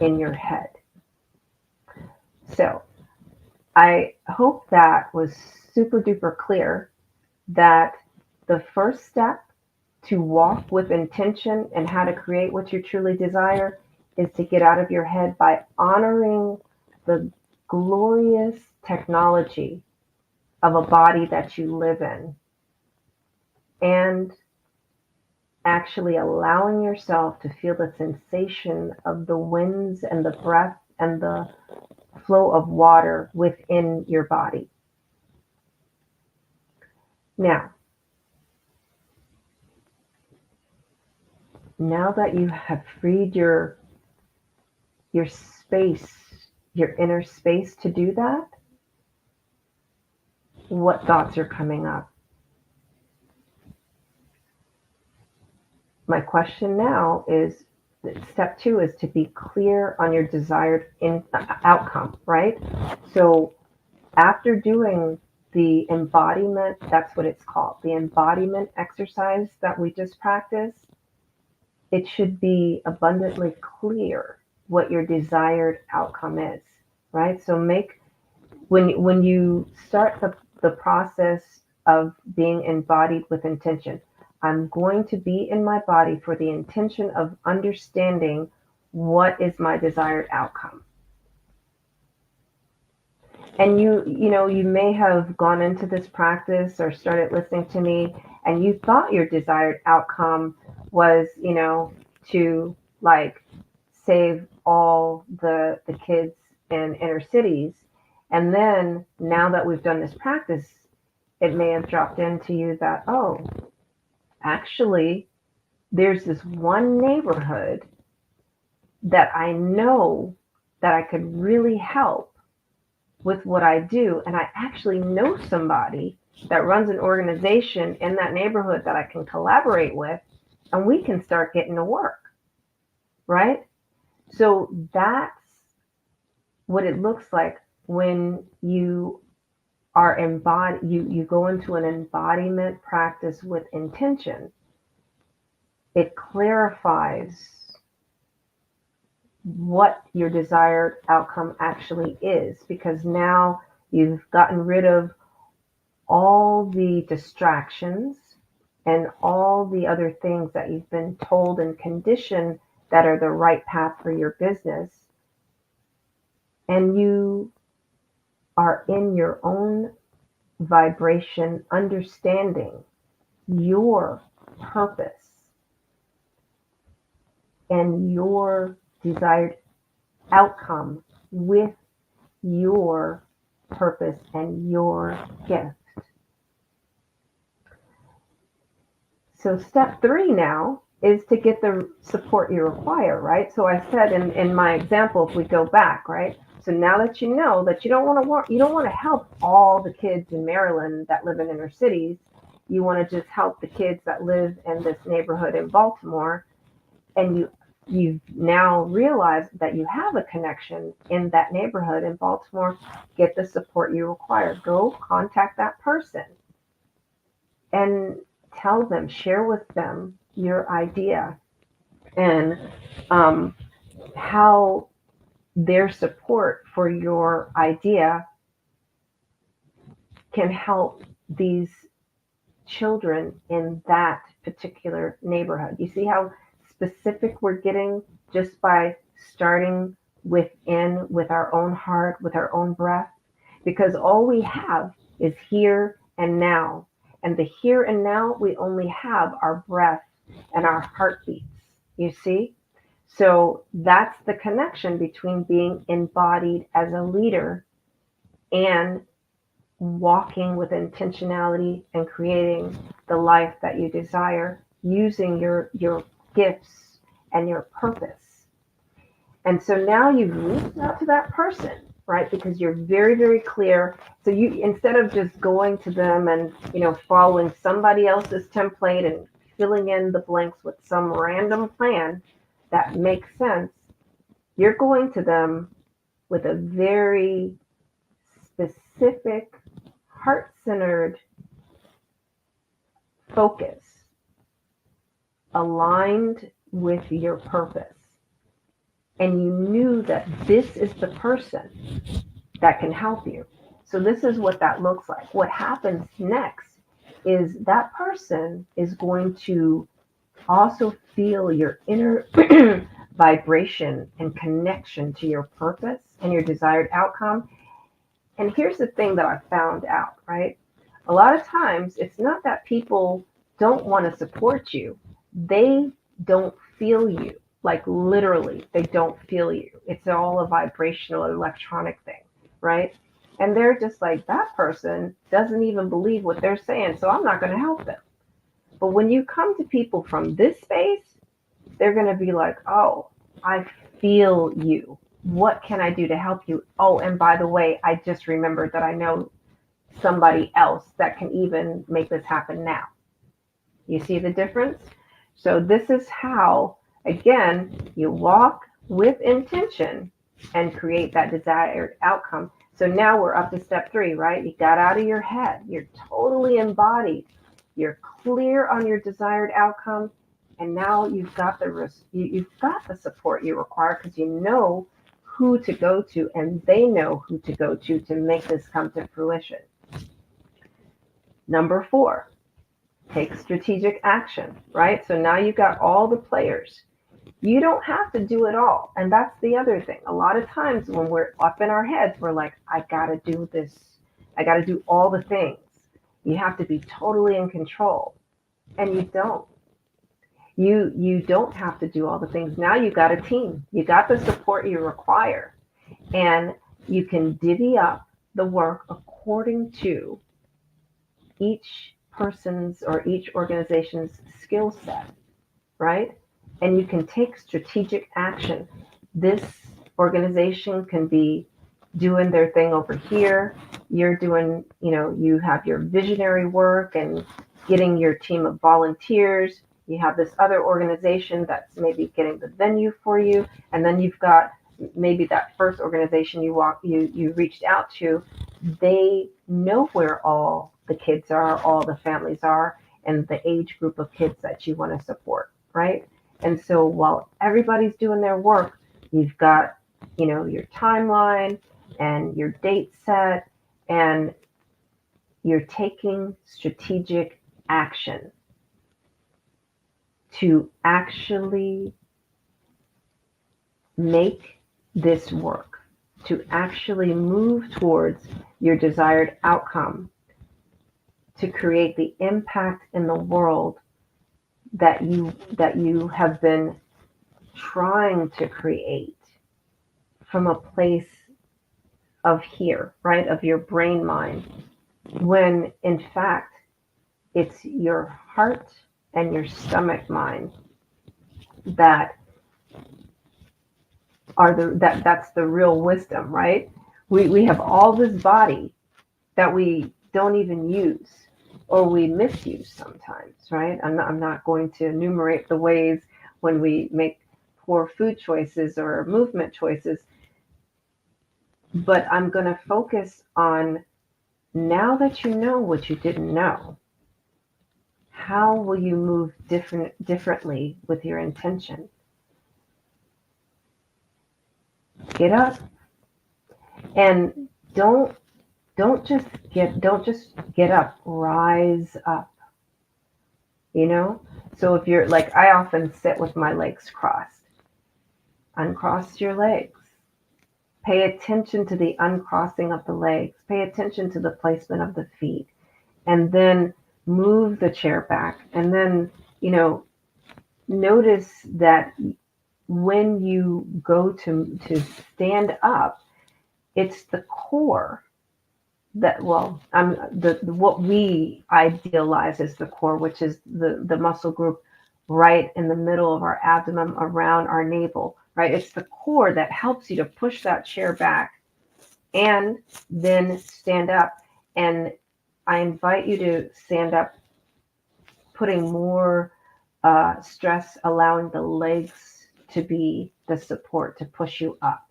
in your head. So I hope that was super duper clear, that the first step to walk with intention and how to create what you truly desire is to get out of your head by honoring the glorious technology of a body that you live in, and actually allowing yourself to feel the sensation of the winds and the breath and the flow of water within your body. Now that you have freed your space, your inner space to do that, what thoughts are coming up? My question now is, step 2 is to be clear on your desired outcome, right? So after doing the embodiment, that's what it's called, the embodiment exercise that we just practiced, it should be abundantly clear what your desired outcome is, right? So when you start the process of being embodied with intention. I'm going to be in my body for the intention of understanding what is my desired outcome. And you may have gone into this practice or started listening to me, and you thought your desired outcome was, to like save all the kids in inner cities. And then now that we've done this practice, it may have dropped into you that, oh, actually, there's this one neighborhood that I know that I could really help with what I do. And I actually know somebody that runs an organization in that neighborhood that I can collaborate with, and we can start getting to work, right? So that's what it looks like when you are embodied, you go into an embodiment practice with intention. It clarifies what your desired outcome actually is, because now you've gotten rid of all the distractions and all the other things that you've been told and conditioned that are the right path for your business. And you are in your own vibration, understanding your purpose and your desired outcome with your purpose and your gift. So step 3 now is to get the support you require, right? So I said in my example, if we go back, right? So now that you know that you don't want to help all the kids in Maryland that live in inner cities, you want to just help the kids that live in this neighborhood in Baltimore, and you've now realized that you have a connection in that neighborhood in Baltimore. Get the support you require. Go contact that person and tell them, share with them your idea and how their support for your idea can help these children in that particular neighborhood. You see how specific we're getting just by starting within, with our own heart, with our own breath? Because all we have is here and now. And the here and now, we only have our breath and our heartbeats, you see? So that's the connection between being embodied as a leader and walking with intentionality and creating the life that you desire using your gifts and your purpose. And so now you've reached out to that person, right? Because you're very, very clear. So you, instead of just going to them and, following somebody else's template and filling in the blanks with some random plan that makes sense, you're going to them with a very specific, heart-centered focus aligned with your purpose. And you knew that this is the person that can help you. So this is what that looks like. What happens next is that person is going to also feel your inner vibration and connection to your purpose and your desired outcome. And here's the thing that I found out, right? A lot of times it's not that people don't want to support you. They don't feel you. Like literally, they don't feel you. It's all a vibrational electronic thing, right? And they're just like, that person doesn't even believe what they're saying, so I'm not going to help them. But when you come to people from this space, they're going to be like, oh, I feel you. What can I do to help you? Oh, and by the way, I just remembered that I know somebody else that can even make this happen now. You see the difference? So this is how, again, you walk with intention and create that desired outcome. So now we're up to step 3, right? You got out of your head. You're totally embodied. You're clear on your desired outcome. And now you've got the support you require, because you know who to go to, and they know who to go to make this come to fruition. Number 4, take strategic action, right? So now you've got all the players. You don't have to do it all. And that's the other thing. A lot of times when we're up in our heads, we're like, I got to do this. I got to do all the things. You have to be totally in control. And you don't. You don't have to do all the things. Now you got a team. You got the support you require. And you can divvy up the work according to each person's or each organization's skill set, right? And you can take strategic action. This organization can be doing their thing over here. You're doing, you have your visionary work and getting your team of volunteers. You have this other organization that's maybe getting the venue for you. And then you've got maybe that first organization you reached out to. They know where all the kids are, all the families are, and the age group of kids that you want to support, right? And so while everybody's doing their work, you've got, your timeline and your date set, and you're taking strategic action to actually make this work, to actually move towards your desired outcome, to create the impact in the world that you have been trying to create from a place of here, right? Of your brain mind, when in fact it's your heart and your stomach mind that are that's the real wisdom, right? We have all this body that we don't even use, or we misuse sometimes, right? I'm not going to enumerate the ways when we make poor food choices or movement choices, but I'm going to focus on, now that you know what you didn't know, how will you move differently with your intention? Get up, and don't just get up, rise up. So if you're like, I often sit with my legs crossed. Uncross your legs. Pay attention to the uncrossing of the legs. Pay attention to the placement of the feet. And then move the chair back. And then, notice that when you go to stand up, it's the core that, what we idealize as the core, which is the muscle group right in the middle of our abdomen, around our navel, right? It's the core that helps you to push that chair back and then stand up. And I invite you to stand up, putting more stress, allowing the legs to be the support to push you up.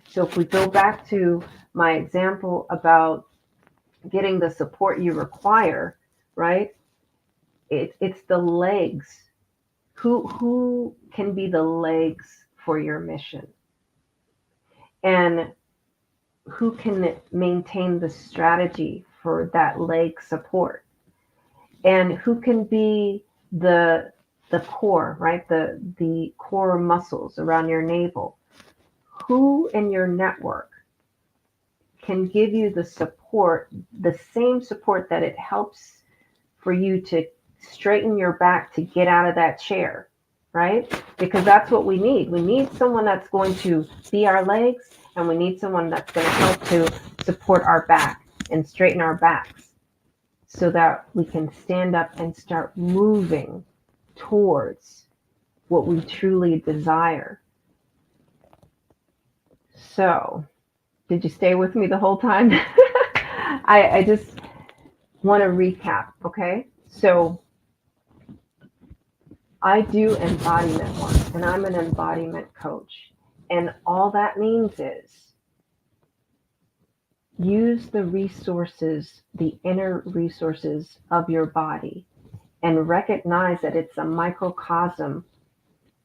So if we go back to my example about getting the support you require, right? It's the legs. Who can be the legs for your mission? And who can maintain the strategy for that leg support? And who can be the core, right? The core muscles around your navel. Who in your network can give you the support, the same support that it helps for you to straighten your back to get out of that chair, right? Because that's what we need. We need someone that's going to be our legs, and we need someone that's going to help to support our back and straighten our backs so that we can stand up and start moving towards what we truly desire. So, did you stay with me the whole time? I just want to recap, okay? So, I do embodiment work, and I'm an embodiment coach. And all that means is use the resources, the inner resources of your body, and recognize that it's a microcosm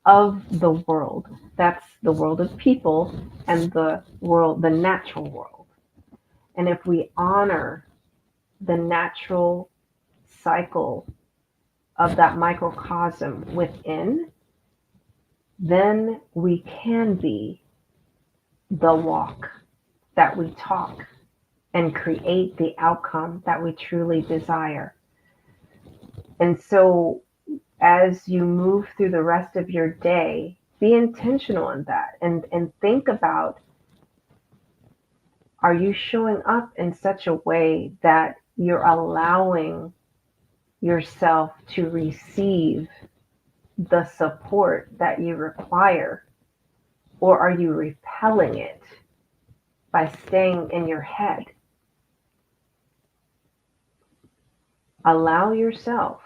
of the world. That's the world of people and the world, the natural world. And if we honor the natural cycle of that microcosm within, then we can be the walk that we talk and create the outcome that we truly desire. And so as you move through the rest of your day, be intentional in that and think about, are you showing up in such a way that you're allowing yourself to receive the support that you require? Or are you repelling it by staying in your head? Allow yourself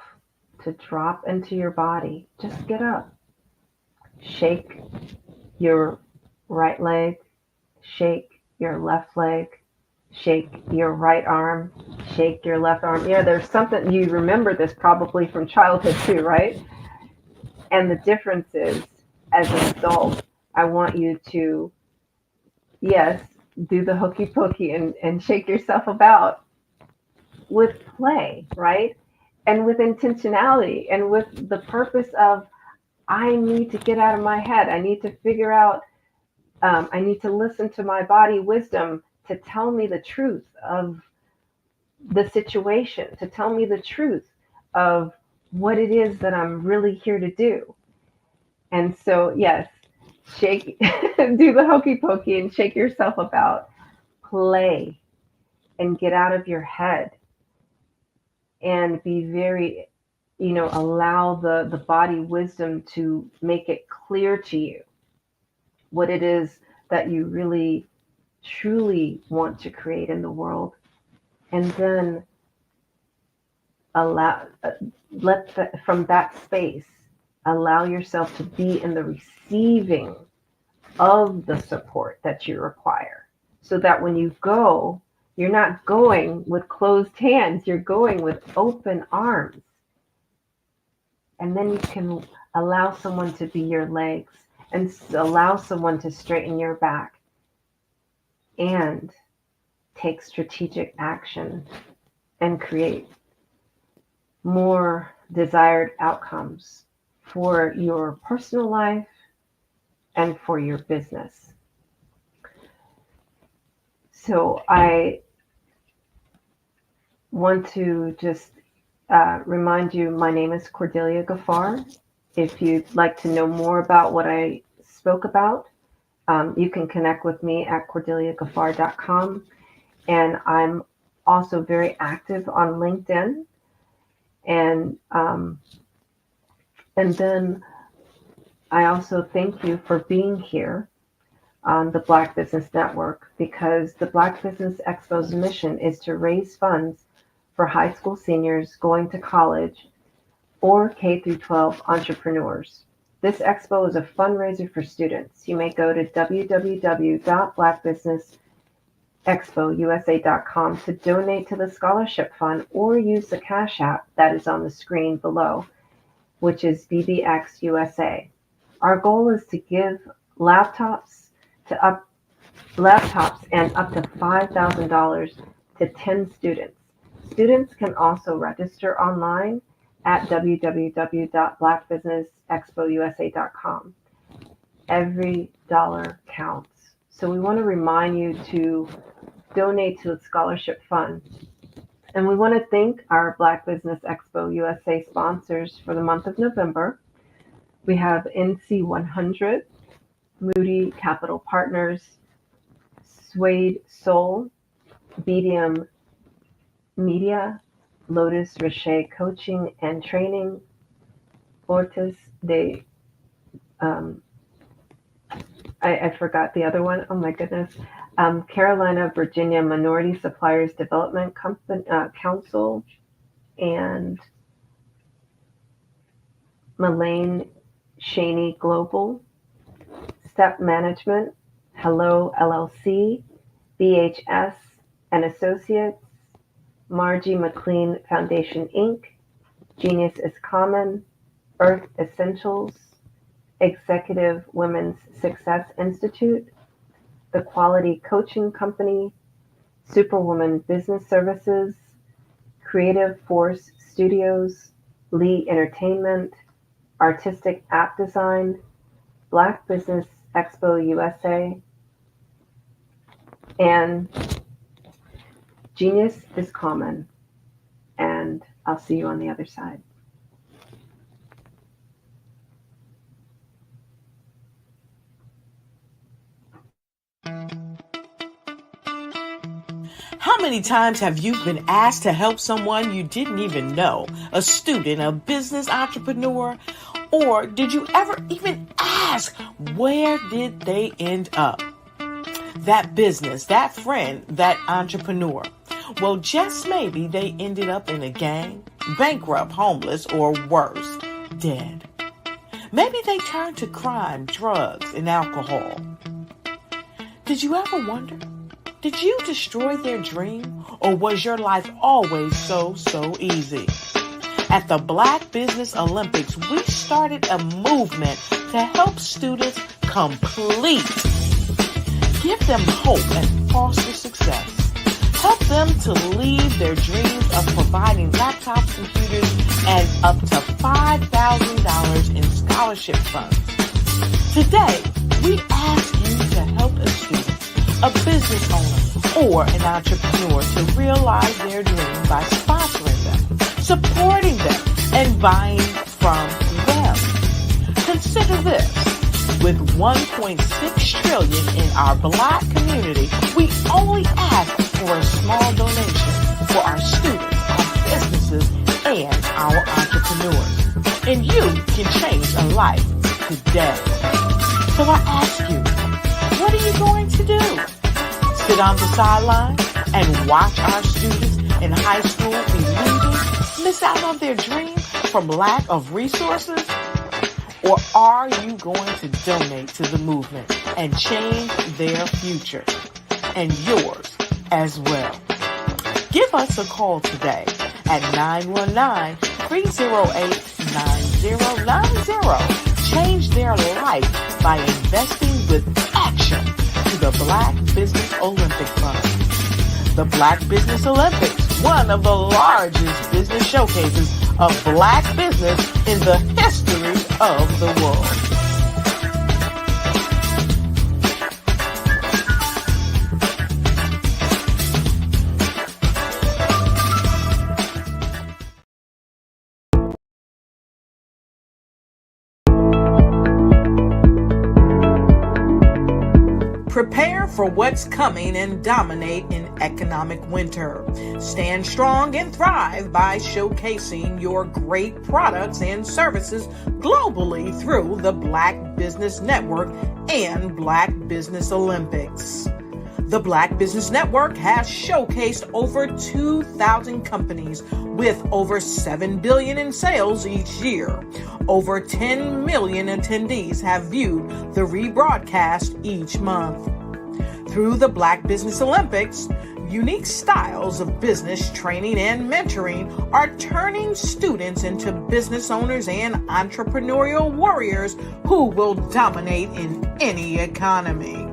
to drop into your body. Just get up. Shake your right leg. Shake your left leg. Shake your right arm. Shake your left arm. Yeah, there's something, you remember this probably from childhood too, right? And the difference is, as an adult, I want you to, yes, do the hokey pokey and shake yourself about with play, right? And with intentionality and with the purpose of, I need to get out of my head. I need to figure out, I need to listen to my body wisdom to tell me the truth of the situation, to tell me the truth of what it is that I'm really here to do. And so, yes, shake, do the hokey pokey and shake yourself about, play, and get out of your head and be very, allow the body wisdom to make it clear to you what it is that you really, truly want to create in the world. And then from that space, allow yourself to be in the receiving of the support that you require, so that when you go, you're not going with closed hands, you're going with open arms. And then you can allow someone to be your legs and allow someone to straighten your back and take strategic action and create more desired outcomes for your personal life and for your business. So I want to just remind you, my name is Cordelia Gaffar. If you'd like to know more about what I spoke about, you can connect with me at cordeliagaffar.com. And I'm also very active on LinkedIn. And then I also thank you for being here on the Black Business Network, because the Black Business Expo's mission is to raise funds for high school seniors going to college or K-12 entrepreneurs. This expo is a fundraiser for students. You may go to www.blackbusinessexpousa.com to donate to the scholarship fund, or use the Cash App that is on the screen below, which is BBX USA. Our goal is to give laptops and up to $5,000 to 10 students. Students can also register online at www.blackbusinessexpousa.com. Every dollar counts. So we want to remind you to donate to the scholarship fund. And we want to thank our Black Business Expo USA sponsors for the month of November. We have NC100, Moody Capital Partners, Suede Soul, BDM Media, Lotus Rocher Coaching and Training, Fortis de, I forgot the other one. Oh my goodness. Carolina, Virginia Minority Suppliers Development Council, and Mullane Shaney Global, Step Management, Hello LLC, BHS and Associates, Margie McLean Foundation Inc., Genius is Common, Earth Essentials, Executive Women's Success Institute, The Quality Coaching Company, Superwoman Business Services, Creative Force Studios, Lee Entertainment, Artistic App Design, Black Business Expo USA, and Genius is Common. And I'll see you on the other side. How many times have you been asked to help someone you didn't even know, a student, a business entrepreneur, or did you ever even ask, where did they end up? That business, that friend, that entrepreneur. Well, just maybe they ended up in a gang, bankrupt, homeless, or worse, dead. Maybe they turned to crime, drugs, and alcohol. Did you ever wonder? Did you destroy their dream, or was your life always so easy? At the Black Business Olympics, we started a movement to help students complete. Give them hope and foster success. Help them to leave their dreams of providing laptops, computers, and up to $5,000 in scholarship funds. Today, we ask you to help a student, a business owner, or an entrepreneur to realize their dream by sponsoring them, supporting them, and buying from them. Consider this. With $1.6 trillion in our Black community, we only ask for a small donation for our students, our businesses, and our entrepreneurs. And you can change a life today. So I ask you, what are you going to do? Sit on the sideline and watch our students in high school be losing, miss out on their dream from lack of resources? Or are you going to donate to the movement and change their future and yours as well? Give us a call today at 919-308-9090. Change their life by investing with action to the Black Business Olympic Fund. The Black Business Olympics, one of the largest business showcases of Black business in the history of the world. Prepare for what's coming and dominate in economic winter. Stand strong and thrive by showcasing your great products and services globally through the Black Business Network and Black Business Olympics. The Black Business Network has showcased over 2,000 companies with over $7 billion in sales each year. Over 10 million attendees have viewed the rebroadcast each month. Through the Black Business Olympics, unique styles of business training and mentoring are turning students into business owners and entrepreneurial warriors who will dominate in any economy.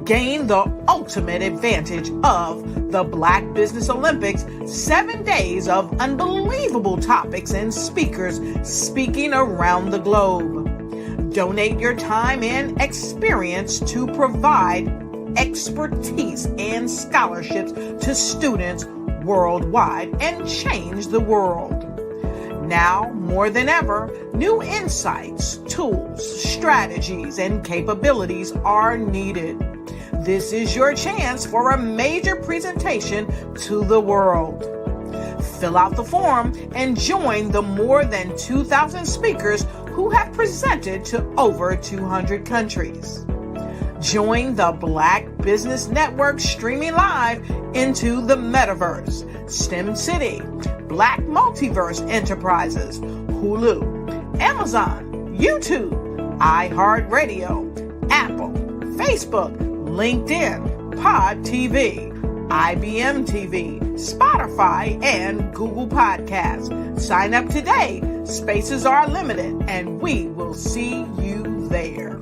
Gain the ultimate advantage of the Black Business Olympics, 7 days of unbelievable topics and speakers speaking around the globe. Donate your time and experience to provide expertise and scholarships to students worldwide and change the world. Now, more than ever, new insights, tools, strategies, and capabilities are needed. This is your chance for a major presentation to the world. Fill out the form and join the more than 2,000 speakers who have presented to over 200 countries. Join the Black Business Network streaming live into the Metaverse, STEM City, Black Multiverse Enterprises, Hulu, Amazon, YouTube, iHeartRadio, Apple, Facebook, LinkedIn, Pod TV, IBM TV, Spotify, and Google Podcasts. Sign up today. Spaces are limited, and we will see you there.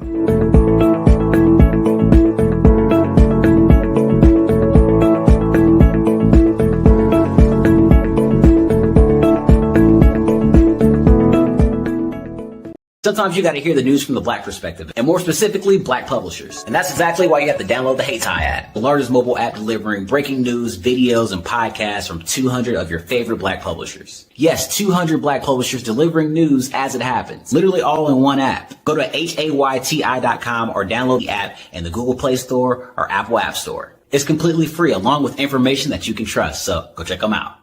Sometimes you got to hear the news from the Black perspective, and more specifically, Black publishers. And that's exactly why you have to download the Hey Tie app, the largest mobile app delivering breaking news, videos, and podcasts from 200 of your favorite Black publishers. Yes, 200 Black publishers delivering news as it happens, literally all in one app. Go to HAYTI.com or download the app in the Google Play Store or Apple App Store. It's completely free, along with information that you can trust, so go check them out.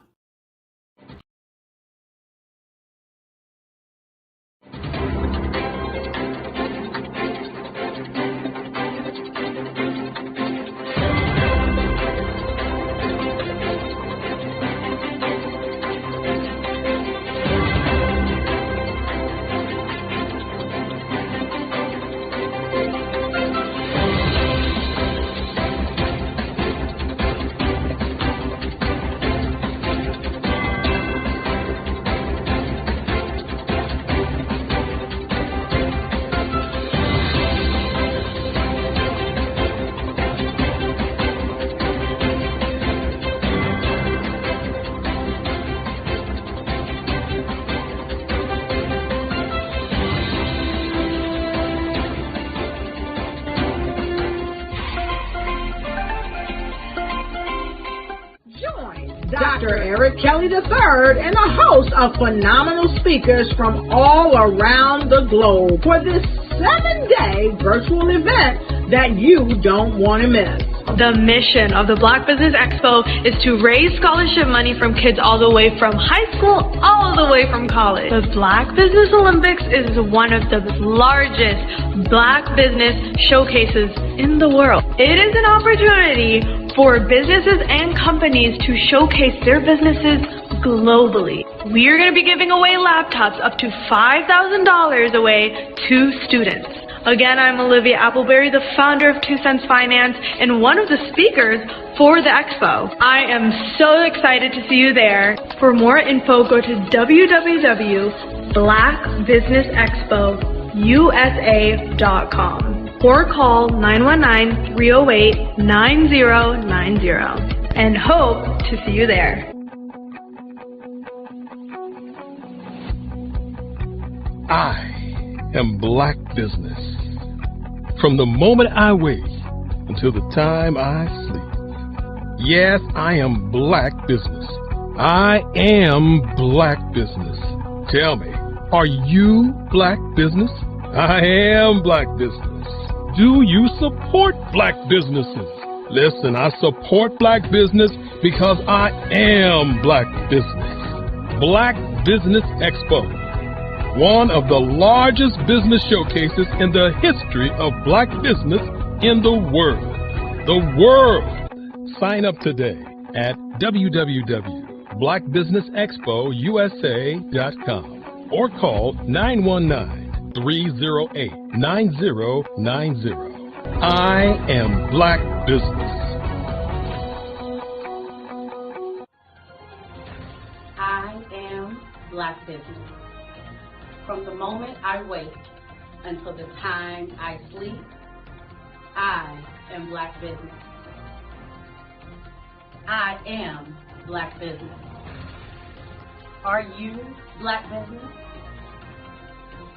Dr. Eric Kelly III and a host of phenomenal speakers from all around the globe for this 7-day virtual event that you don't want to miss. The mission of the Black Business Expo is to raise scholarship money from kids all the way from high school all the way from college. The Black Business Olympics is one of the largest Black business showcases in the world. It is an opportunity for businesses and companies to showcase their businesses globally. We are going to be giving away laptops up to $5,000 away to students. Again, I'm Olivia Appleberry, the founder of 2 Cents Finance and one of the speakers for the expo. I am so excited to see you there. For more info, go to www.blackbusinessexpousa.com or call 919-308-9090 and hope to see you there. I am Black Business. From the moment I wake until the time I sleep. Yes, I am Black Business. I am Black Business. Tell me, are you Black Business? I am Black Business. Do you support Black businesses? Listen, I support Black business because I am Black Business. Black Business Expo, one of the largest business showcases in the history of Black business in the world. The world! Sign up today at www.blackbusinessexpousa.com or call 919-308-9090. I am Black Business. I am Black Business. From the moment I wake until the time I sleep, I am Black Business. I am Black Business. Are you Black Business?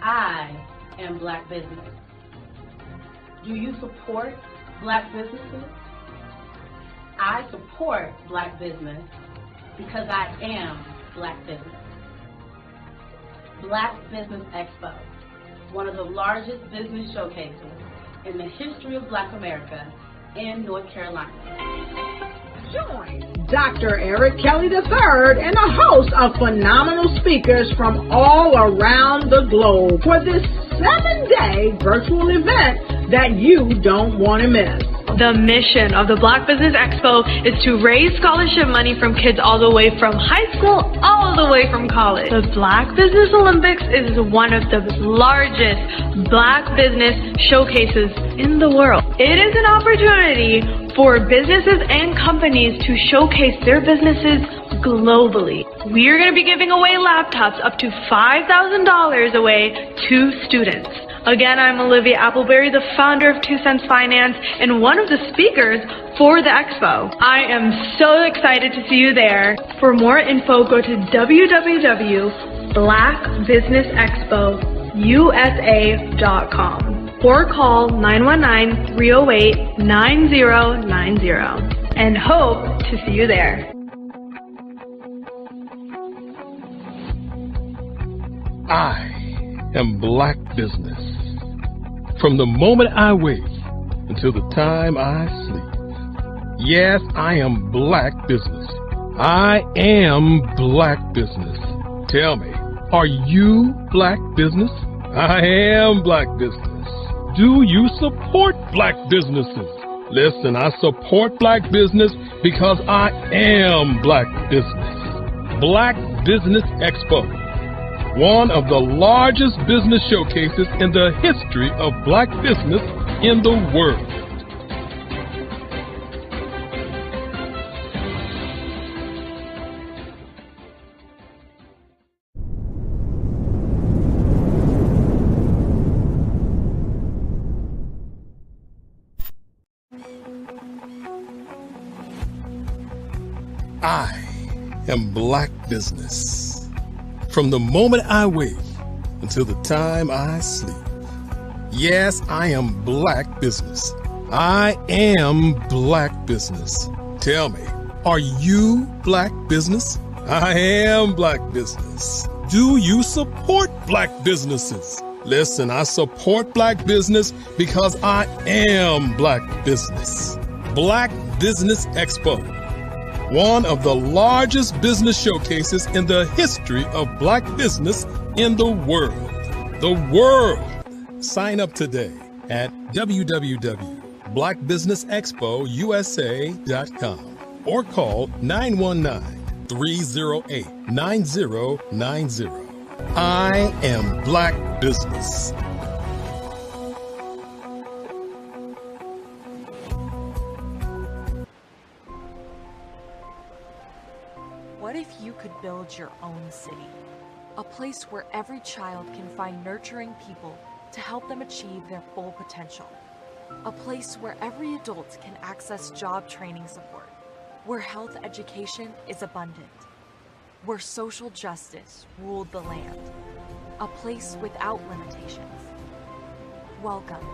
I am Black Business. Do you support Black businesses? I support Black business because I am Black Business. Black Business Expo, one of the largest business showcases in the history of Black America in North Carolina. Join Dr. Eric Kelly III and a host of phenomenal speakers from all around the globe for this 7-day virtual event that you don't want to miss. The mission of the Black Business Expo is to raise scholarship money from kids all the way from high school all the way from college. The Black Business Olympics is one of the largest Black business showcases in the world. It is an opportunity for businesses and companies to showcase their businesses globally. We are going to be giving away laptops up to $5,000 away to students. Again, I'm Olivia Appleberry, the founder of 2 Cents Finance and one of the speakers for the expo. I am so excited to see you there. For more info, go to www.blackbusinessexpousa.com or call 919-308-9090 and hope to see you there. I am Black Business. From the moment I wake until the time I sleep. Yes, I am Black Business. I am Black Business. Tell me, are you Black Business? I am Black Business. Do you support Black businesses? Listen, I support Black business because I am Black Business. Black Business Expo, one of the largest business showcases in the history of Black business in the world. I am Black Business. From the moment I wake until the time I sleep. Yes, I am Black Business. I am Black Business. Tell me, are you Black Business? I am Black Business. Do you support Black businesses? Listen, I support Black business because I am Black Business. Black Business Expo, one of the largest business showcases in the history of Black business in the world. The world! Sign up today at www.blackbusinessexpousa.com or call 919-308-9090. I am Black Business. What if you could build your own city? A place where every child can find nurturing people to help them achieve their full potential. A place where every adult can access job training support, where health education is abundant, where social justice ruled the land. A place without limitations. Welcome.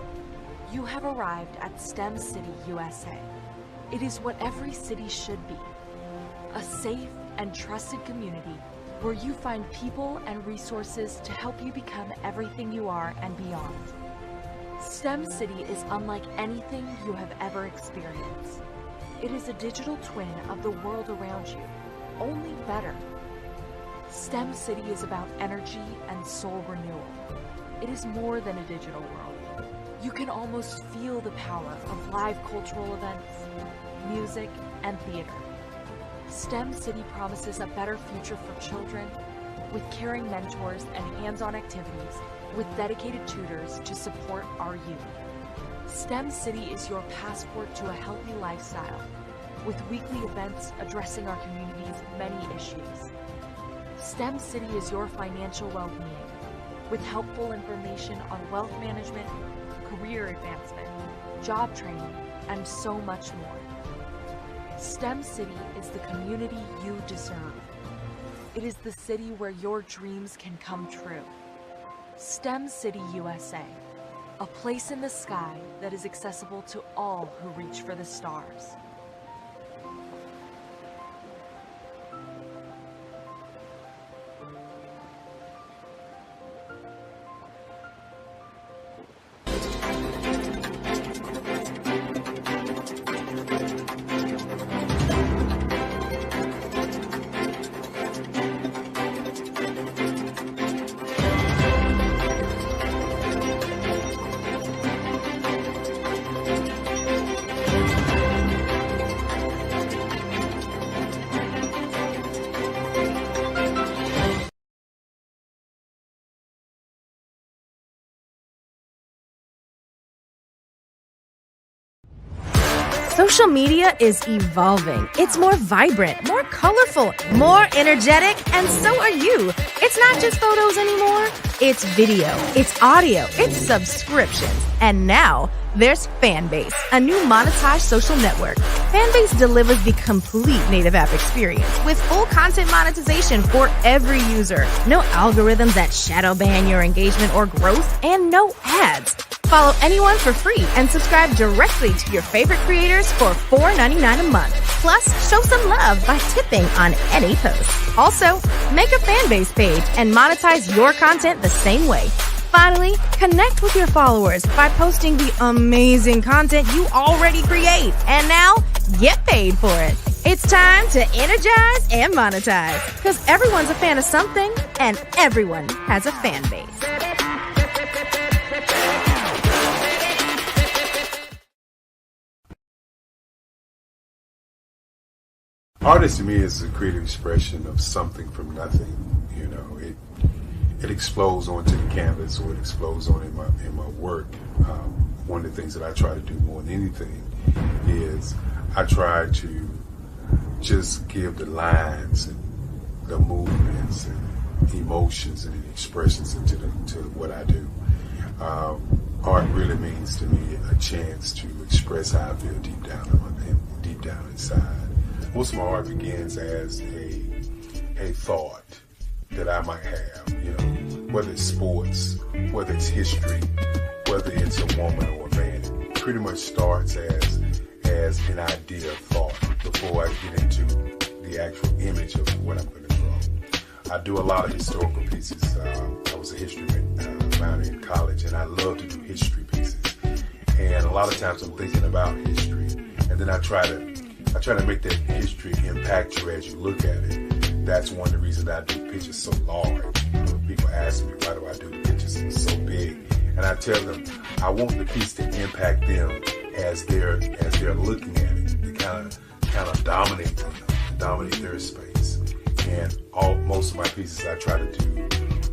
You have arrived at STEM City, USA. It is what every city should be. A safe and trusted community where you find people and resources to help you become everything you are and beyond. STEM City is unlike anything you have ever experienced. It is a digital twin of the world around you, only better. STEM City is about energy and soul renewal. It is more than a digital world. You can almost feel the power of live cultural events, music, and theater. STEM City promises a better future for children with caring mentors and hands-on activities with dedicated tutors to support our youth. STEM City is your passport to a healthy lifestyle with weekly events addressing our community's many issues. STEM City is your financial well-being with helpful information on wealth management, career advancement, job training, and so much more. STEM City is the community you deserve. It is the city where your dreams can come true. STEM City USA, a place in the sky that is accessible to all who reach for the stars. Social media is evolving. It's more vibrant, more colorful, more energetic, and so are you. It's not just photos anymore. It's video, it's audio, it's subscriptions. And now there's Fanbase, a new monetized social network. Fanbase delivers the complete native app experience with full content monetization for every user. No algorithms that shadow ban your engagement or growth, and no ads. Follow anyone for free and subscribe directly to your favorite creators for $4.99 a month. Plus, show some love by tipping on any post. Also, make a Fanbase page and monetize your content the same way. Finally, connect with your followers by posting the amazing content you already create. And now, get paid for it. It's time to energize and monetize. Because everyone's a fan of something, and everyone has a fan base. Artist to me is a creative expression of something from nothing. You know, it explodes onto the canvas, or it explodes on in my work. One of the things that I try to do more than anything is I try to just give the lines and the movements and emotions and expressions into to what I do. Art really means to me a chance to express how I feel deep down inside. Most of my art begins as a thought that I might have, you know, whether it's sports, whether it's history, whether it's a woman or a man. It pretty much starts as an idea of thought before I get into the actual image of what I'm going to draw. I do a lot of historical pieces. I was a history minor in college, and I love to do history pieces. And a lot of times I'm thinking about history, and then I try to make that history impact you as you look at it. That's one of the reasons I do pictures so large. People ask me, why do I do the pictures so big? And I tell them, I want the piece to impact them as they're looking at it. To kind of dominate them, dominate their space. And most of my pieces I try to do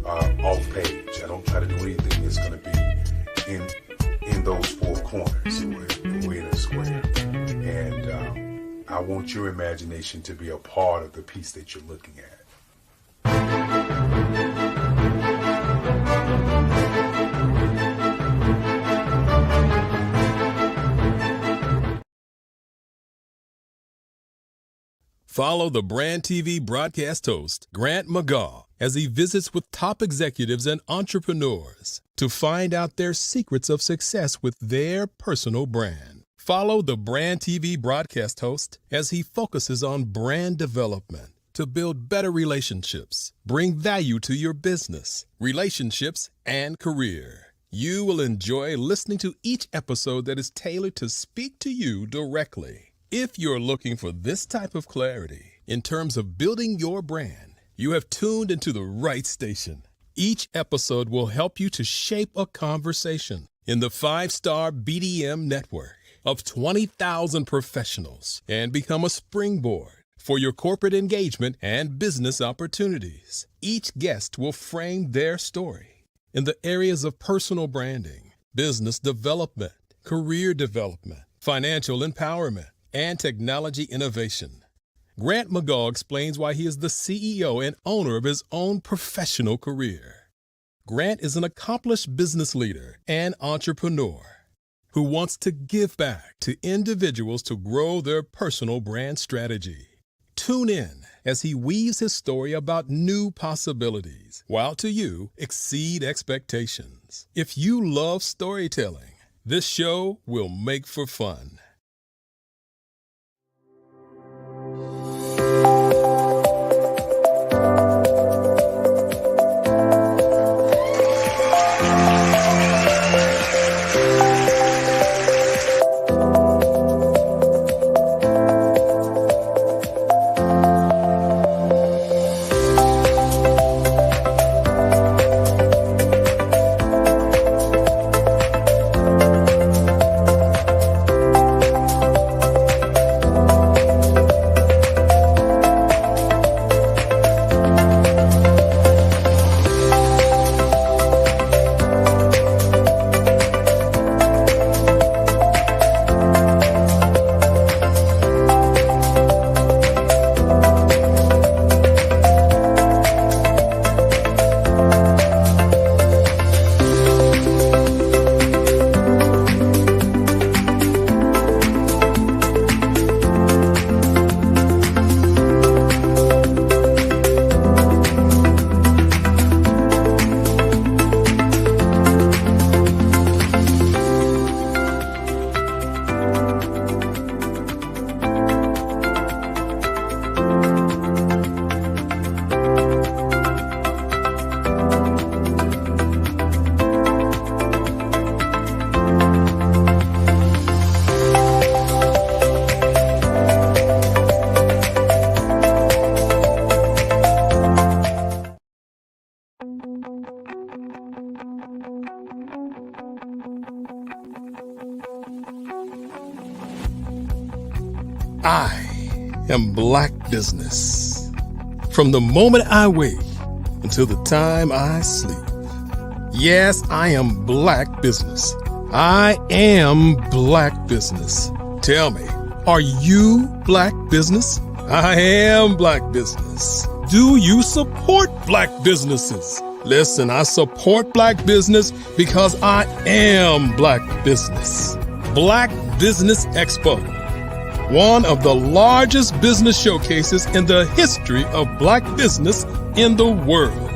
off page. I don't try to do anything that's going to be in those four corners or in a square. And I want your imagination to be a part of the piece that you're looking at. Follow the Brand TV broadcast host, Grant McGaw, as he visits with top executives and entrepreneurs to find out their secrets of success with their personal brand. Follow the Brand TV broadcast host as he focuses on brand development to build better relationships, bring value to your business, relationships, and career. You will enjoy listening to each episode that is tailored to speak to you directly. If you're looking for this type of clarity in terms of building your brand, you have tuned into the right station. Each episode will help you to shape a conversation in the 5-star BDM network of 20,000 professionals and become a springboard for your corporate engagement and business opportunities. Each guest will frame their story in the areas of personal branding, business development, career development, financial empowerment, and technology innovation. Grant McGaw explains why he is the CEO and owner of his own professional career. Grant is an accomplished business leader and entrepreneur who wants to give back to individuals to grow their personal brand strategy. Tune in as he weaves his story about new possibilities, while to you exceed expectations. If you love storytelling, this show will make for fun. I am Black Business. From the moment I wake until the time I sleep. Yes, I am Black Business. I am Black Business. Tell me, are you Black Business? I am Black Business. Do you support Black businesses? Listen, I support Black business because I am Black Business. Black Business Expo, one of the largest business showcases in the history of Black business in the world.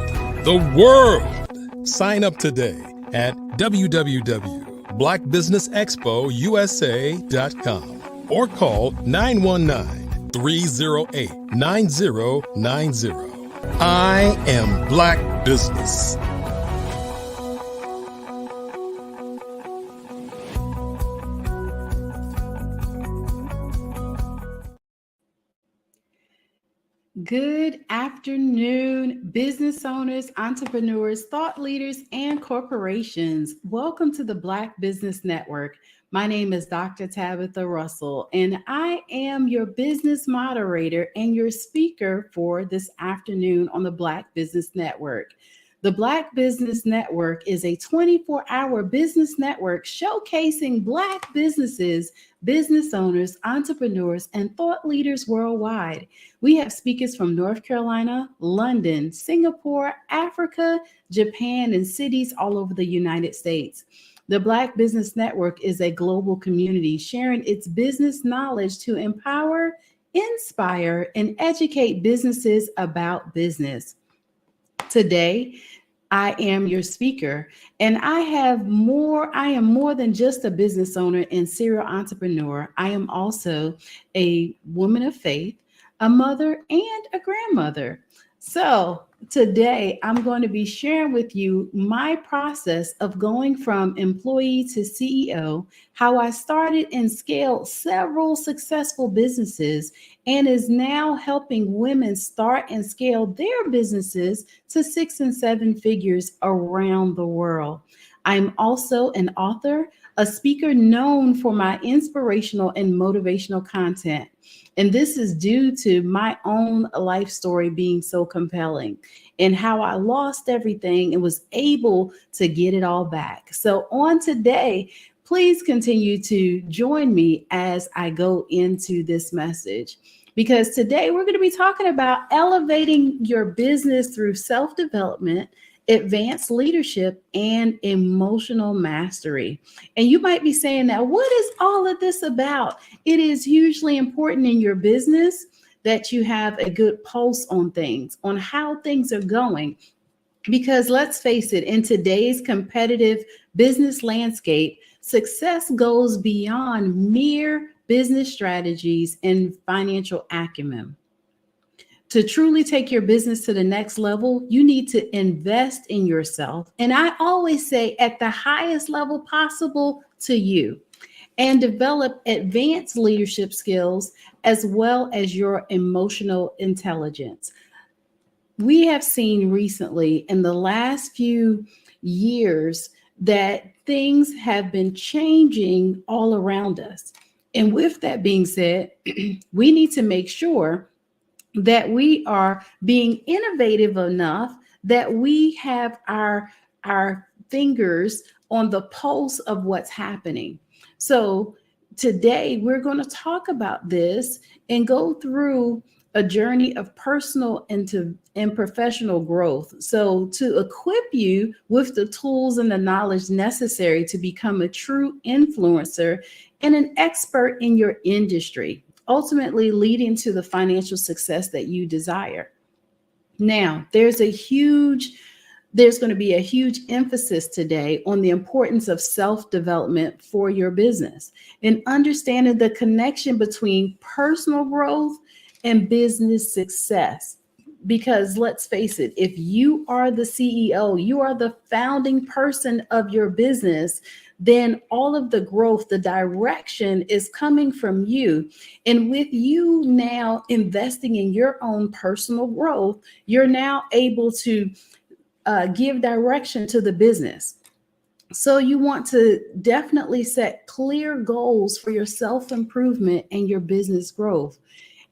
The world! Sign up today at www.blackbusinessexpousa.com or call 919-308-9090. I am Black Business. Good afternoon, business owners, entrepreneurs, thought leaders, and corporations. Welcome to the Black Business Network. My name is Dr. Tabitha Russell, and I am your business moderator and your speaker for this afternoon on the Black Business Network. The Black Business Network is a 24-hour business network showcasing Black businesses, business owners, entrepreneurs, and thought leaders worldwide. We have speakers from North Carolina, London, Singapore, Africa, Japan, and cities all over the United States. The Black Business Network is a global community sharing its business knowledge to empower, inspire, and educate businesses about business. Today, I am your speaker, and I am more than just a business owner and serial entrepreneur. I am also a woman of faith, a mother, and a grandmother. So today I'm going to be sharing with you my process of going from employee to CEO, how I started and scaled several successful businesses and is now helping women start and scale their businesses to 6 and 7 figures around the world. I'm also an author, a speaker known for my inspirational and motivational content. And this is due to my own life story being so compelling and how I lost everything and was able to get it all back. So on today, please continue to join me as I go into this message, because today we're going to be talking about elevating your business through self-development, advanced leadership, and emotional mastery. And you might be saying, now, what is all of this about? It is hugely important in your business that you have a good pulse on things, on how things are going. Because let's face it, in today's competitive business landscape, success goes beyond mere business strategies and financial acumen. To truly take your business to the next level, you need to invest in yourself. And I always say at the highest level possible to you, and develop advanced leadership skills as well as your emotional intelligence. We have seen recently in the last few years that things have been changing all around us. And with that being said, we need to make sure that we are being innovative enough that we have our fingers on the pulse of what's happening. So today we're going to talk about this and go through a journey of personal and professional growth. So to equip you with the tools and the knowledge necessary to become a true influencer and an expert in your industry, ultimately leading to the financial success that you desire. Now, there's going to be a huge emphasis today on the importance of self-development for your business and understanding the connection between personal growth and business success. Because let's face it, if you are the CEO, you are the founding person of your business, then all of the growth, the direction is coming from you. And with you now investing in your own personal growth, you're now able to give direction to the business. So you want to definitely set clear goals for your self-improvement and your business growth,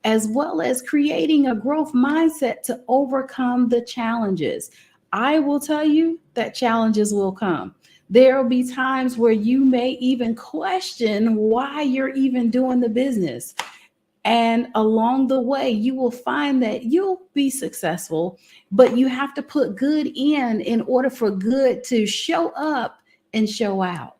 as well as creating a growth mindset to overcome the challenges. I will tell you that challenges will come. There will be times where you may even question why you're even doing the business. And along the way, you will find that you'll be successful, but you have to put good in order for good to show up and show out.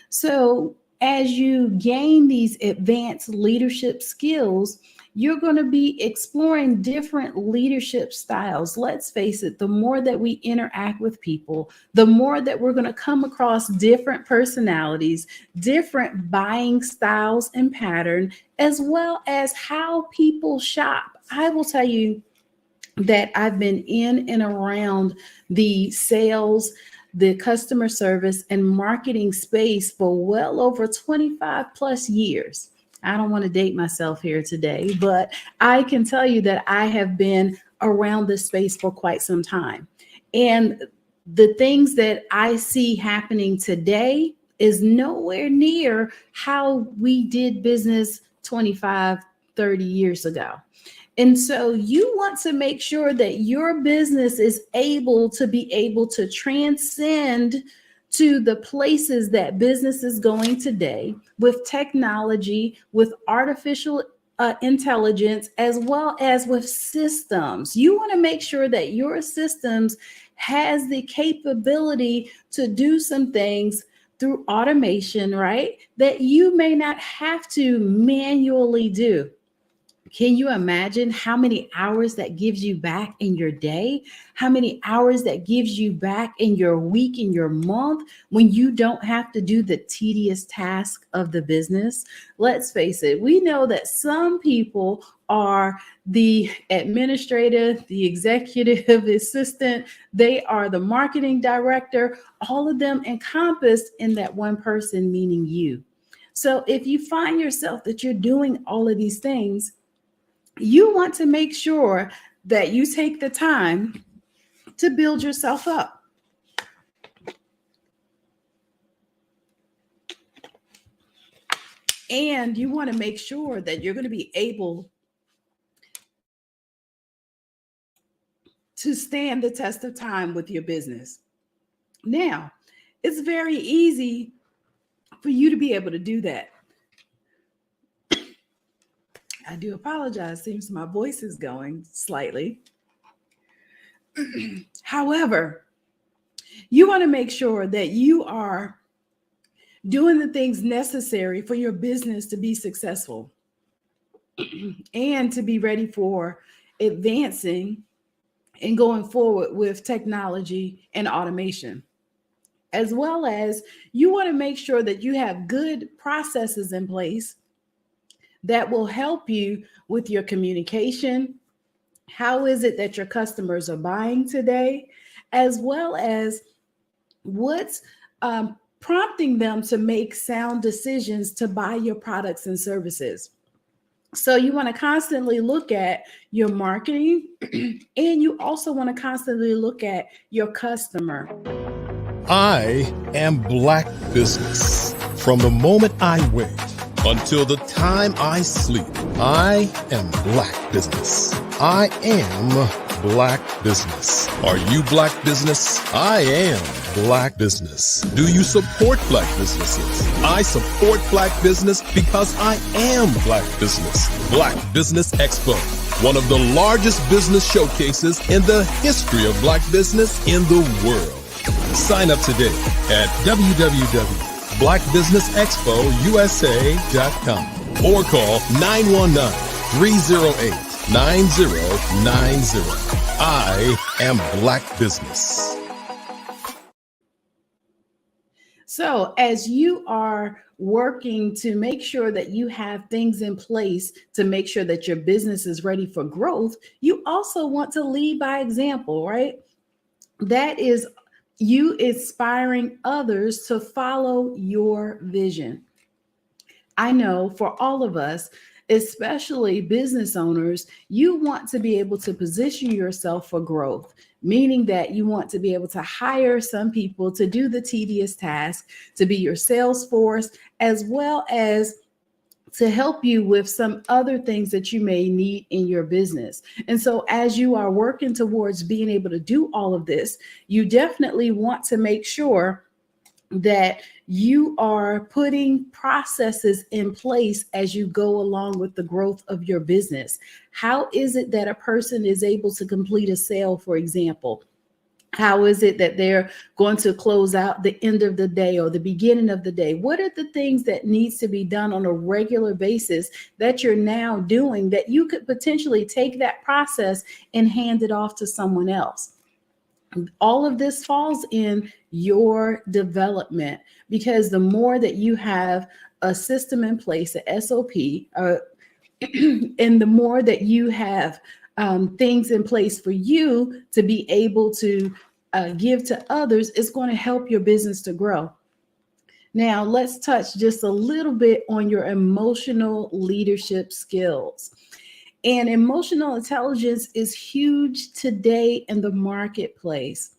So as you gain these advanced leadership skills, you're going to be exploring different leadership styles. Let's face it, the more that we interact with people, the more that we're going to come across different personalities, different buying styles and pattern, as well as how people shop. I will tell you that I've been in and around the sales, the customer service, and marketing space for well over 25 plus years. I don't want to date myself here today, but I can tell you that I have been around this space for quite some time. And the things that I see happening today is nowhere near how we did business 25, 30 years ago. And so you want to make sure that your business is able to transcend to the places that business is going today with technology, with artificial intelligence, as well as with systems. You want to make sure that your systems has the capability to do some things through automation, right? That you may not have to manually do. Can you imagine how many hours that gives you back in your day? How many hours that gives you back in your week, in your month, when you don't have to do the tedious task of the business? Let's face it, we know that some people are the administrator, the executive assistant, they are the marketing director, all of them encompassed in that one person, meaning you. So if you find yourself that you're doing all of these things, you want to make sure that you take the time to build yourself up. And you want to make sure that you're going to be able to stand the test of time with your business. Now, it's very easy for you to be able to do that. I do apologize. Seems my voice is going slightly. However, you want to make sure that you are doing the things necessary for your business to be successful and to be ready for advancing and going forward with technology and automation. As well as you want to make sure that you have good processes in place that will help you with your communication. How is it that your customers are buying today? As well as what's prompting them to make sound decisions to buy your products and services. So you want to constantly look at your marketing, and you also want to constantly look at your customer. I am Black Business. From the moment I wake until the time I sleep, I am Black Business. I am Black Business. Are you Black Business? I am Black Business. Do you support Black businesses? I support Black business because I am Black Business. Black Business Expo, one of the largest business showcases in the history of Black business in the world. Sign up today at www.blackbusinessexpousa.com or call 919-308-9090. I am Black Business. So as you are working to make sure that you have things in place to make sure that your business is ready for growth, you also want to lead by example, right? That is you inspiring others to follow your vision. I know for all of us, especially business owners, you want to be able to position yourself for growth, meaning that you want to be able to hire some people to do the tedious task, to be your sales force, as well as to help you with some other things that you may need in your business. And so as you are working towards being able to do all of this, you definitely want to make sure that you are putting processes in place as you go along with the growth of your business. How is it that a person is able to complete a sale, for example? How is it that they're going to close out the end of the day or the beginning of the day? What are the things that needs to be done on a regular basis that you're now doing that you could potentially take that process and hand it off to someone else? All of this falls in your development, because the more that you have a system in place, a SOP, and the more that you have things in place for you to be able to give to others, it's going to help your business to grow. Now, let's touch just a little bit on your emotional leadership skills. And emotional intelligence is huge today in the marketplace.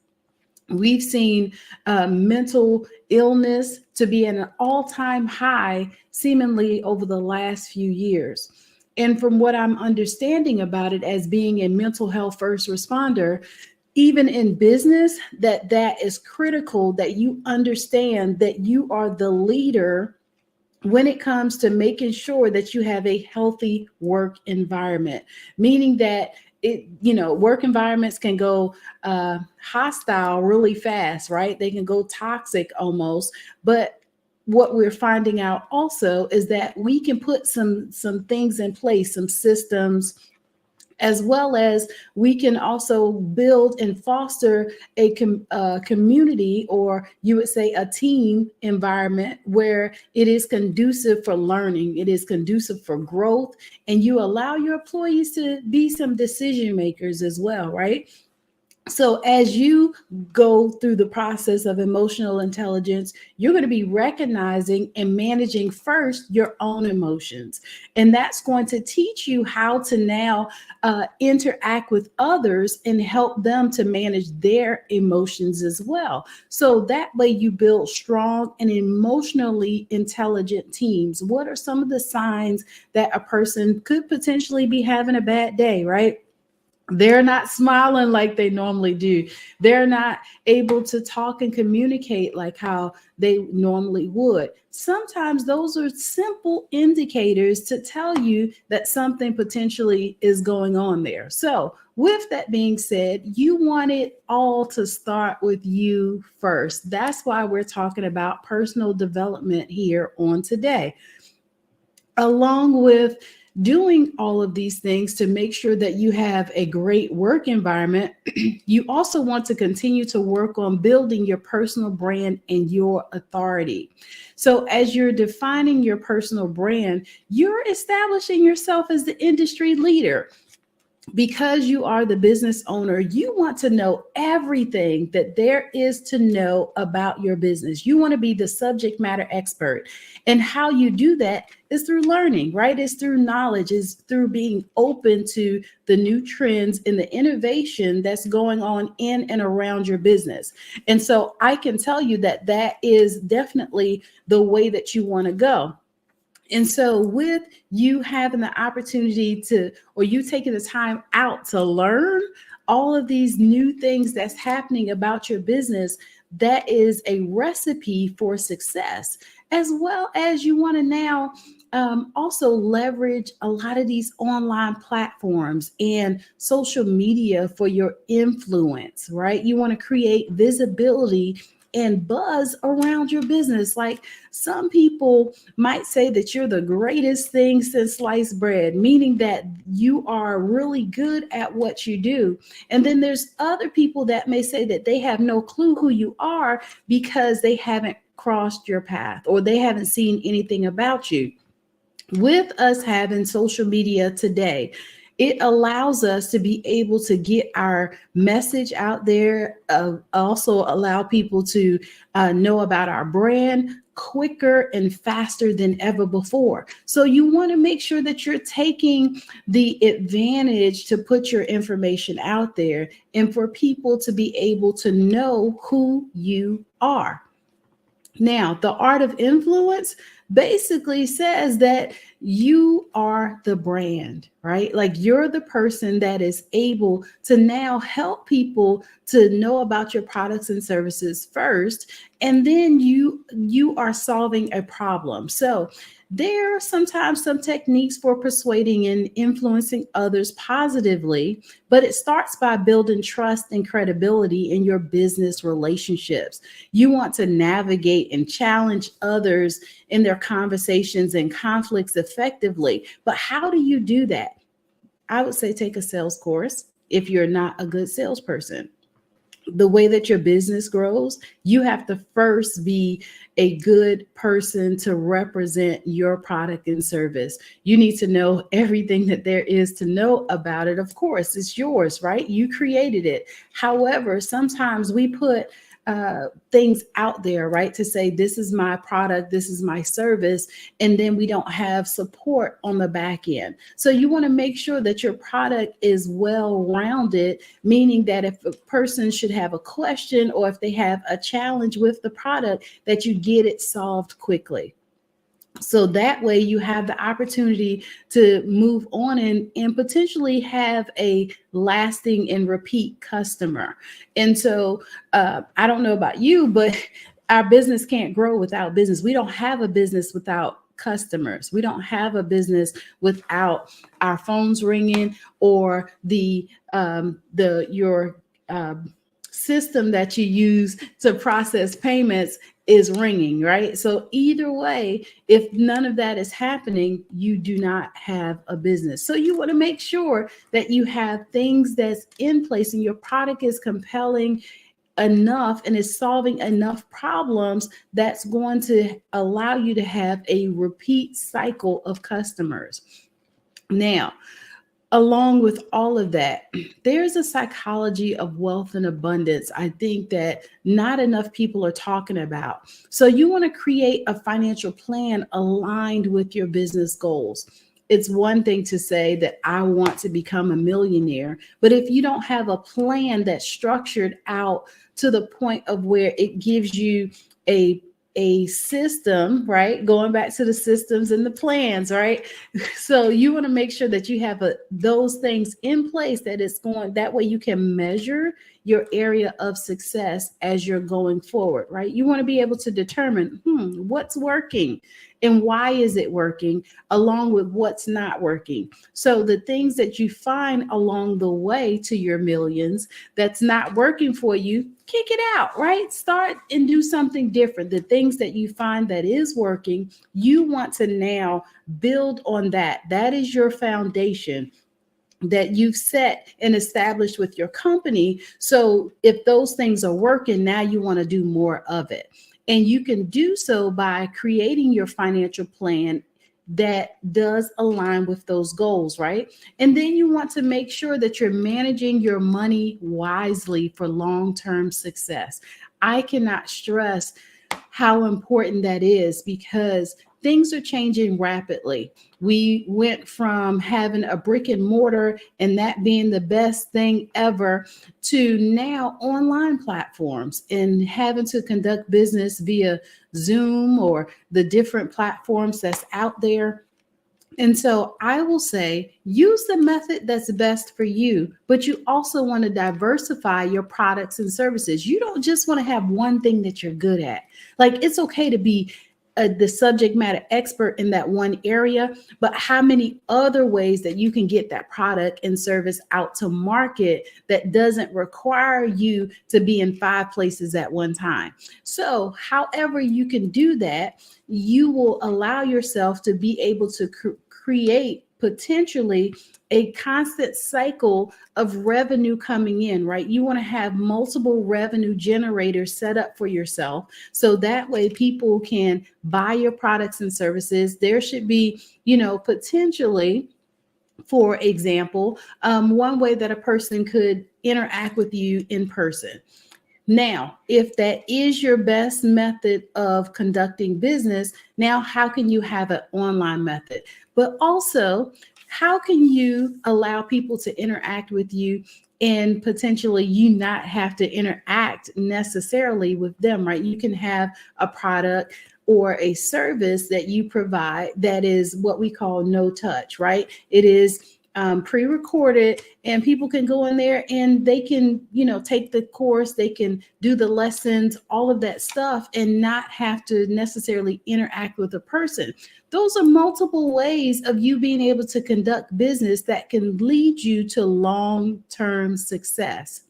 We've seen mental illness to be at an all-time high, seemingly over the last few years. And from what I'm understanding about it, as being a mental health first responder, even in business, that is critical, that you understand that you are the leader when it comes to making sure that you have a healthy work environment, meaning that work environments can go hostile really fast, right? They can go toxic almost. But what we're finding out also is that we can put some things in place, some systems, as well as we can also build and foster a community, or you would say a team environment, where it is conducive for learning, it is conducive for growth, and you allow your employees to be some decision makers as well, right? So as you go through the process of emotional intelligence, you're going to be recognizing and managing first your own emotions. And that's going to teach you how to now interact with others and help them to manage their emotions as well. So that way you build strong and emotionally intelligent teams. What are some of the signs that a person could potentially be having a bad day, right? They're not smiling like they normally do. They're not able to talk and communicate like how they normally would. Sometimes those are simple indicators to tell you that something potentially is going on there. So with that being said, you want it all to start with you first. That's why we're talking about personal development here on today. Along with doing all of these things to make sure that you have a great work environment, you also want to continue to work on building your personal brand and your authority. So as you're defining your personal brand, you're establishing yourself as the industry leader. Because you are the business owner, you want to know everything that there is to know about your business. You want to be the subject matter expert. And how you do that is through learning, right? It's through knowledge, it's through being open to the new trends and the innovation that's going on in and around your business. And so I can tell you that that is definitely the way that you want to go. And so with you having the opportunity to, or you taking the time out to learn all of these new things that's happening about your business, that is a recipe for success, as well as you want to now also leverage a lot of these online platforms and social media for your influence, right? You want to create visibility and buzz around your business. Like, some people might say that you're the greatest thing since sliced bread, meaning that you are really good at what you do. And then there's other people that may say that they have no clue who you are because they haven't crossed your path or they haven't seen anything about you. With us having social media today, it allows us to be able to get our message out there, also allow people to know about our brand, quicker and faster than ever before. So you want to make sure that you're taking the advantage to put your information out there and for people to be able to know who you are. Now, the art of influence basically says that you are the brand, right? Like you're the person that is able to now help people to know about your products and services first, and then you are solving a problem. So there are sometimes some techniques for persuading and influencing others positively, but it starts by building trust and credibility in your business relationships. You want to navigate and challenge others in their conversations and conflicts effectively. But how do you do that? I would say take a sales course if you're not a good salesperson. The way that your business grows, you have to first be a good person to represent your product and service. You need to know everything that there is to know about it. Of course, it's yours, right? You created it. However, sometimes we put things out there, right? To say, this is my product, this is my service, and then we don't have support on the back end. So you want to make sure that your product is well-rounded, meaning that if a person should have a question or if they have a challenge with the product, that you get it solved quickly. So that way you have the opportunity to move on and potentially have a lasting and repeat customer. And so I don't know about you, but our business can't grow without business. We don't have a business without customers. We don't have a business without our phones ringing or your system that you use to process payments is ringing, right? So either way, if none of that is happening, you do not have a business. So you want to make sure that you have things that's in place and your product is compelling enough and is solving enough problems that's going to allow you to have a repeat cycle of customers. Now, along with all of that, there's a psychology of wealth and abundance, I think, that not enough people are talking about. So you want to create a financial plan aligned with your business goals. It's one thing to say that I want to become a millionaire, but if you don't have a plan that's structured out to the point of where it gives you a system, right? Going back to the systems and the plans, right? So you want to make sure that you have those things in place that way you can measure your area of success as you're going forward, right? You want to be able to determine what's working and why is it working, along with what's not working. So the things that you find along the way to your millions that's not working for you, kick it out, right? Start and do something different. The things that you find that is working, you want to now build on that. That is your foundation that you've set and established with your company. So if those things are working, now you want to do more of it. And you can do so by creating your financial plan that does align with those goals, right? And then you want to make sure that you're managing your money wisely for long-term success. I cannot stress how important that is because things are changing rapidly. We went from having a brick and mortar and that being the best thing ever to now online platforms and having to conduct business via Zoom or the different platforms that's out there. And so I will say, use the method that's best for you, but you also want to diversify your products and services. You don't just want to have one thing that you're good at. Like, it's okay to be the subject matter expert in that one area, but how many other ways that you can get that product and service out to market that doesn't require you to be in 5 places at one time. So however you can do that, you will allow yourself to be able to create potentially a constant cycle of revenue coming in, right? You want to have multiple revenue generators set up for yourself. So that way people can buy your products and services. There should be, potentially, for example, one way that a person could interact with you in person. Now, if that is your best method of conducting business, now how can you have an online method? But also, how can you allow people to interact with you and potentially you not have to interact necessarily with them, right? You can have a product or a service that you provide that is what we call no touch, right? It is pre-recorded, and people can go in there and they can, take the course, they can do the lessons, all of that stuff, and not have to necessarily interact with a person. Those are multiple ways of you being able to conduct business that can lead you to long-term success.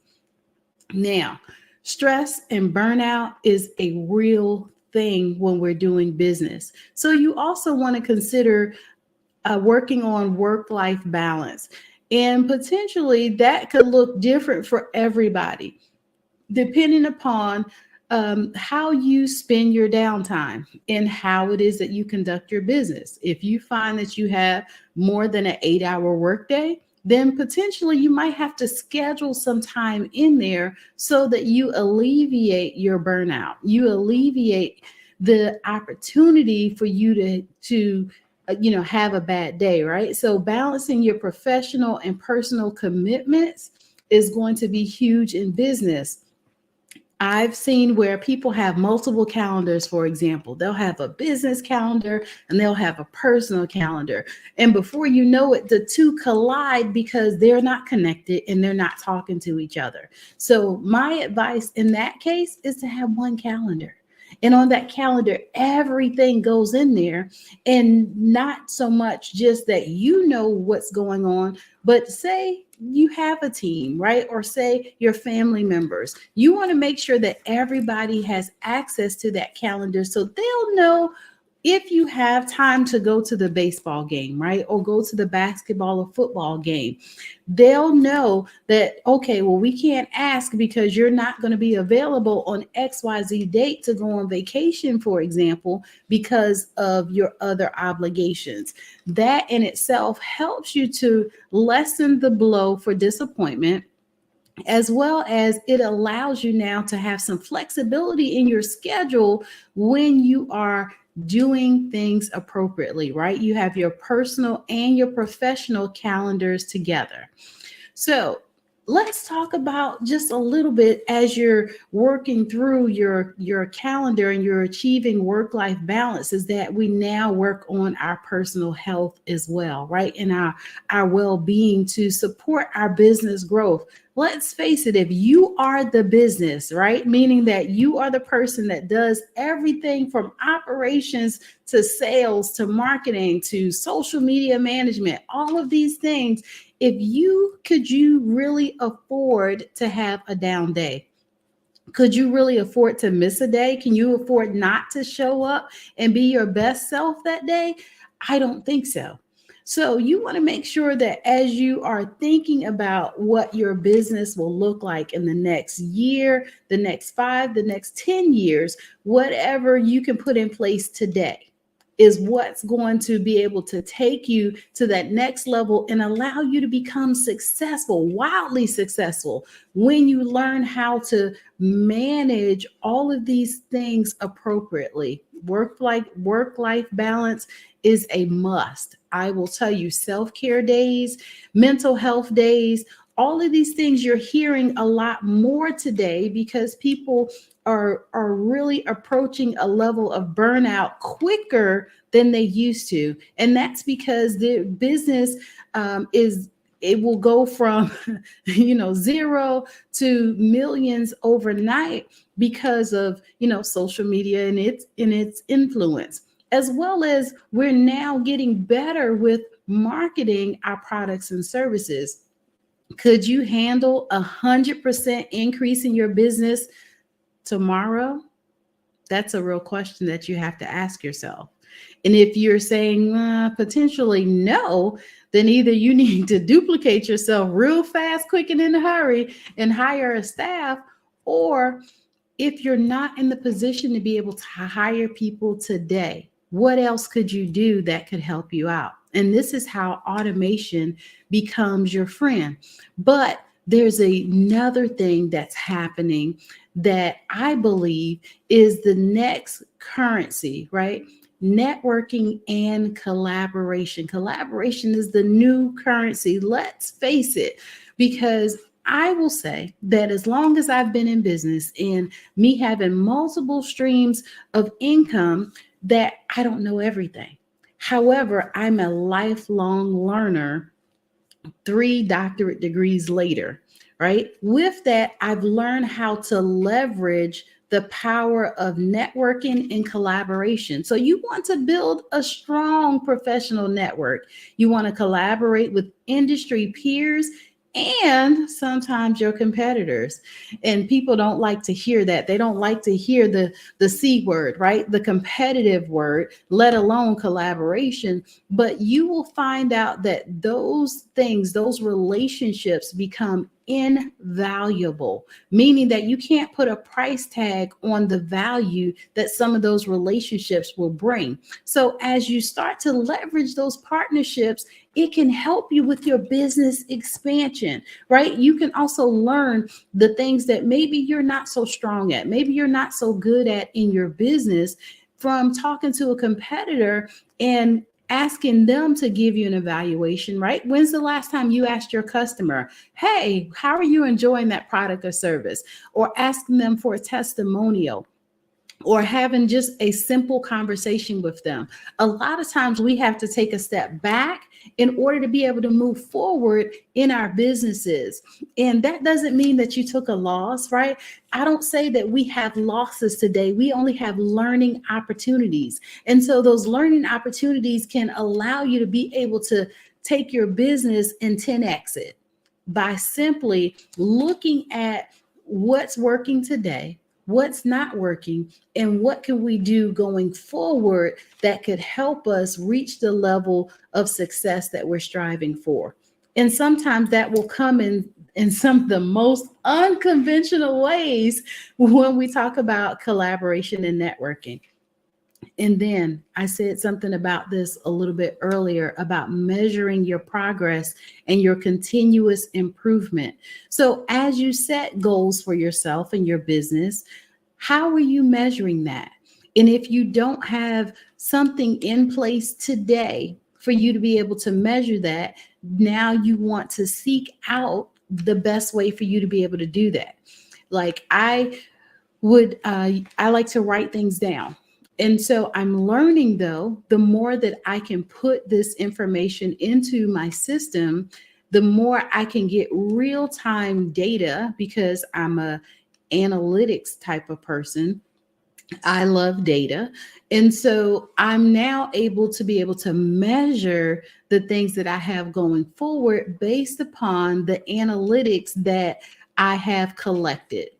Now, stress and burnout is a real thing when we're doing business. So you also want to consider working on work-life balance. And potentially that could look different for everybody, depending upon how you spend your downtime and how it is that you conduct your business. If you find that you have more than an 8-hour workday, then potentially you might have to schedule some time in there so that you alleviate your burnout. You alleviate the opportunity for you to have a bad day, right? So balancing your professional and personal commitments is going to be huge in business. I've seen where people have multiple calendars, for example. They'll have a business calendar and they'll have a personal calendar. And before you know it, the two collide because they're not connected and they're not talking to each other. So my advice in that case is to have one calendar. And on that calendar, everything goes in there, and not so much just that you know what's going on, but say you have a team, right? Or say your family members. You want to make sure that everybody has access to that calendar so they'll know if you have time to go to the baseball game, right? Or go to the basketball or football game. They'll know that, okay, well, we can't ask because you're not going to be available on XYZ date to go on vacation, for example, because of your other obligations. That in itself helps you to lessen the blow for disappointment, as well as it allows you now to have some flexibility in your schedule when you are doing things appropriately, right? You have your personal and your professional calendars together. So let's talk about just a little bit as you're working through your calendar and you're achieving work-life balance, is that we now work on our personal health as well, right? And our well-being to support our business growth. Let's face it, if you are the business, right? Meaning that you are the person that does everything from operations to sales to marketing to social media management, all of these things. Could you really afford to have a down day? Could you really afford to miss a day? Can you afford not to show up and be your best self that day? I don't think so. So you want to make sure that as you are thinking about what your business will look like in the next year, the next 5, the next 10 years, whatever you can put in place today is what's going to be able to take you to that next level and allow you to become successful, wildly successful, when you learn how to manage all of these things appropriately. Work-life balance is a must. I will tell you, self-care days, mental health days, all of these things you're hearing a lot more today because people are really approaching a level of burnout quicker than they used to. And that's because the business it will go from, 0 to millions overnight because of, social media and its influence, as well as we're now getting better with marketing our products and services. Could you handle 100% increase in your business tomorrow? That's a real question that you have to ask yourself. And if you're saying potentially no, then either you need to duplicate yourself real fast, quick, and in a hurry and hire a staff, or if you're not in the position to be able to hire people today, what else could you do that could help you out? And this is how automation becomes your friend. But there's another thing that's happening that I believe is the next currency, right? Networking and collaboration. Collaboration is the new currency. Let's face it, because I will say that as long as I've been in business and me having multiple streams of income, that I don't know everything. However, I'm a lifelong learner 3 doctorate degrees later, right? With that, I've learned how to leverage the power of networking and collaboration. So you want to build a strong professional network. You want to collaborate with industry peers and sometimes your competitors. And people don't like to hear that. They don't like to hear the C word, right? The competitive word, let alone collaboration. But you will find out that those things, those relationships become invaluable, meaning that you can't put a price tag on the value that some of those relationships will bring. So as you start to leverage those partnerships, it can help you with your business expansion, right? You can also learn the things that maybe you're not so strong at, maybe you're not so good at in your business from talking to a competitor and asking them to give you an evaluation, right? When's the last time you asked your customer, hey, how are you enjoying that product or service? Or asking them for a testimonial, or having just a simple conversation with them. A lot of times we have to take a step back in order to be able to move forward in our businesses. And that doesn't mean that you took a loss, right? I don't say that we have losses today. We only have learning opportunities. And so those learning opportunities can allow you to be able to take your business and 10x it by simply looking at what's working today, what's not working, and what can we do going forward that could help us reach the level of success that we're striving for. And sometimes that will come in some of the most unconventional ways when we talk about collaboration and networking. And then I said something about this a little bit earlier about measuring your progress and your continuous improvement. So as you set goals for yourself and your business, how are you measuring that? And if you don't have something in place today for you to be able to measure that, now you want to seek out the best way for you to be able to do that. Like I like to write things down. And so I'm learning, though, the more that I can put this information into my system, the more I can get real-time data, because I'm a analytics type of person. I love data. And so I'm now able to measure the things that I have going forward based upon the analytics that I have collected.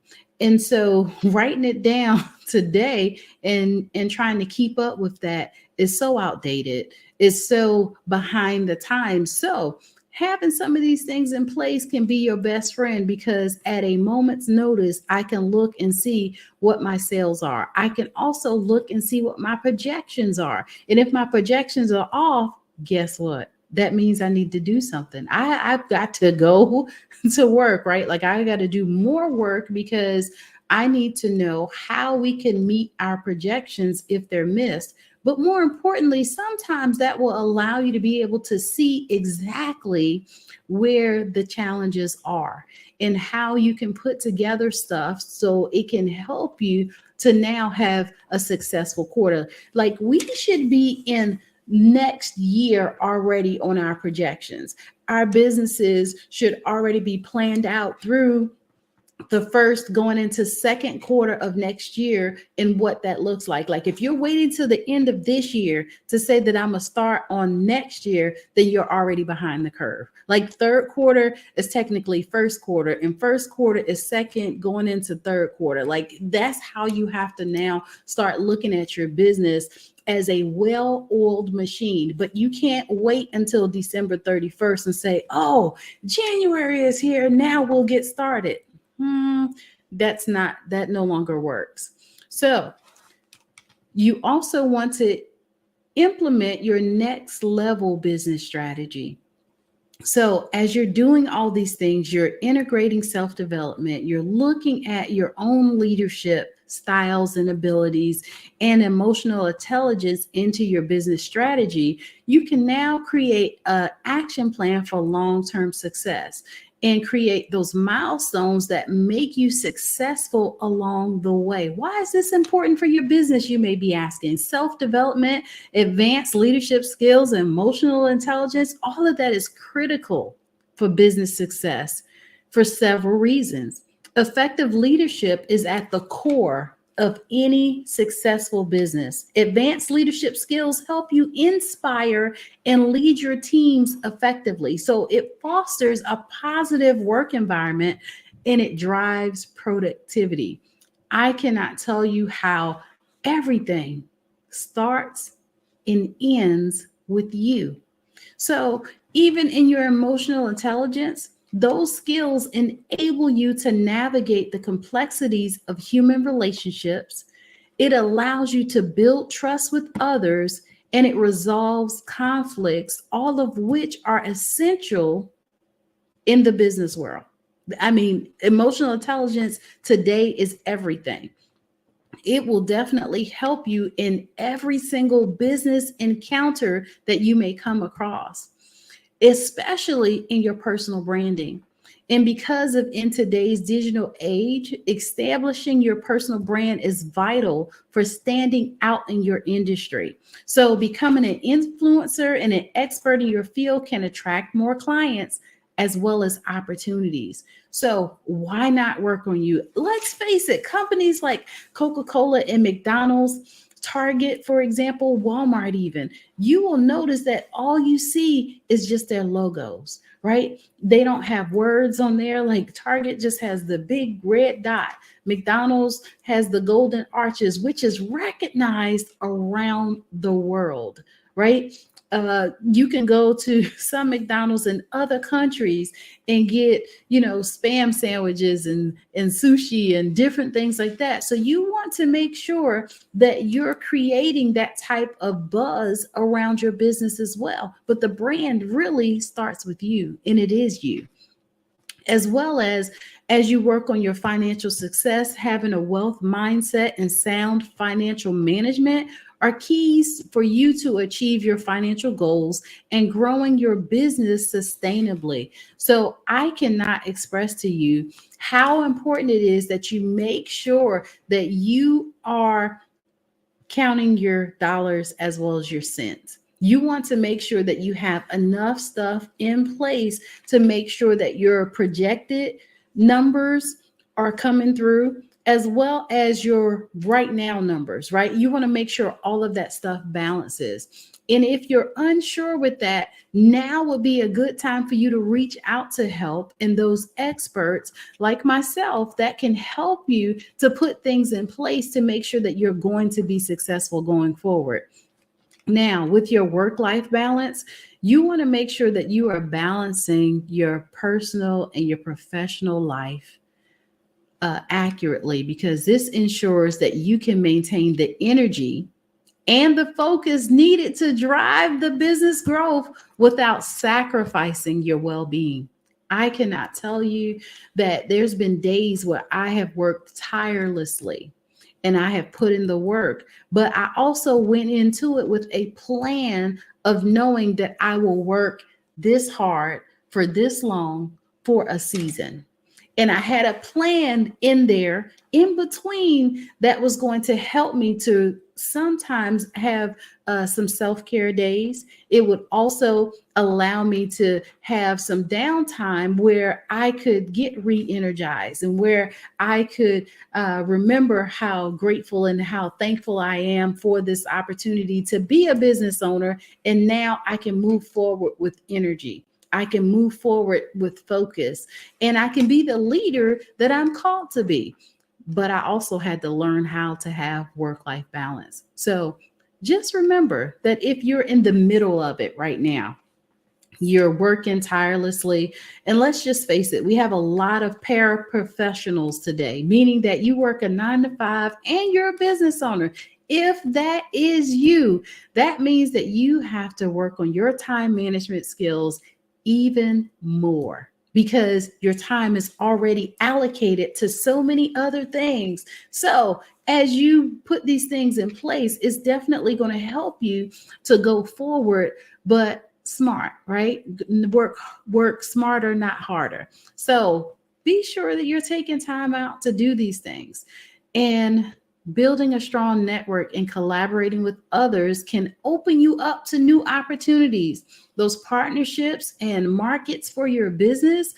And so writing it down today and trying to keep up with that is so outdated. It's so behind the times. So having some of these things in place can be your best friend, because at a moment's notice, I can look and see what my sales are. I can also look and see what my projections are. And if my projections are off, guess what? That means I need to do something. I've got to go to work, right? Like I got to do more work, because I need to know how we can meet our projections if they're missed. But more importantly, sometimes that will allow you to be able to see exactly where the challenges are and how you can put together stuff so it can help you to now have a successful quarter. Like we should be in next year already on our projections. Our businesses should already be planned out through the first going into second quarter of next year and what that looks like. Like if you're waiting till the end of this year to say that I'm gonna start on next year, then you're already behind the curve. Like third quarter is technically first quarter, and first quarter is second going into third quarter. Like that's how you have to now start looking at your business as a well-oiled machine. But you can't wait until December 31st and say, oh, January is here, now we'll get started. That no longer works. So you also want to implement your next level business strategy. So as you're doing all these things, you're integrating self-development, you're looking at your own leadership styles and abilities and emotional intelligence into your business strategy, you can now create an action plan for long-term success and create those milestones that make you successful along the way. Why is this important for your business? You may be asking. Self-development, advanced leadership skills, emotional intelligence, all of that is critical for business success for several reasons. Effective leadership is at the core of any successful business. Advanced leadership skills help you inspire and lead your teams effectively. So it fosters a positive work environment and it drives productivity. I cannot tell you how everything starts and ends with you. So even in your emotional intelligence, those skills enable you to navigate the complexities of human relationships. It allows you to build trust with others and it resolves conflicts, all of which are essential in the business world. I mean, emotional intelligence today is everything. It will definitely help you in every single business encounter that you may come across, especially in your personal branding. And because of in today's digital age, establishing your personal brand is vital for standing out in your industry. So becoming an influencer and an expert in your field can attract more clients as well as opportunities. So why not work on you? Let's face it, companies like Coca-Cola and McDonald's, Target, for example, Walmart even, you will notice that all you see is just their logos, right? They don't have words on there. Like Target just has the big red dot. McDonald's has the golden arches, which is recognized around the world, right? You can go to some McDonald's in other countries and get, spam sandwiches and sushi and different things like that. So you want to make sure that you're creating that type of buzz around your business as well. But the brand really starts with you, and it is you. As well as you work on your financial success, having a wealth mindset and sound financial management are keys for you to achieve your financial goals and growing your business sustainably. So I cannot express to you how important it is that you make sure that you are counting your dollars as well as your cents. You want to make sure that you have enough stuff in place to make sure that your projected numbers are coming through, as well as your right now numbers, right? You want to make sure all of that stuff balances. And if you're unsure with that, now would be a good time for you to reach out to help and those experts like myself that can help you to put things in place to make sure that you're going to be successful going forward. Now, with your work-life balance, you want to make sure that you are balancing your personal and your professional life accurately, because this ensures that you can maintain the energy and the focus needed to drive the business growth without sacrificing your well-being. I cannot tell you that there's been days where I have worked tirelessly and I have put in the work, but I also went into it with a plan of knowing that I will work this hard for this long for a season. And I had a plan in there in between that was going to help me to sometimes have some self-care days. It would also allow me to have some downtime where I could get re-energized and where I could remember how grateful and how thankful I am for this opportunity to be a business owner. And now I can move forward with energy. I can move forward with focus, and I can be the leader that I'm called to be. But I also had to learn how to have work-life balance. So just remember that if you're in the middle of it right now, you're working tirelessly, and let's just face it, we have a lot of paraprofessionals today, meaning that you work a 9-to-5 and you're a business owner. If that is you, that means that you have to work on your time management skills even more, because your time is already allocated to so many other things. So as you put these things in place, it's definitely going to help you to go forward, but smart, right? Work smarter, not harder. So be sure that you're taking time out to do these things. And building a strong network and collaborating with others can open you up to new opportunities, those partnerships and markets for your business.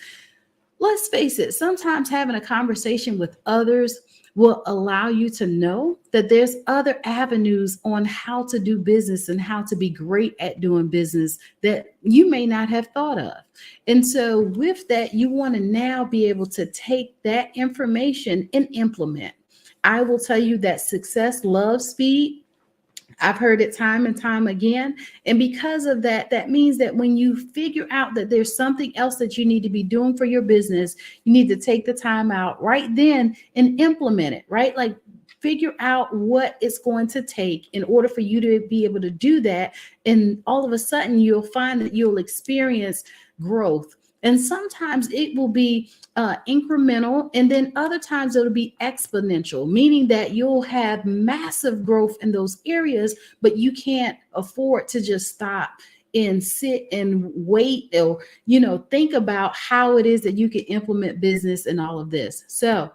Let's face it, sometimes having a conversation with others will allow you to know that there's other avenues on how to do business and how to be great at doing business that you may not have thought of. And so with that, you want to now be able to take that information and implement. I will tell you that success loves speed. I've heard it time and time again. And because of that, that means that when you figure out that there's something else that you need to be doing for your business, you need to take the time out right then and implement it, right? Like figure out what it's going to take in order for you to be able to do that. And all of a sudden, you'll find that you'll experience growth. And sometimes it will be incremental, and then other times it'll be exponential, meaning that you'll have massive growth in those areas, but you can't afford to just stop and sit and wait or, think about how it is that you can implement business and all of this. So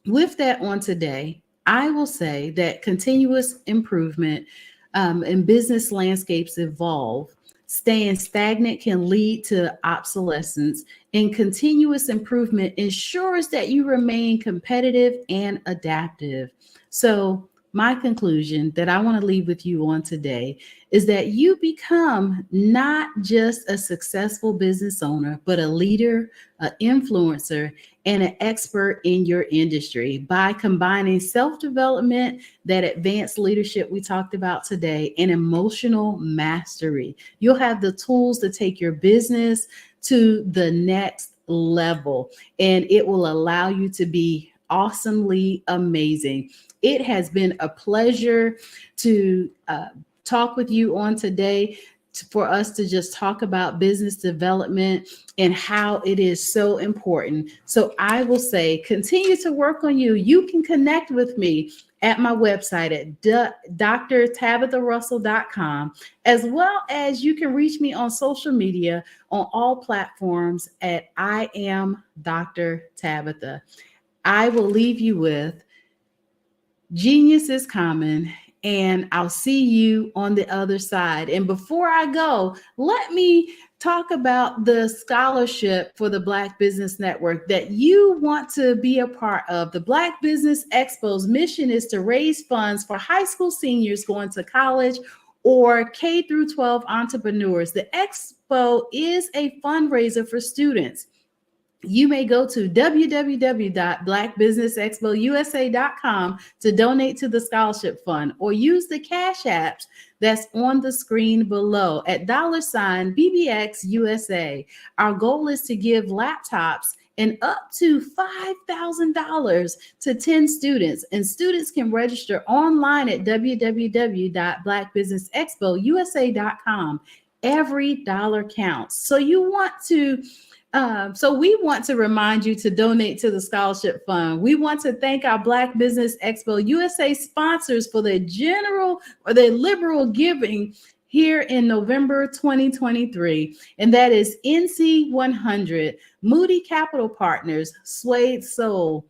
with that on today, I will say that continuous improvement and business landscapes evolve. Staying stagnant can lead to obsolescence, and continuous improvement ensures that you remain competitive and adaptive. So my conclusion that I want to leave with you on today is that you become not just a successful business owner, but a leader, an influencer, and an expert in your industry by combining self-development, that advanced leadership we talked about today, and emotional mastery. You'll have the tools to take your business to the next level, and it will allow you to be awesomely amazing. It has been a pleasure to talk with you on today, for us to just talk about business development and how it is so important. So I will say, continue to work on you. You can connect with me at my website at drtabitharussell.com, as well as you can reach me on social media on all platforms at I am Dr. Tabitha. I will leave you with genius is common, and I'll see you on the other side. And before I go, let me talk about the scholarship for the Black Business Network that you want to be a part of. The Black Business Expo's mission is to raise funds for high school seniors going to college or K through 12 entrepreneurs. The expo is a fundraiser for students. You may go to www.blackbusinessexpousa.com to donate to the scholarship fund, or use the cash apps that's on the screen below at $BBXUSA. Our goal is to give laptops and up to $5,000 to 10 students, and students can register online at www.blackbusinessexpousa.com. Every dollar counts. So we want to remind you to donate to the scholarship fund. We want to thank our Black Business Expo USA sponsors for their liberal giving here in November 2023. And that is NC 100, Moody Capital Partners, Suede Soul,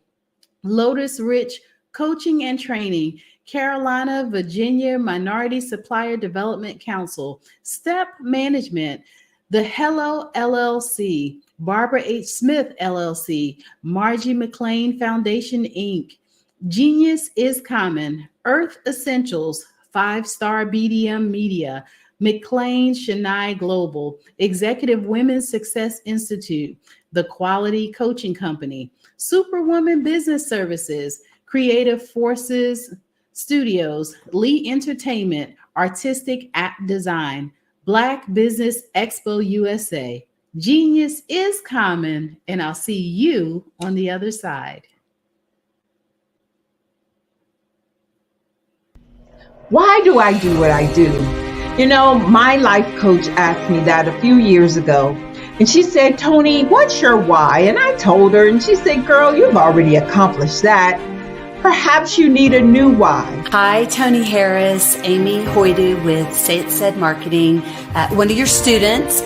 Lotus Rich Coaching and Training, Carolina, Virginia Minority Supplier Development Council, Step Management, The Hello LLC, Barbara H. Smith LLC, Margie McLean Foundation Inc., Genius is Common, Earth Essentials, 5-Star BDM Media, McLean Shania Global, Executive Women's Success Institute, The Quality Coaching Company, Superwoman Business Services, Creative Forces Studios, Lee Entertainment, Artistic App Design, Black Business Expo USA. Genius is common, and I'll see you on the other side. Why do I do what I do? My life coach asked me that a few years ago, And she said, Tony, what's your why? And I told her, and she said, girl, you've already accomplished that. Perhaps you need a new why. Hi, Tony Harris, Amy Hoydu with Say It Said Marketing, one of your students.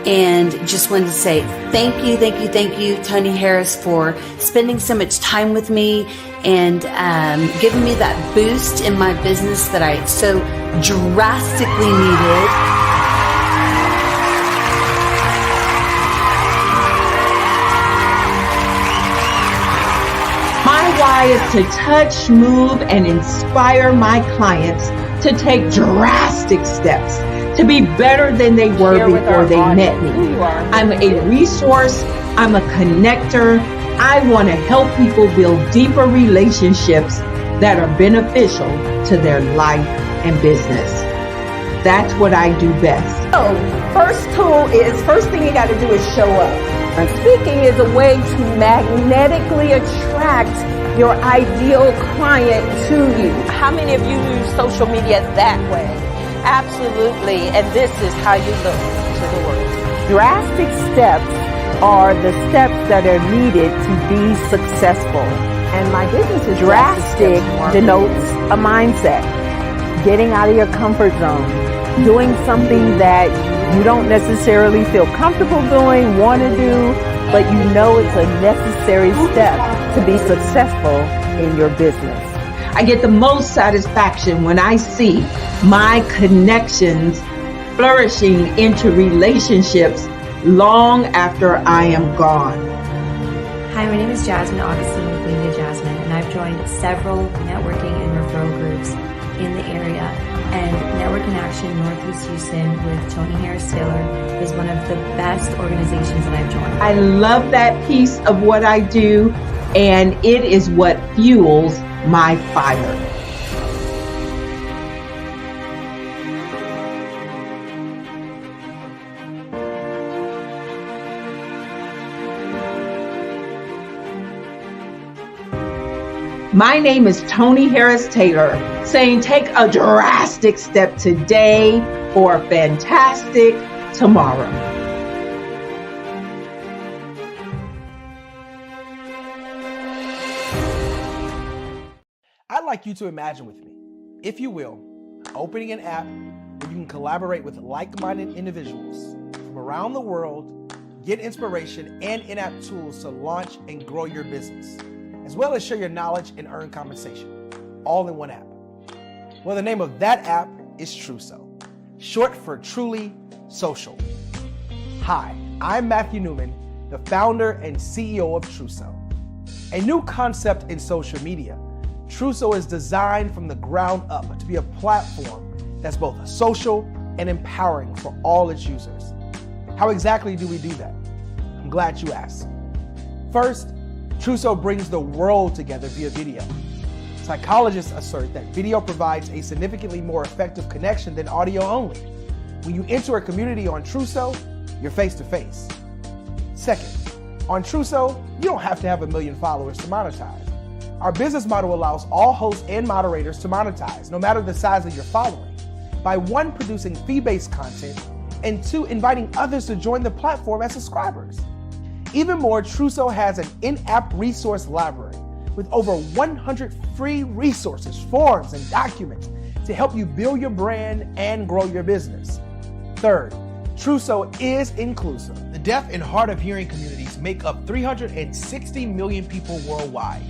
And just wanted to say thank you, Tony Harris, for spending so much time with me and giving me that boost in my business that I so drastically needed. My why is to touch, move, and inspire my clients to take drastic steps to be better than they were before they met me. I'm a resource. I'm a connector. I want to help people build deeper relationships that are beneficial to their life and business. That's what I do best. So, first thing you got to do is show up. And speaking is a way to magnetically attract your ideal client to you. How many of you use social media that way? Absolutely, and this is how you look to the world. Drastic steps are the steps that are needed to be successful. And my business is drastic denotes a mindset. Getting out of your comfort zone. Doing something that you don't necessarily feel comfortable doing, want to do, but you know it's a necessary step to be successful in your business. I get the most satisfaction when I see my connections flourishing into relationships long after I am gone. Hi, my name is Jasmine Augustine with Media Jasmine, and I've joined several networking and referral groups in the area. And Network in Action Northeast Houston with Tony Harris Taylor is one of the best organizations that I've joined. I love that piece of what I do, and it is what fuels my fire. My name is Tony Harris Taylor, saying take a drastic step today for a fantastic tomorrow. I'd like you to imagine with me, if you will, opening an app where you can collaborate with like-minded individuals from around the world, get inspiration and in-app tools to launch and grow your business, as well as share your knowledge and earn compensation, all in one app. Well, the name of that app is Truso, short for Truly Social. Hi, I'm Matthew Newman, the founder and CEO of Truso. A new concept in social media, Truso is designed from the ground up to be a platform that's both social and empowering for all its users. How exactly do we do that? I'm glad you asked. First, Truso brings the world together via video. Psychologists assert that video provides a significantly more effective connection than audio only. When you enter a community on Truso, you're face to face. Second, on Truso, you don't have to have 1 million followers to monetize. Our business model allows all hosts and moderators to monetize, no matter the size of your following, by 1, producing fee-based content, and 2, inviting others to join the platform as subscribers. Even more, Truso has an in-app resource library with over 100 free resources, forms, and documents to help you build your brand and grow your business. Third, Truso is inclusive. The deaf and hard of hearing communities make up 360 million people worldwide.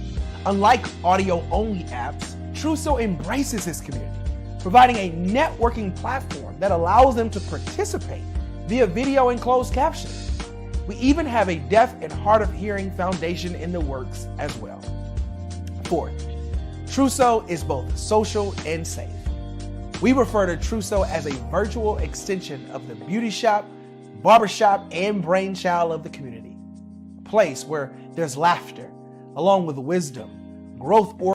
Unlike audio-only apps, Truso embraces this community, providing a networking platform that allows them to participate via video and closed captioning. We even have a deaf and hard of hearing foundation in the works as well. Fourth, Truso is both social and safe. We refer to Truso as a virtual extension of the beauty shop, barbershop, and brainchild of the community. A place where there's laughter, along with wisdom, growth, or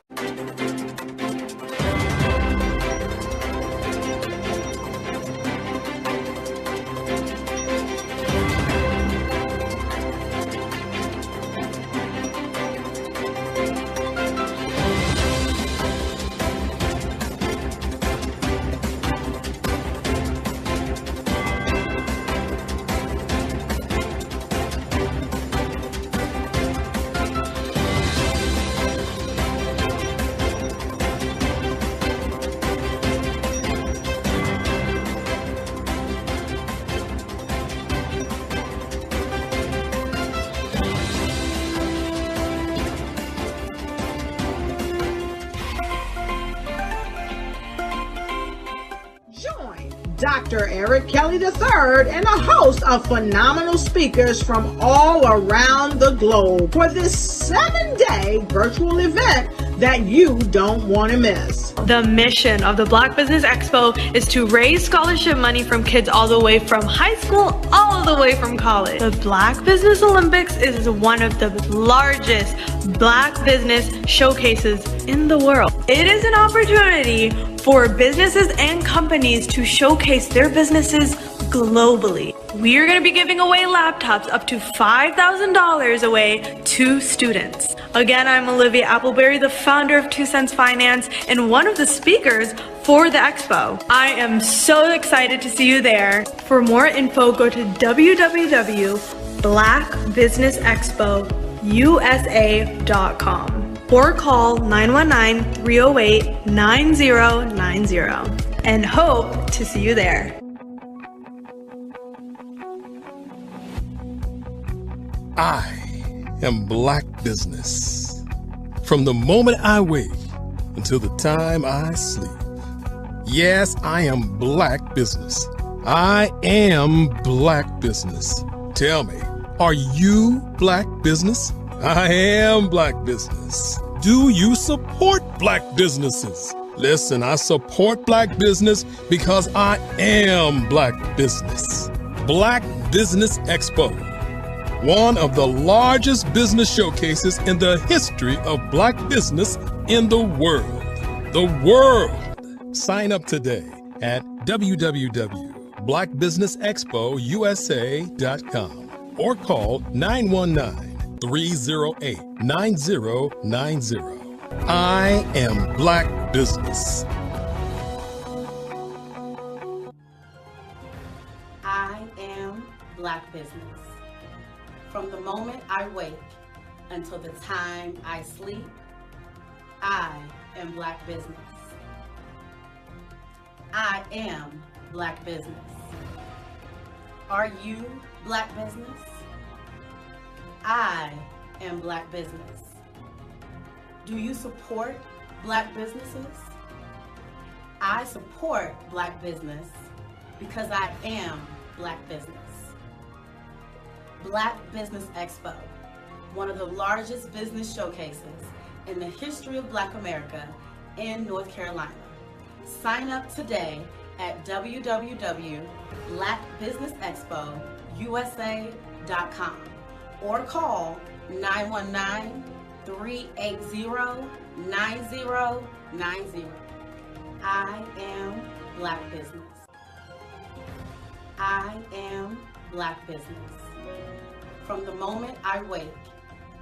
Dr. Eric Kelly III, and a host of phenomenal speakers from all around the globe for this 7-day virtual event that you don't want to miss. The mission of the Black Business Expo is to raise scholarship money from kids all the way from high school all the way from college. The Black Business Olympics is one of the largest Black business showcases in the world. It is an opportunity for businesses and companies to showcase their businesses globally. We are going to be giving away laptops up to $5,000 away to students. Again, I'm Olivia Appleberry, the founder of 2 Cents Finance and one of the speakers for the expo. I am so excited to see you there. For more info, go to www.blackbusinessexpousa.com or call 919-308-9090 and hope to see you there. I am Black Business. From the moment I wake until the time I sleep. Yes, I am Black Business. I am Black Business. Tell me, are you Black Business? I am Black Business. Do you support Black businesses? Listen, I support Black business because I am Black Business. Black Business Expo, one of the largest business showcases in the history of Black business in the world. The world! Sign up today at www.blackbusinessexpousa.com or call 919-308-9090. I am Black Business. I am Black Business. From the moment I wake until the time I sleep, I am Black Business. I am Black Business. Are you Black Business? I am Black Business. Do you support Black businesses? I support Black business because I am Black business. Black Business Expo, one of the largest business showcases in the history of Black America in North Carolina. Sign up today at www.blackbusinessexpousa.com or call 919-380-9090. I am Black Business. I am Black Business. From the moment I wake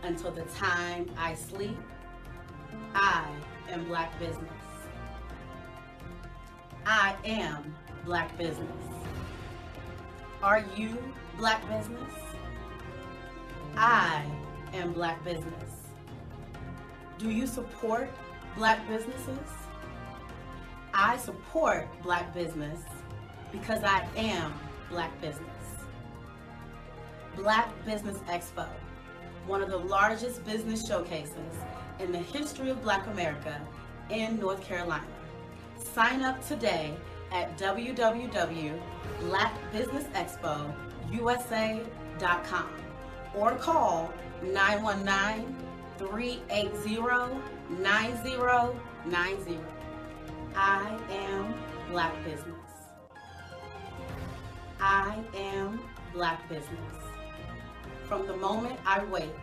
until the time I sleep, I am Black Business. I am Black Business. Are you Black Business? I am Black Business. Do you support Black businesses? I support Black business because I am Black business. Black Business Expo, one of the largest business showcases in the history of Black America in North Carolina. Sign up today at www.blackbusinessexpousa.com or call 919-380-9090. I am Black Business. I am Black Business. From the moment I wake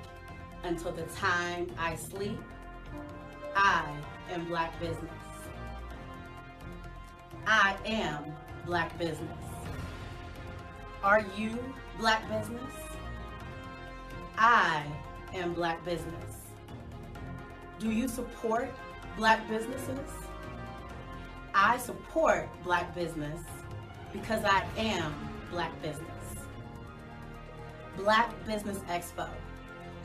until the time I sleep, I am Black Business. I am Black Business. Are you Black Business? I am Black Business. Do you support Black businesses? I support Black business because I am Black business. Black Business Expo,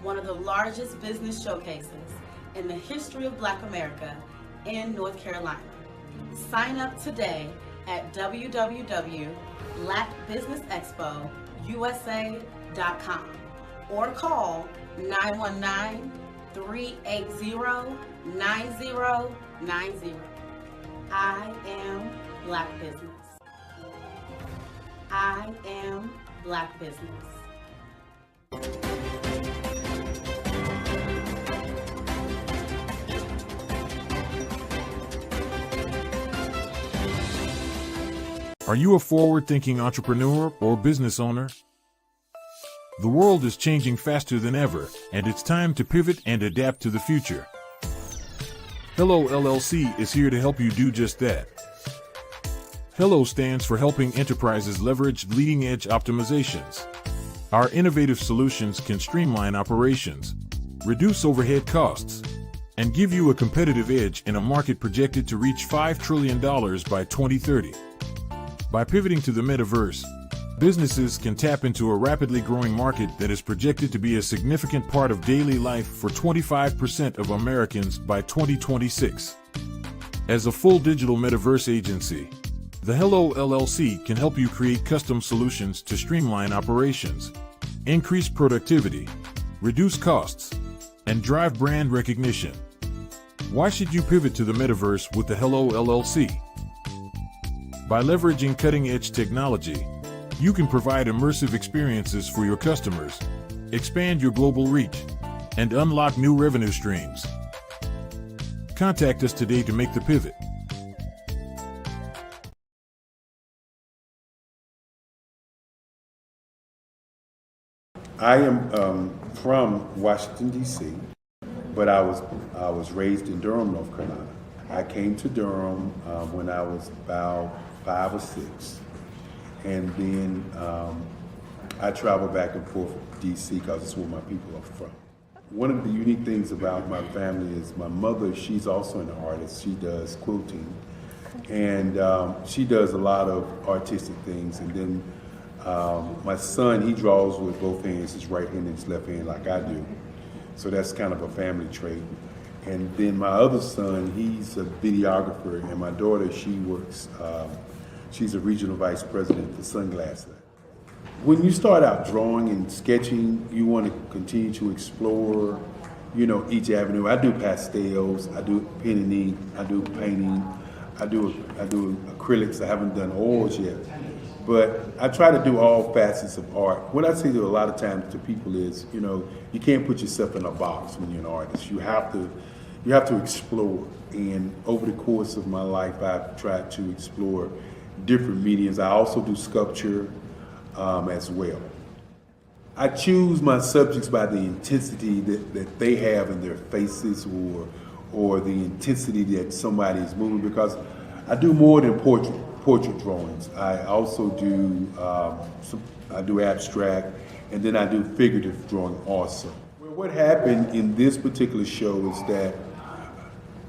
one of the largest business showcases in the history of Black America in North Carolina. Sign up today at www.blackbusinessexpousa.com or call 919-380-9090. I am Black Business. I am Black Business. Are you a forward-thinking entrepreneur or business owner? The world is changing faster than ever, and it's time to pivot and adapt to the future. Hello LLC is here to help you do just that. Hello stands for helping enterprises leverage leading-edge optimizations. Our innovative solutions can streamline operations, reduce overhead costs, and give you a competitive edge in a market projected to reach $5 trillion by 2030. By pivoting to the metaverse, businesses can tap into a rapidly growing market that is projected to be a significant part of daily life for 25% of Americans by 2026. As a full digital metaverse agency, the Hello LLC can help you create custom solutions to streamline operations, increase productivity, reduce costs, and drive brand recognition. Why should you pivot to the metaverse with the Hello LLC? By leveraging cutting-edge technology, you can provide immersive experiences for your customers, expand your global reach, and unlock new revenue streams. Contact us today to make the pivot. I am from Washington, D.C., but I was raised in Durham, North Carolina. I came to Durham when I was about 5 or 6. And then I travel back and forth to D.C. because it's where my people are from. One of the unique things about my family is my mother, she's also an artist. She does quilting. And she does a lot of artistic things. And then my son, he draws with both hands, his right hand and his left hand like I do. So that's kind of a family trait. And then my other son, he's a videographer, and my daughter, she works, she's a regional vice president for Sunglass Lab. When you start out drawing and sketching, you want to continue to explore, each avenue. I do pastels, I do pen and ink, I do painting, I do acrylics. I haven't done oils yet. But I try to do all facets of art. What I say to a lot of times to people is, you can't put yourself in a box when you're an artist. You have to explore. And over the course of my life, I've tried to explore different mediums. I also do sculpture as well. I choose my subjects by the intensity that they have in their faces or the intensity that somebody is moving, because I do more than portrait drawings. I also do I do abstract, and then I do figurative drawing also. Well, what happened in this particular show is that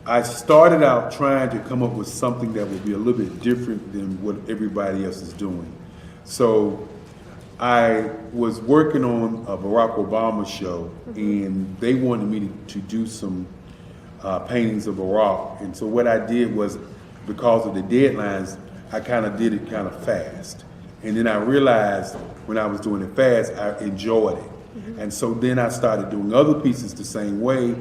I started out trying to come up with something that would be a little bit different than what everybody else is doing. So I was working on a Barack Obama show, and they wanted me to do some paintings of Barack. And so what I did was, because of the deadlines, I kind of did it kind of fast. And then I realized when I was doing it fast, I enjoyed it. And so then I started doing other pieces the same way,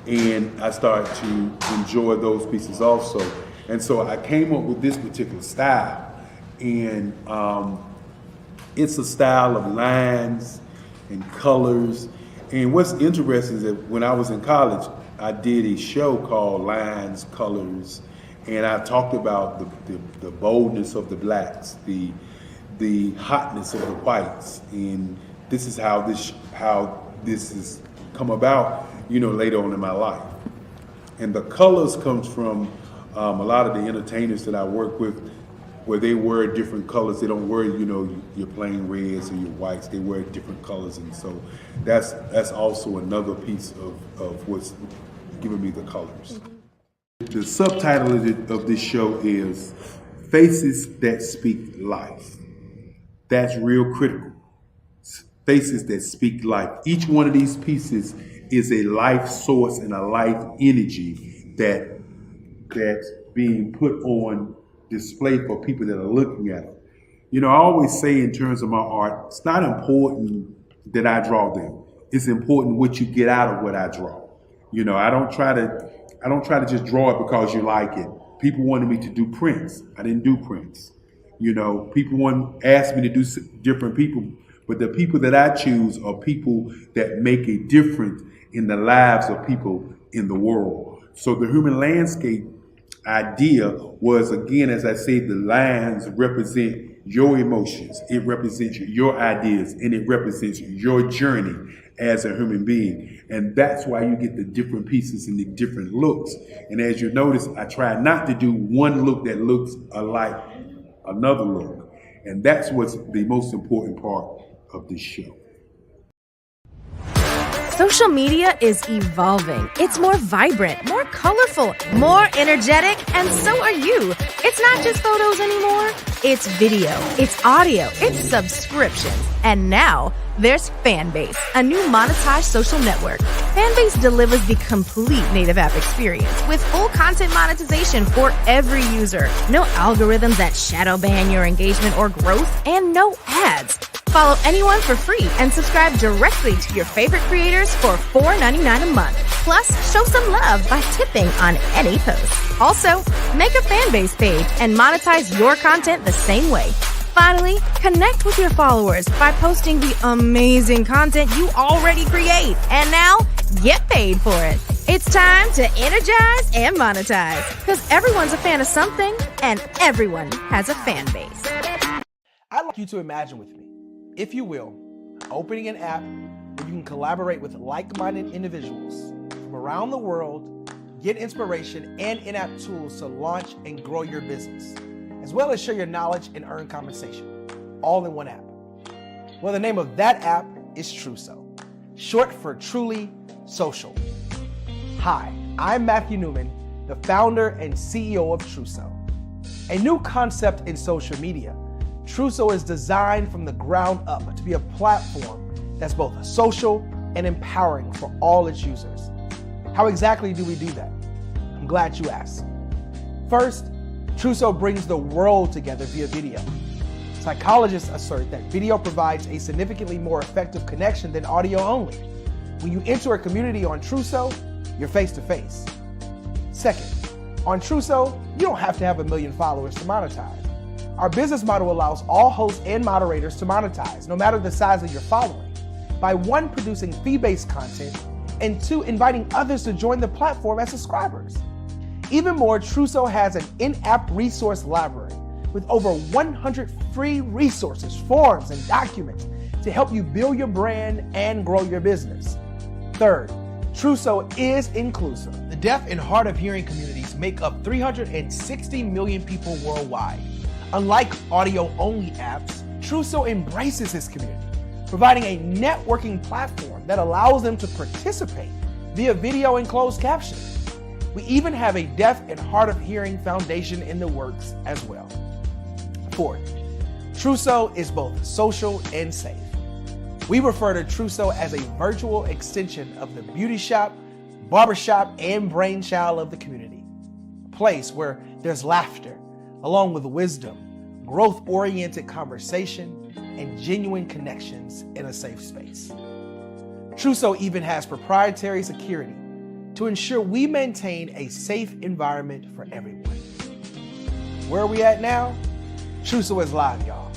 and I started to enjoy those pieces also. And so I came up with this particular style. And it's a style of lines and colors. And what's interesting is that when I was in college, I did a show called Lines, Colors, and I talked about the boldness of the blacks, the hotness of the whites, and this is how this has come about, later on in my life. And the colors comes from a lot of the entertainers that I work with, where they wear different colors. They don't wear, your plain reds or your whites. They wear different colors, and so that's also another piece of what's giving me the colors. The subtitle of this show is Faces That Speak Life. That's real critical. Faces that speak life. Each one of these pieces is a life source and a life energy that's being put on display for people that are looking at it. I always say in terms of my art, it's not important that I draw them. It's important what you get out of what I draw. I don't try to just draw it because you like it. People wanted me to do prints. I didn't do prints. You know, people want ask me to do different people, but the people that I choose are people that make a difference in the lives of people in the world. So the human landscape idea was, again, as I say, the lines represent your emotions, it represents your ideas, and it represents your journey as a human being. And that's why you get the different pieces and the different looks. And as you notice, I try not to do one look that looks alike another look. And that's what's the most important part of this show. Social media is evolving. It's more vibrant, more colorful, more energetic, and so are you. It's not just photos anymore. It's video, it's audio, it's subscriptions. And now there's Fanbase, a new monetized social network. Fanbase delivers the complete native app experience with full content monetization for every user. No algorithms that shadow ban your engagement or growth, and no ads. Follow anyone for free and subscribe directly to your favorite creators for $4.99 a month. Plus, show some love by tipping on any post. Also, make a Fanbase page and monetize your content the same way. Finally, connect with your followers by posting the amazing content you already create. And now, get paid for it. It's time to energize and monetize, because everyone's a fan of something and everyone has a fan base. I'd like you to imagine with me, if you will, opening an app where you can collaborate with like-minded individuals from around the world, get inspiration and in-app tools to launch and grow your business, as well as share your knowledge and earn compensation, all in one app. Well, the name of that app is Truso, short for Truly Social. Hi, I'm Matthew Newman, the founder and CEO of Truso, a new concept in social media. Truso is designed from the ground up to be a platform that's both social and empowering for all its users. How exactly do we do that? I'm glad you asked. First, Truso brings the world together via video. Psychologists assert that video provides a significantly more effective connection than audio only. When you enter a community on Truso, you're face to face. Second, on Truso, you don't have to have 1 million followers to monetize. Our business model allows all hosts and moderators to monetize, no matter the size of your following, by 1, producing fee-based content, and 2, inviting others to join the platform as subscribers. Even more, Truso has an in-app resource library with over 100 free resources, forms, and documents to help you build your brand and grow your business. Third, Truso is inclusive. The deaf and hard of hearing communities make up 360 million people worldwide. Unlike audio-only apps, Truso embraces this community, providing a networking platform that allows them to participate via video and closed captioning. We even have a deaf and hard of hearing foundation in the works as well. Fourth, Truso is both social and safe. We refer to Truso as a virtual extension of the beauty shop, barbershop, and brainchild of the community. A place where there's laughter, along with wisdom, growth-oriented conversation, and genuine connections in a safe space. Truso even has proprietary security to ensure we maintain a safe environment for everyone. Where are we at now? Truso is live, y'all.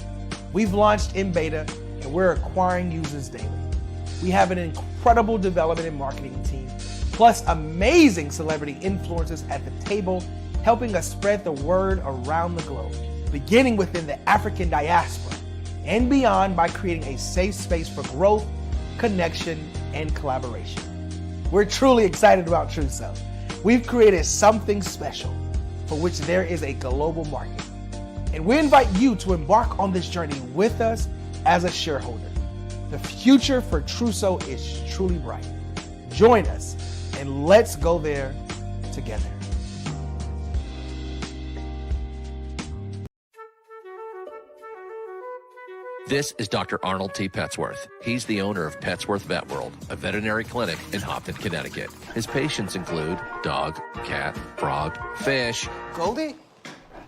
We've launched in beta, and we're acquiring users daily. We have an incredible development and marketing team, plus amazing celebrity influencers at the table, helping us spread the word around the globe, beginning within the African diaspora and beyond by creating a safe space for growth, connection, and collaboration. We're truly excited about Truso. We've created something special for which there is a global market. And we invite you to embark on this journey with us as a shareholder. The future for Truso is truly bright. Join us and let's go there together. This is Dr. Arnold T. Petsworth. He's the owner of Petsworth Vet World, a veterinary clinic in Hopton, Connecticut. His patients include dog, cat, frog, fish, Goldie,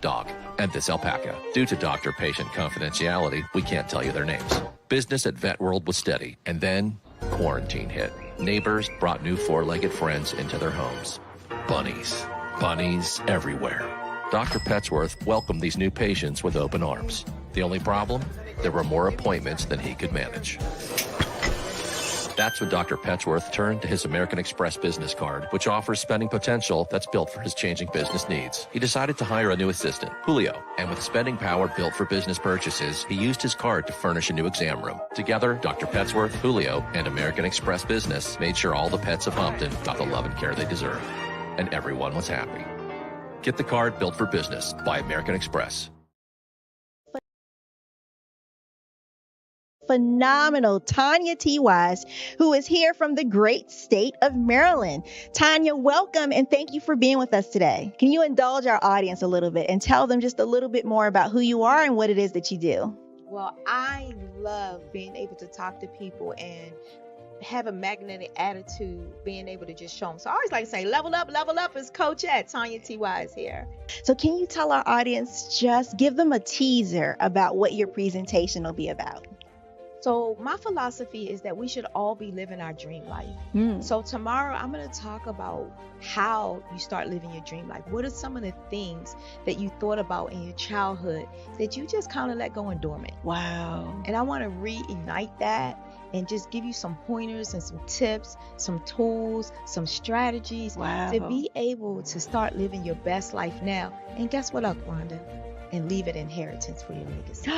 dog, and this alpaca. Due to doctor-patient confidentiality, we can't tell you their names. Business at Vet World was steady, and then quarantine hit. Neighbors brought new four-legged friends into their homes. Bunnies. Bunnies everywhere. Dr. Petsworth welcomed these new patients with open arms. The only problem? There were more appointments than he could manage. That's when Dr. Petsworth turned to his American Express business card, which offers spending potential that's built for his changing business needs. He decided to hire a new assistant, Julio, and with spending power built for business purchases, he used his card to furnish a new exam room. Together, Dr. Petsworth, Julio, and American Express Business made sure all the pets of Humpton got the love and care they deserve. And everyone was happy. Get the card built for business by American Express. Phenomenal Tanya T. Wise, who is here from the great state of Maryland. Tanya, welcome and thank you for being with us today. Can you indulge our audience a little bit and tell them just a little bit more about who you are and what it is that you do? Well, I love being able to talk to people and have a magnetic attitude, being able to just show them. So I always like to say, level up is Coach at Tanya T. Wise here. So can you tell our audience, just give them a teaser about what your presentation will be about? So my philosophy is that we should all be living our dream life. So tomorrow I'm going to talk about how you start living your dream life. What are some of the things that you thought about in your childhood that you just kind of let go and dormant? Wow. And I want to reignite that and just give you some pointers and some tips, some tools, some strategies to be able to start living your best life now. And guess what, Wanda? And leave an inheritance for your legacy.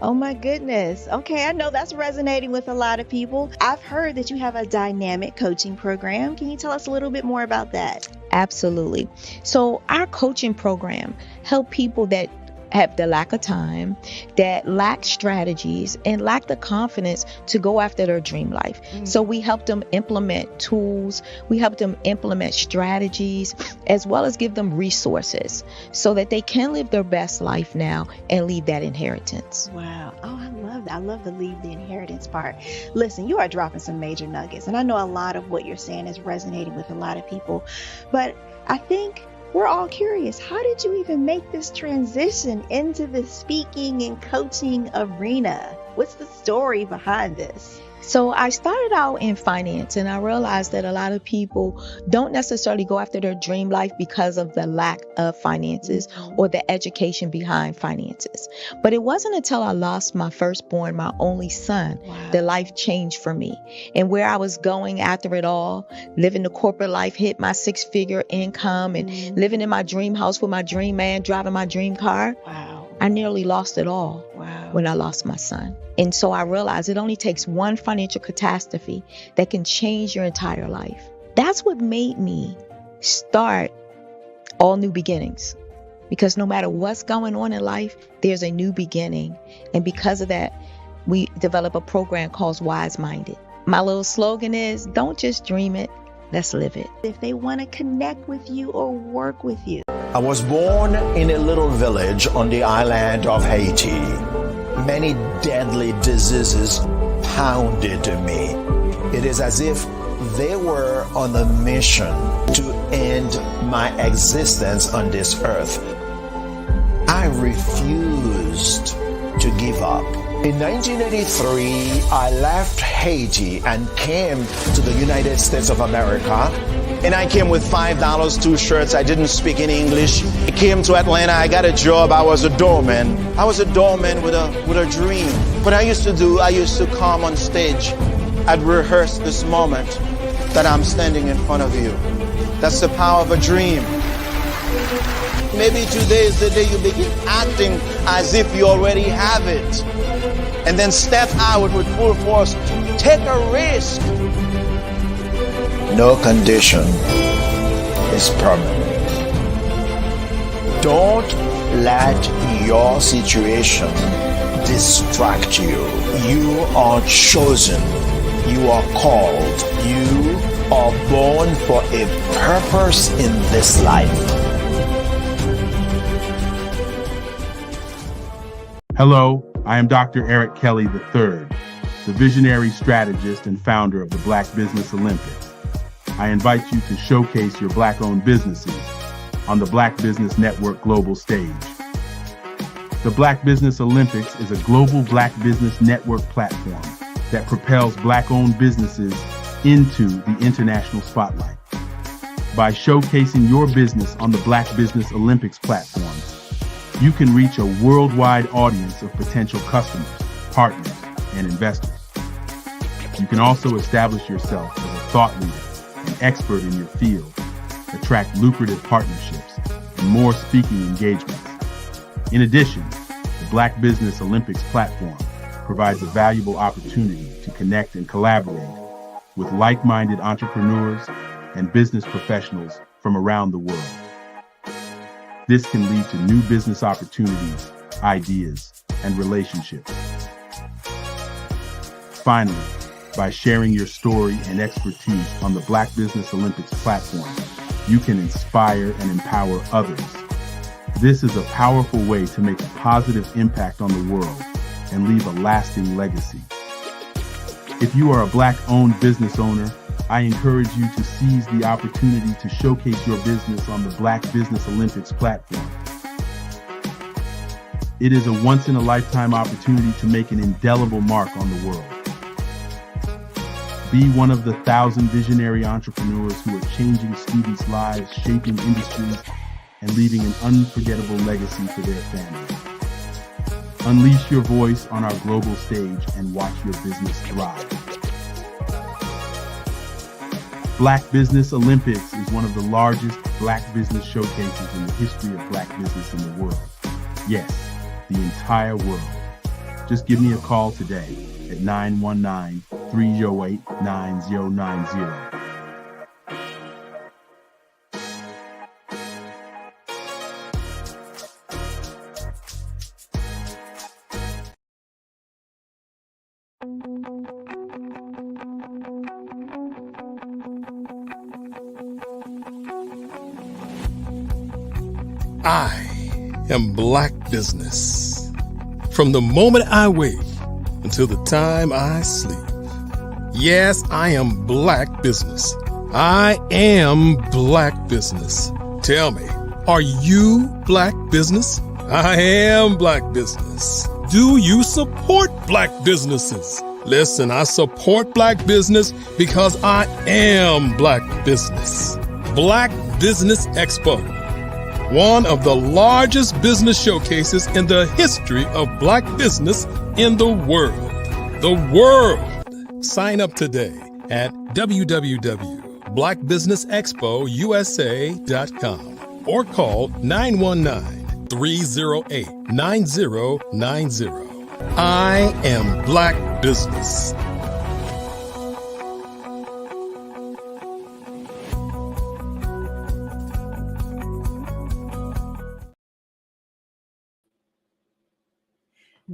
Oh my goodness. Okay, I know that's resonating with a lot of people. I've heard that you have a dynamic coaching program. Can you tell us a little bit more about that? Absolutely. So our coaching program help people that have the lack of time, that lack strategies, and lack the confidence to go after their dream life. So we help them implement tools, we help them implement strategies, as well as give them resources so that they can live their best life now and leave that inheritance. Wow. Oh, I love that. I love the leave the inheritance part. Listen, you are dropping some major nuggets, and I know a lot of what you're saying is resonating with a lot of people, but I think we're all curious. How did you even make this transition into the speaking and coaching arena? What's the story behind this? So I started out in finance, and I realized that a lot of people don't necessarily go after their dream life because of the lack of finances or the education behind finances. But it wasn't until I lost my firstborn, my only son, that life changed for me. And where I was going after it all, living the corporate life, hit my 6-figure income and living in my dream house with my dream man, driving my dream car. I nearly lost it all when I lost my son. And so I realized it only takes one financial catastrophe that can change your entire life. That's what made me start All New Beginnings. Because no matter what's going on in life, there's a new beginning. And because of that, we develop a program called Wise Minded. My little slogan is, don't just dream it, let's live it. If they want to connect with you or work with you. I was born in a little village on the island of Haiti. Many deadly diseases pounded me. It is as if they were on a mission to end my existence on this earth. I refused to give up. In 1983, I left Haiti and came to the United States of America. And I came with $5, 2 shirts. I didn't speak any English. I came to Atlanta. I got a job. I was a doorman. I was a doorman with a dream. What I used to come on stage. I'd rehearse this moment that I'm standing in front of you. That's the power of a dream. Maybe today is the day you begin acting as if you already have it. And then step out with full force. Take a risk. No condition is permanent. Don't let your situation distract you. You are chosen. You are called. You are born for a purpose in this life. Hello, I am Dr. Eric Kelly III, the visionary strategist and founder of the Black Business Olympics. I invite you to showcase your Black-owned businesses on the Black Business Network global stage. The Black Business Olympics is a global Black Business Network platform that propels Black-owned businesses into the international spotlight. By showcasing your business on the Black Business Olympics platform, you can reach a worldwide audience of potential customers, partners, and investors. You can also establish yourself as a thought leader and expert in your field, attract lucrative partnerships, and more speaking engagements. In addition, the Black Business Olympics platform provides a valuable opportunity to connect and collaborate with like-minded entrepreneurs and business professionals from around the world. This can lead to new business opportunities, ideas, and relationships. Finally, by sharing your story and expertise on the Black Business Olympics platform, you can inspire and empower others. This is a powerful way to make a positive impact on the world and leave a lasting legacy. If you are a Black-owned business owner, I encourage you to seize the opportunity to showcase your business on the Black Business Olympics platform. It is a once-in-a-lifetime opportunity to make an indelible mark on the world. Be one of the 1,000 visionary entrepreneurs who are changing students' lives, shaping industries, and leaving an unforgettable legacy for their families. Unleash your voice on our global stage and watch your business thrive. Black Business Olympics is one of the largest Black business showcases in the history of Black business in the world. Yes, the entire world. Just give me a call today at 919-308-9090. I am Black Business. From the moment I wake until the time I sleep. Yes, I am Black Business. I am Black Business. Tell me, are you Black Business? I am Black Business. Do you support Black businesses? Listen, I support Black business because I am Black Business. Black Business Expo. One of the largest business showcases in the history of Black business in the world. The world! Sign up today at www.blackbusinessexpousa.com or call 919-308-9090. I am Black Business.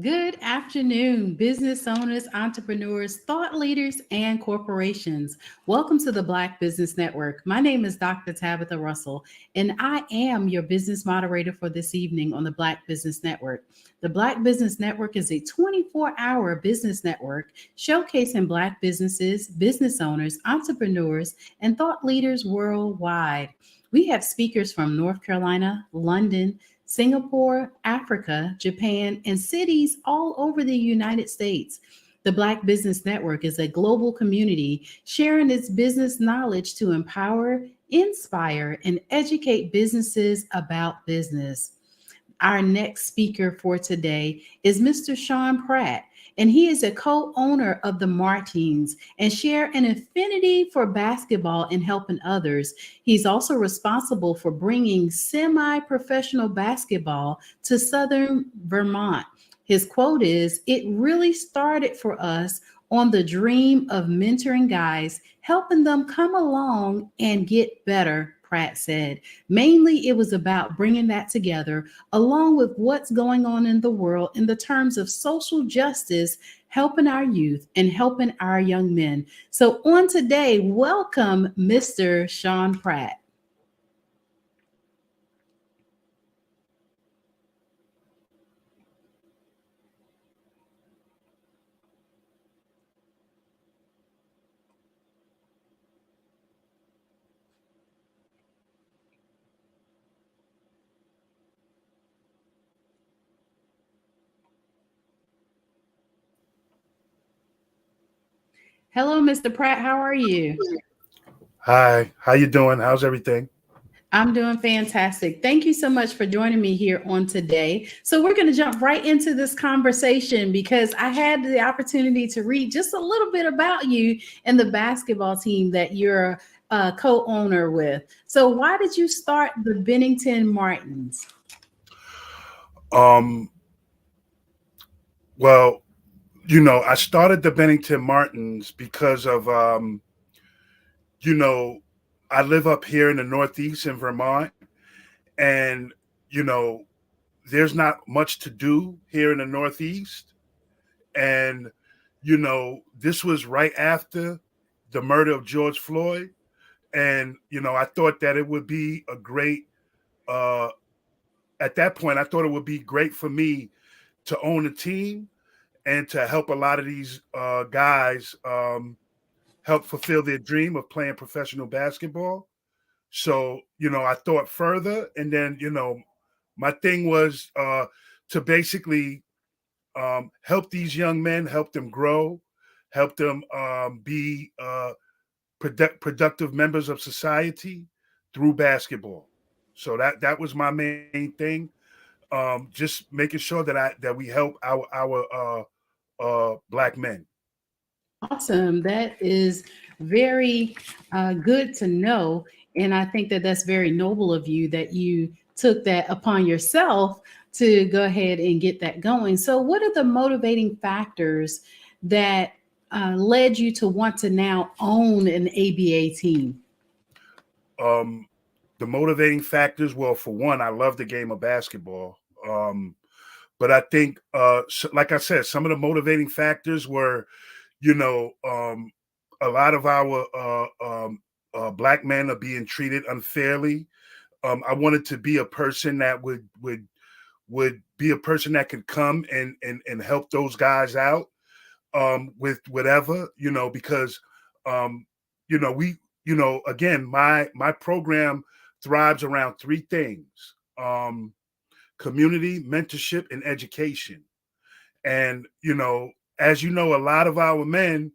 Good afternoon, business owners, entrepreneurs, thought leaders, and corporations. Welcome to the Black Business Network. My name is Dr. Tabitha Russell, and I am your business moderator for this evening on the Black Business Network. The Black Business Network is a 24-hour business network showcasing Black businesses, business owners, entrepreneurs, and thought leaders worldwide. We have speakers from North Carolina, London, Singapore, Africa, Japan, and cities all over the United States. The Black Business Network is a global community sharing its business knowledge to empower, inspire, and educate businesses about business. Our next speaker for today is Mr. Sean Pratt, and he is a co-owner of the Martins and share an affinity for basketball and helping others. He's also responsible for bringing semi-professional basketball to Southern Vermont. His quote is, "It really started for us on the dream of mentoring guys, helping them come along and get better," Pratt said. Mainly, it was about bringing that together, along with what's going on in the world in the terms of social justice, helping our youth and helping our young men. So on today, welcome, Mr. Sean Pratt. Hello, Mr. Pratt. How are you? Hi, how you doing? How's everything? I'm doing fantastic. Thank you so much for joining me here on today. So we're going to jump right into this conversation because I had the opportunity to read just a little bit about you and the basketball team that you're a co-owner with. So why did you start the Bennington Martins? Well, I started the Bennington Martins because of, I live up here in the Northeast in Vermont, and, you know, there's not much to do here in the Northeast. And, this was right after the murder of George Floyd. And, I thought that it would be a great, at that point, I thought it would be great for me to own a team and to help a lot of these guys help fulfill their dream of playing professional basketball. So, I thought further, and then, my thing was to basically help these young men, help them grow, help them be productive members of society through basketball. So that was my main thing. Just making sure that we help our Black men. Awesome. That is very good to know. And I think that that's very noble of you that you took that upon yourself to go ahead and get that going. So, what are the motivating factors that led you to want to now own an ABA team? The motivating factors, well, for one, I love the game of basketball. But I think, like I said, some of the motivating factors were, a lot of our Black men are being treated unfairly. I wanted to be a person that would be a person that could come and help those guys out with whatever, because we, again, my program thrives around three things: community, mentorship, and education. And as you know, a lot of our men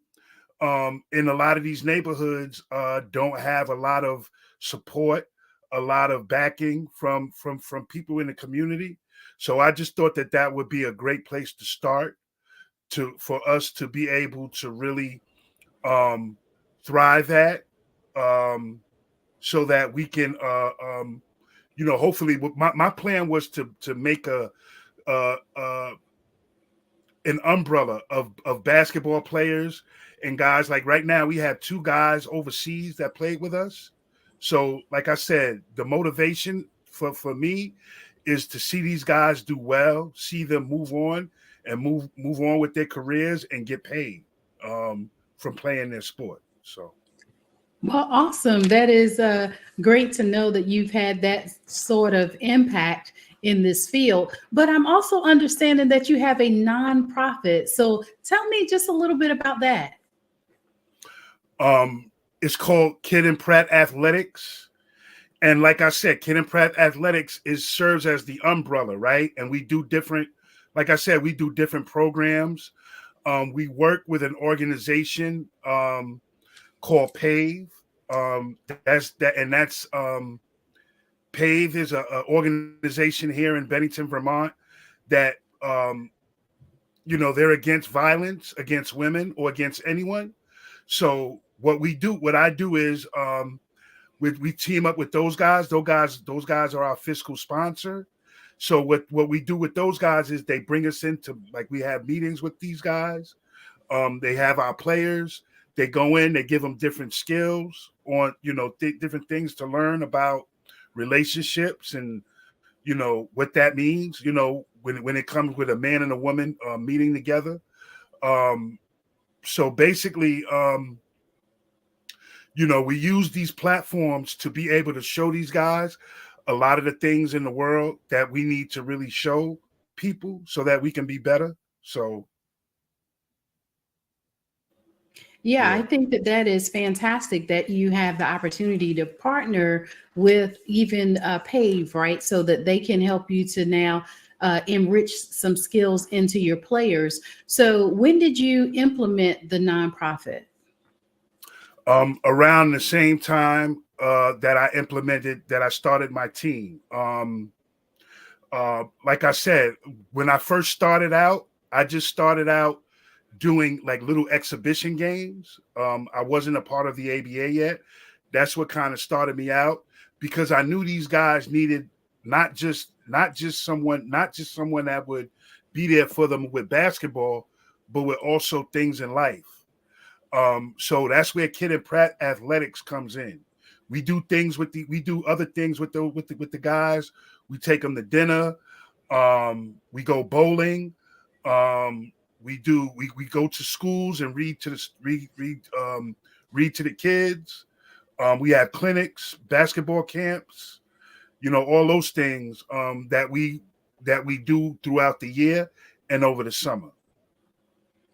in a lot of these neighborhoods don't have a lot of support, a lot of backing from people in the community. So I just thought that would be a great place to start for us to be able to really thrive at, so that we can hopefully my plan was to make an umbrella of basketball players and guys. Like right now, we have two guys overseas that played with us. So, like I said, the motivation for me is to see these guys do well, see them move on and move on with their careers and get paid from playing their sport. So. Well, awesome. That is great to know that you've had that sort of impact in this field. But I'm also understanding that you have a nonprofit. So tell me just a little bit about that. It's called Kid and Pratt Athletics. And like I said, Kid and Pratt Athletics serves as the umbrella, right? And we do different, like I said, we do different programs. We work with an organization called PAVE. That's PAVE is an organization here in Bennington, Vermont that they're against violence against women or against anyone. So what I do is we team up with those guys. Those guys are our fiscal sponsor. So what we do with those guys is they bring us into, like, we have meetings with these guys. They have our players. They go in, they give them different skills on, different things to learn about relationships and, what that means, when it comes with a man and a woman meeting together. So basically, we use these platforms to be able to show these guys a lot of the things in the world that we need to really show people so that we can be better. So. Yeah, I think that is fantastic that you have the opportunity to partner with even PAVE, right? So that they can help you to now enrich some skills into your players. So when did you implement the nonprofit? Around the same time that I started my team. Like I said, when I first started out, I just started out doing like little exhibition games. I wasn't a part of the ABA yet. That's what kind of started me out, because I knew these guys needed not just someone that would be there for them with basketball, but with also things in life. So that's where Kid and Pratt Athletics comes in. We do other things with the guys. We take them to dinner. We go bowling. We go to schools and read to the kids. We have clinics, basketball camps, all those things that we do throughout the year and over the summer.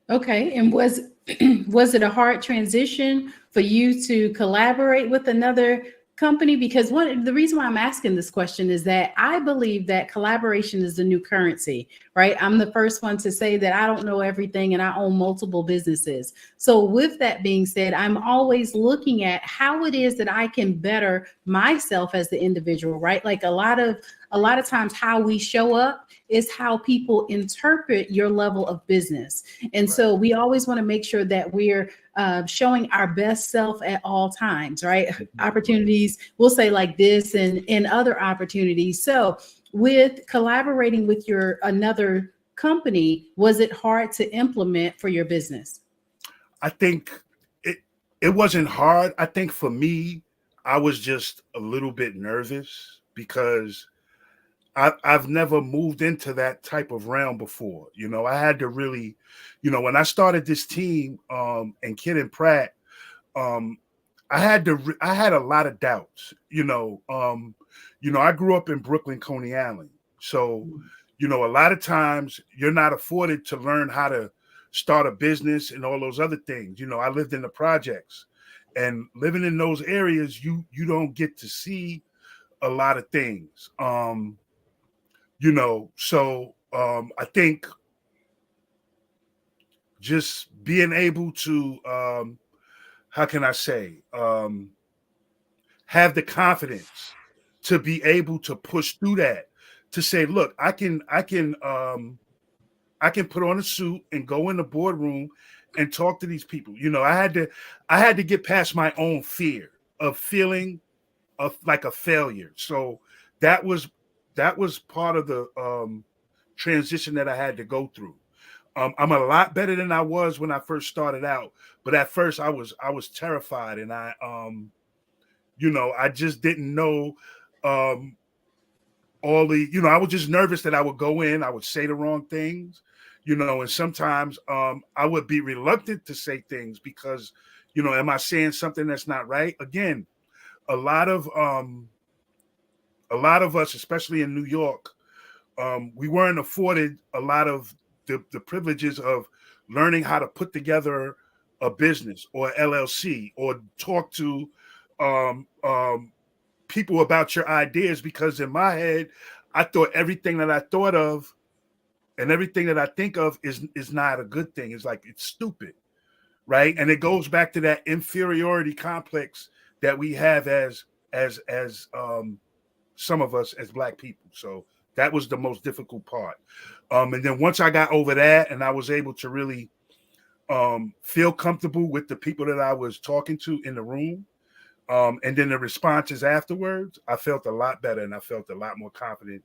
Okay. And was it a hard transition for you to collaborate with another company? Because the reason why I'm asking this question is that I believe that collaboration is the new currency, right? I'm the first one to say that I don't know everything and I own multiple businesses. So with that being said, I'm always looking at how it is that I can better myself as the individual, right? Like a lot of times how we show up is how people interpret your level of business. And so we always want to make sure that we're showing our best self at all times, right? Opportunities, we'll say like this and other opportunities. So with collaborating with another company, was it hard to implement for your business? I think it wasn't hard. I think for me, I was just a little bit nervous because I've never moved into that type of realm before. I had to really, when I started this team and Kid and Pratt, I had a lot of doubts. I grew up in Brooklyn, Coney Island. So, a lot of times you're not afforded to learn how to start a business and all those other things. I lived in the projects, and living in those areas, you don't get to see a lot of things. So I think just being able to, how can I say, have the confidence to be able to push through that, to say, look, I can put on a suit and go in the boardroom and talk to these people. I had to get past my own fear of feeling like a failure. So that was part of the transition that I had to go through. I'm a lot better than I was when I first started out, but at first I was terrified, and I just didn't know all the, I was just nervous that I would go in, I would say the wrong things, and sometimes I would be reluctant to say things because, am I saying something that's not right? Again, a lot of us, especially in New York, we weren't afforded a lot of the privileges of learning how to put together a business or LLC or talk to people about your ideas, because in my head, I thought everything that I thought of and everything that I think of is not a good thing. It's like, it's stupid, right? And it goes back to that inferiority complex that we have as some of us as Black people. So that was the most difficult part. And then once I got over that and I was able to really feel comfortable with the people that I was talking to in the room, and then the responses afterwards, I felt a lot better and I felt a lot more confident,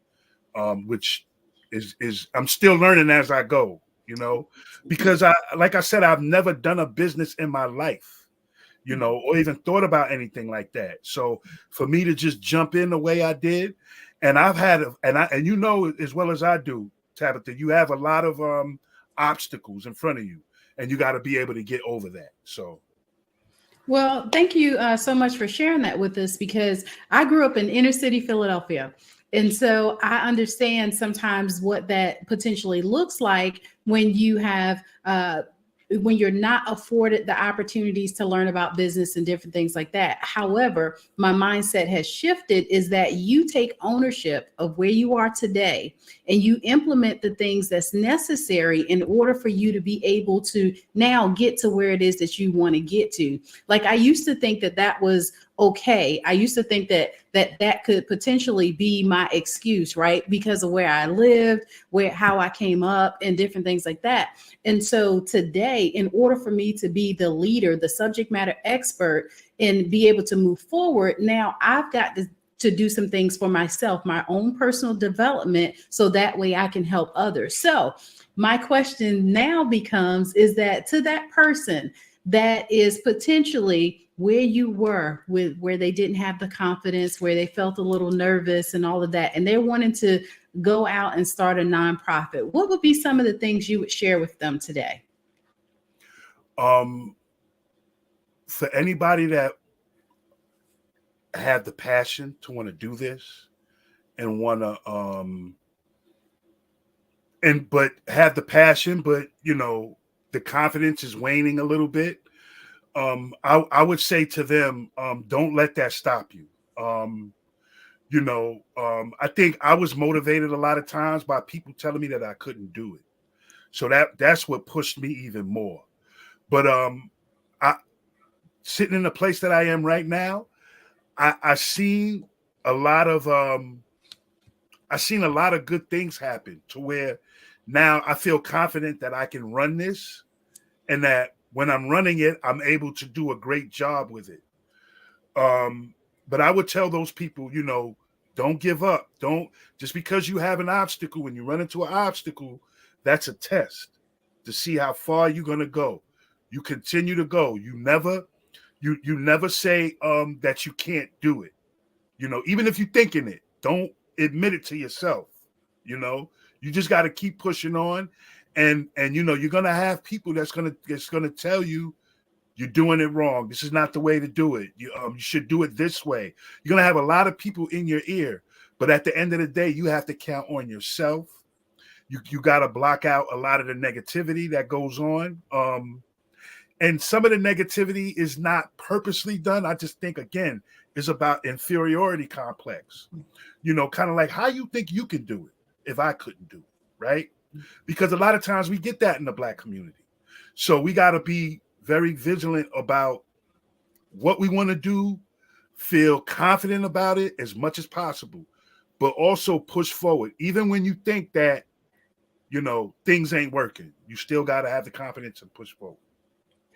which is I'm still learning as I go, because like I said, I've never done a business in my life, or even thought about anything like that. So for me to just jump in the way I did, and I've had, and as well as I do, Tabitha, you have a lot of obstacles in front of you, and you got to be able to get over that. So. Well, thank you so much for sharing that with us, because I grew up in inner city Philadelphia. And so I understand sometimes what that potentially looks like when you have when you're not afforded the opportunities to learn about business and different things like that. However, my mindset has shifted is that you take ownership of where you are today and you implement the things that's necessary in order for you to be able to now get to where it is that you want to get to. Like, I used to think that that was okay. I used to think that that could potentially be my excuse, right? Because of where I lived, how I came up and different things like that. And so today, in order for me to be the leader, the subject matter expert, and be able to move forward, now I've got to do some things for myself, my own personal development, so that way I can help others. So my question now becomes, is that to that person that is potentially where you were, with where they didn't have the confidence, where they felt a little nervous and all of that, and they're wanting to go out and start a nonprofit, what would be some of the things you would share with them today? For anybody that had the passion to want to do this and want to but have the passion, but the confidence is waning a little bit, I would say to them, don't let that stop you. I think I was motivated a lot of times by people telling me that I couldn't do it. So that's what pushed me even more. But I sitting in the place that I am right now, I seen a lot of good things happen to where now I feel confident that I can run this, and that when I'm running it, I'm able to do a great job with it. But I would tell those people, don't give up. Don't, just because you have an obstacle, when you run into an obstacle, that's a test to see how far you're going to go. You continue to go. You never say that you can't do it. Even if you're thinking it, don't admit it to yourself. You just got to keep pushing on, and you're going to have people that's going to tell you you're doing it wrong. This is not the way to do it. You should do it this way. You're going to have a lot of people in your ear, but at the end of the day, you have to count on yourself. You got to block out a lot of the negativity that goes on. And some of the negativity is not purposely done. I just think, again, it's about inferiority complex. Kind of like, how you think you can do it if I couldn't do it, right? Because a lot of times we get that in the Black community. So we got to be very vigilant about what we want to do, feel confident about it as much as possible, but also push forward. Even when you think that, things ain't working, you still got to have the confidence to push forward.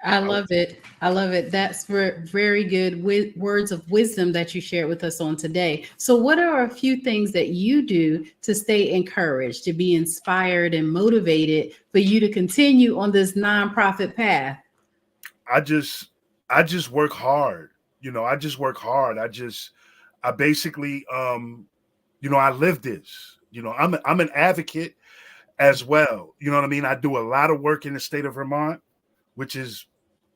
I love it. I love it. That's very good words of wisdom that you shared with us on today. So what are a few things that you do to stay encouraged, to be inspired and motivated for you to continue on this nonprofit path? I just work hard. I just work hard. I basically, I live this. I'm an advocate as well. You know what I mean? I do a lot of work in the state of Vermont, which is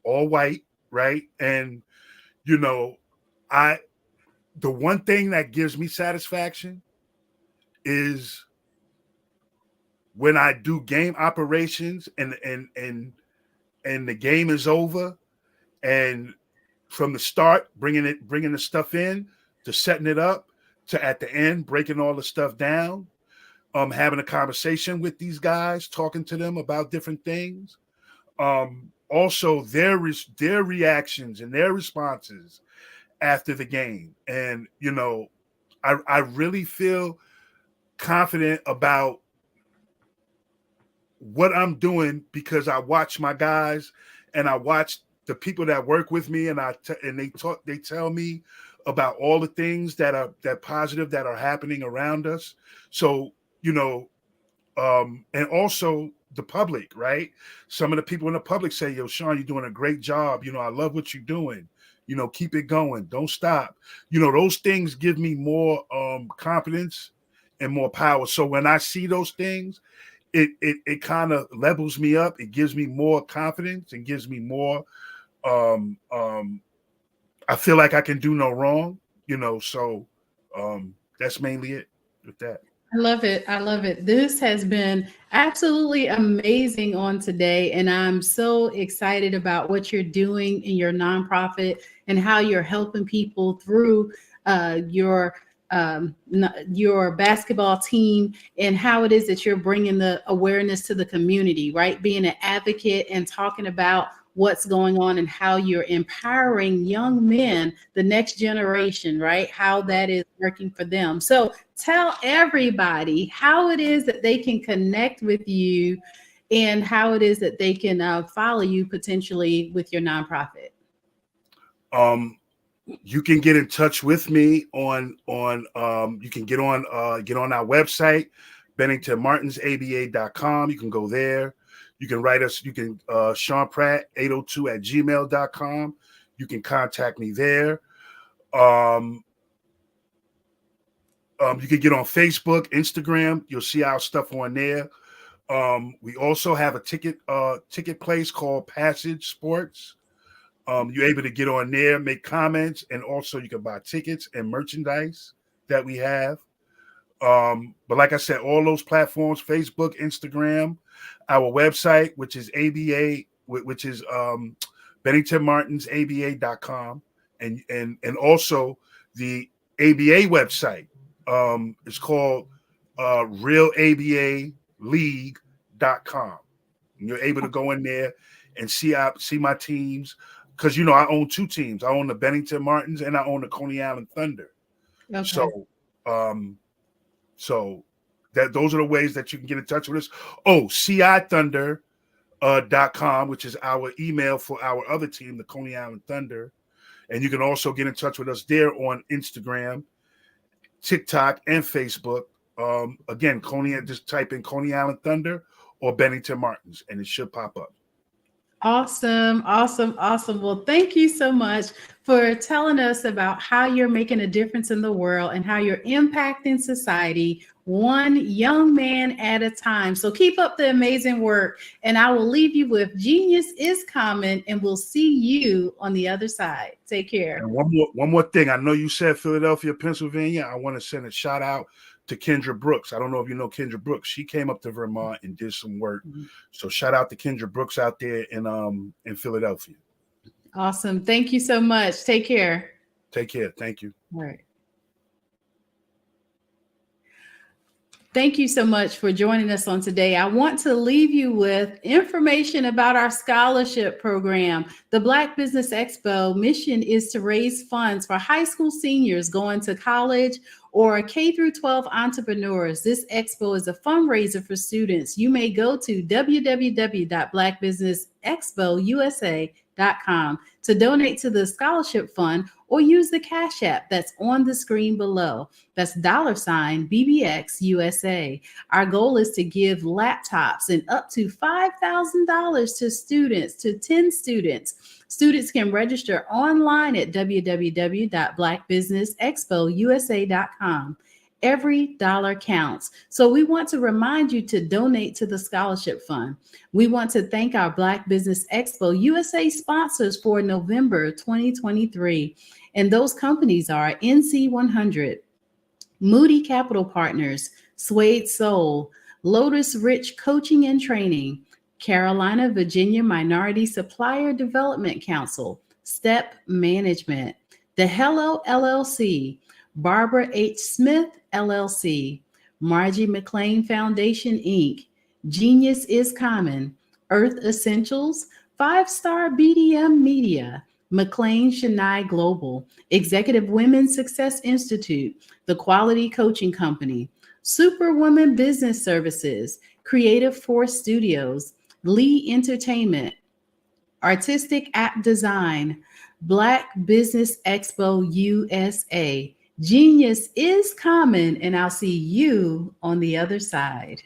all white, right? And the one thing that gives me satisfaction is when I do game operations and the game is over, and from the start bringing the stuff in to setting it up to at the end breaking all the stuff down, having a conversation with these guys, talking to them about different things. Also their reactions and their responses after the game. And, I really feel confident about what I'm doing because I watch my guys and I watch the people that work with me, and they tell me about all the things that positive that are happening around us. So, and also the public, right? Some of the people in the public say, yo, Sean, you're doing a great job. I love what you're doing. Keep it going. Don't stop. Those things give me more confidence and more power. So when I see those things, it kind of levels me up. It gives me more confidence and gives me more, I feel like I can do no wrong, so that's mainly it with that. love it. I love it. This has been absolutely amazing on today. And I'm so excited about what you're doing in your nonprofit and how you're helping people through your basketball team, and how it is that you're bringing the awareness to the community, right? Being an advocate and talking about what's going on and how you're empowering young men, the next generation, right? How that is working for them. So tell everybody how it is that they can connect with you and how it is that they can follow you potentially with your nonprofit. You can get in touch with me on you can get on our website, BenningtonMartinsABA.com. You can go there. You can write us. You can Sean Pratt 802@gmail.com. You can contact me there. You can get on Facebook, Instagram. You'll see our stuff on there. We also have a ticket place called Passage Sports. You're able to get on there, make comments, and also you can buy tickets and merchandise that we have. But like I said, all those platforms, Facebook, Instagram, our website, which is ABA, which is BenningtonMartinsABA.com, and also the ABA website is called RealABALeague.com. And you're able to go in there and see my teams, because I own two teams. I own the Bennington Martins and I own the Coney Island Thunder. Okay. So those are the ways that you can get in touch with us. CIThunder.com, which is our email for our other team, the Coney Island Thunder. And you can also get in touch with us there on Instagram, TikTok, and Facebook. Again, just type in Coney Island Thunder or Bennington Martins, and it should pop up. Awesome. Well, thank you so much for telling us about how you're making a difference in the world and how you're impacting society one young man at a time. So keep up the amazing work, and I will leave you with Genius is Common, and we'll see you on the other side. Take care. And one more thing. I know you said Philadelphia, Pennsylvania. I want to send a shout out to Kendra Brooks. I don't know if you know Kendra Brooks. She came up to Vermont and did some work. Mm-hmm. So shout out to Kendra Brooks out there in Philadelphia. Awesome. Thank you so much. Take care. Take care. Thank you. All right. Thank you so much for joining us on today. I want to leave you with information about our scholarship program. The Black Business Expo mission is to raise funds for high school seniors going to college or K-12 entrepreneurs. This expo is a fundraiser for students. You may go to www.blackbusinessexpousa.com to donate to the scholarship fund, or use the Cash App that's on the screen below. That's $BBX USA. Our goal is to give laptops and up to $5,000 to students, to 10 students. Students can register online at www.blackbusinessexpousa.com. Every dollar counts. So we want to remind you to donate to the scholarship fund. We want to thank our Black Business Expo USA sponsors for November 2023. And those companies are NC100, Moody Capital Partners, Suede Soul, Lotus Rich Coaching and Training, Carolina, Virginia Minority Supplier Development Council, Step Management, The Hello LLC, Barbara H. Smith LLC, Margie McLean Foundation Inc., Genius is Common, Earth Essentials, 5-Star BDM Media, McLean Chennai Global, Executive Women's Success Institute, The Quality Coaching Company, Superwoman Business Services, Creative Force Studios, Lee Entertainment, Artistic App Design, Black Business Expo USA. Genius is Common, and I'll see you on the other side.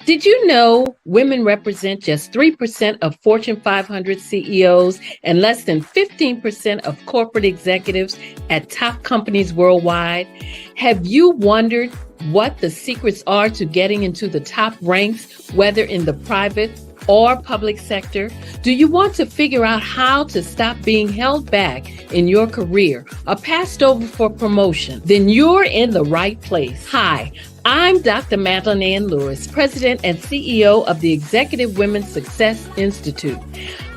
Did you know women represent just 3% of Fortune 500 CEOs and less than 15% of corporate executives at top companies worldwide? Have you wondered what the secrets are to getting into the top ranks, whether in the private or public sector? Do you want to figure out how to stop being held back in your career or passed over for promotion? Then you're in the right place. Hi, I'm Dr. Madeline Ann Lewis, President and CEO of the Executive Women's Success Institute.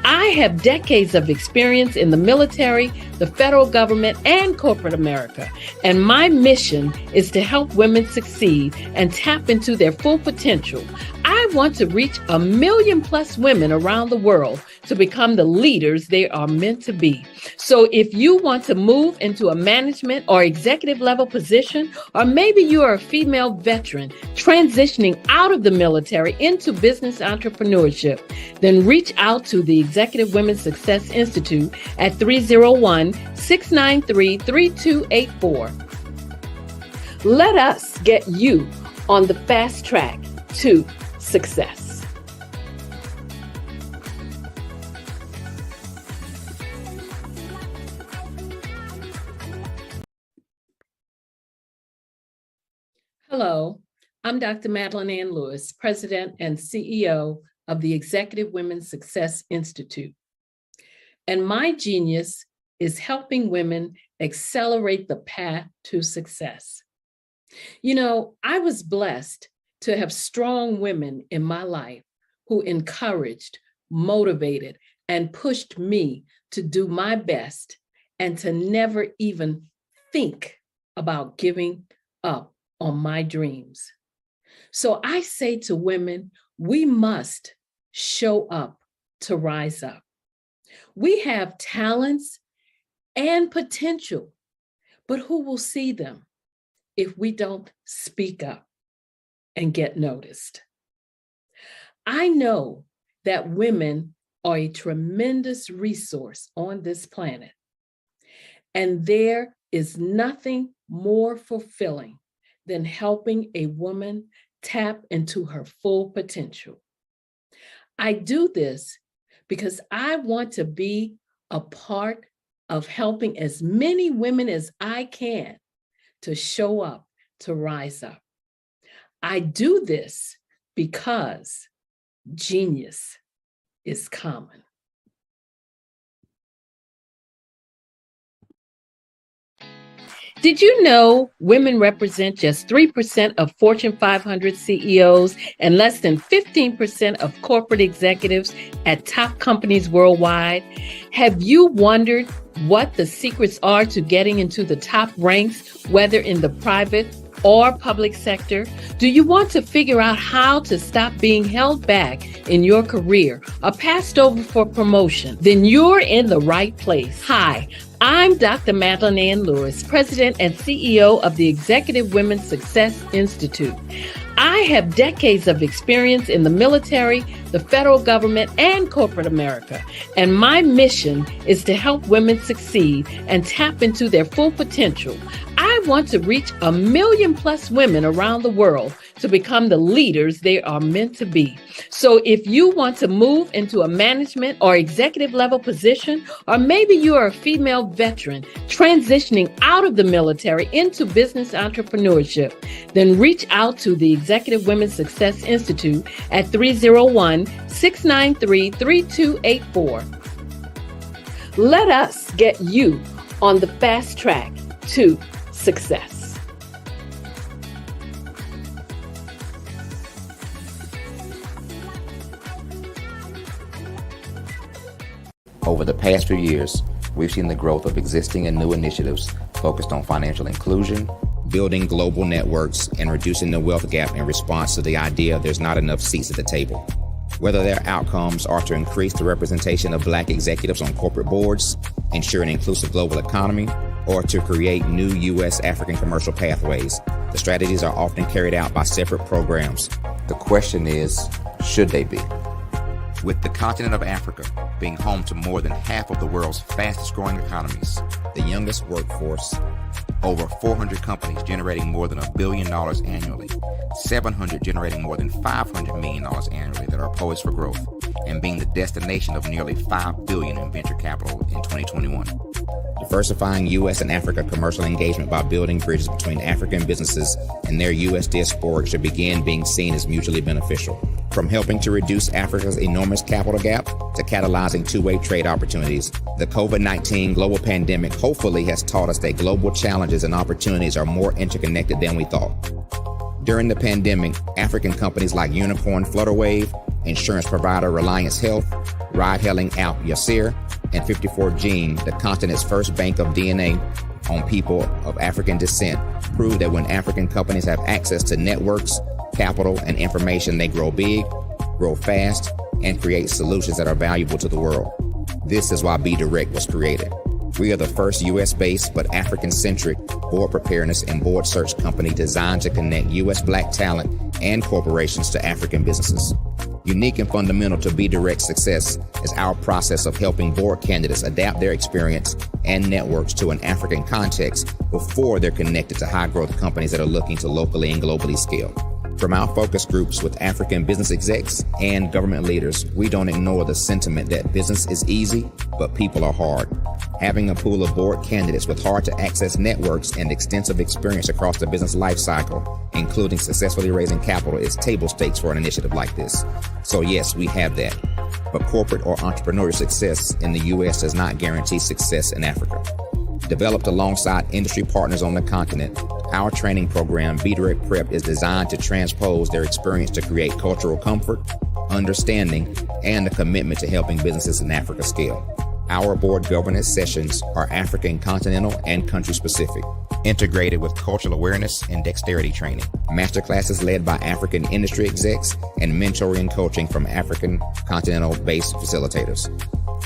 I have decades of experience in the military, the federal government, and corporate America, and my mission is to help women succeed and tap into their full potential. I want to reach 1 million plus women around the world to become the leaders they are meant to be. So if you want to move into a management or executive level position, or maybe you are a female veteran transitioning out of the military into business entrepreneurship, then reach out to the Executive Women's Success Institute at 301-693-3284. Let us get you on the fast track to success. Hello, I'm Dr. Madeline Ann Lewis, President and CEO of the Executive Women's Success Institute. And my genius is helping women accelerate the path to success. You know, I was blessed to have strong women in my life who encouraged, motivated, and pushed me to do my best and to never even think about giving up on my dreams. So I say to women, we must show up to rise up. We have talents and potential, but who will see them if we don't speak up and get noticed? I know that women are a tremendous resource on this planet, and there is nothing more fulfilling than helping a woman tap into her full potential. I do this because I want to be a part of helping as many women as I can to show up, to rise up. I do this because genius is common. Did you know women represent just 3% of Fortune 500 CEOs and less than 15% of corporate executives at top companies worldwide? Have you wondered what the secrets are to getting into the top ranks, whether in the private or public sector? Do you want to figure out how to stop being held back in your career or passed over for promotion? Then you're in the right place. Hi, I'm Dr. Madeline Ann Lewis, President and CEO of the Executive Women's Success Institute. I have decades of experience in the military, the federal government, and corporate America, and my mission is to help women succeed and tap into their full potential. I want to reach 1 million plus women around the world to become the leaders they are meant to be. So if you want to move into a management or executive level position, or maybe you are a female veteran transitioning out of the military into business entrepreneurship, then reach out to the Executive Women's Success Institute at 301-693-3284. Let us get you on the fast track to success. Over the past few years, we've seen the growth of existing and new initiatives focused on financial inclusion, building global networks, and reducing the wealth gap in response to the idea there's not enough seats at the table. Whether their outcomes are to increase the representation of Black executives on corporate boards, ensure an inclusive global economy, or to create new U.S. African commercial pathways, the strategies are often carried out by separate programs. The question is, should they be? With the continent of Africa being home to more than half of the world's fastest growing economies, the youngest workforce, over 400 companies generating more than $1 billion annually, 700 generating more than $500 million annually that are poised for growth, and being the destination of nearly $5 billion in venture capital in 2021. Diversifying U.S. and Africa commercial engagement by building bridges between African businesses and their U.S. diaspora should begin being seen as mutually beneficial. From helping to reduce Africa's enormous capital gap to catalyzing two-way trade opportunities, the COVID-19 global pandemic hopefully has taught us that global challenges and opportunities are more interconnected than we thought. During the pandemic, African companies like Unicorn Flutterwave, insurance provider Reliance Health, ride-hailing app Yasir, and 54Gene, the continent's first bank of DNA on people of African descent, prove that when African companies have access to networks, capital, and information, they grow big, grow fast, and create solutions that are valuable to the world. This is why BDirect was created. We are the first U.S.-based but African-centric board preparedness and board search company designed to connect U.S. Black talent and corporations to African businesses. Unique and fundamental to BDirect's success is our process of helping board candidates adapt their experience and networks to an African context before they're connected to high-growth companies that are looking to locally and globally scale. From our focus groups with African business execs and government leaders, we don't ignore the sentiment that business is easy, but people are hard. Having a pool of board candidates with hard-to-access networks and extensive experience across the business lifecycle, including successfully raising capital, is table stakes for an initiative like this. So yes, we have that. But corporate or entrepreneurial success in the U.S. does not guarantee success in Africa. Developed alongside industry partners on the continent, our training program, BDirect Prep, is designed to transpose their experience to create cultural comfort, understanding, and a commitment to helping businesses in Africa scale. Our board governance sessions are African, continental, and country-specific, integrated with cultural awareness and dexterity training, masterclasses led by African industry execs, and mentoring coaching from African continental-based facilitators.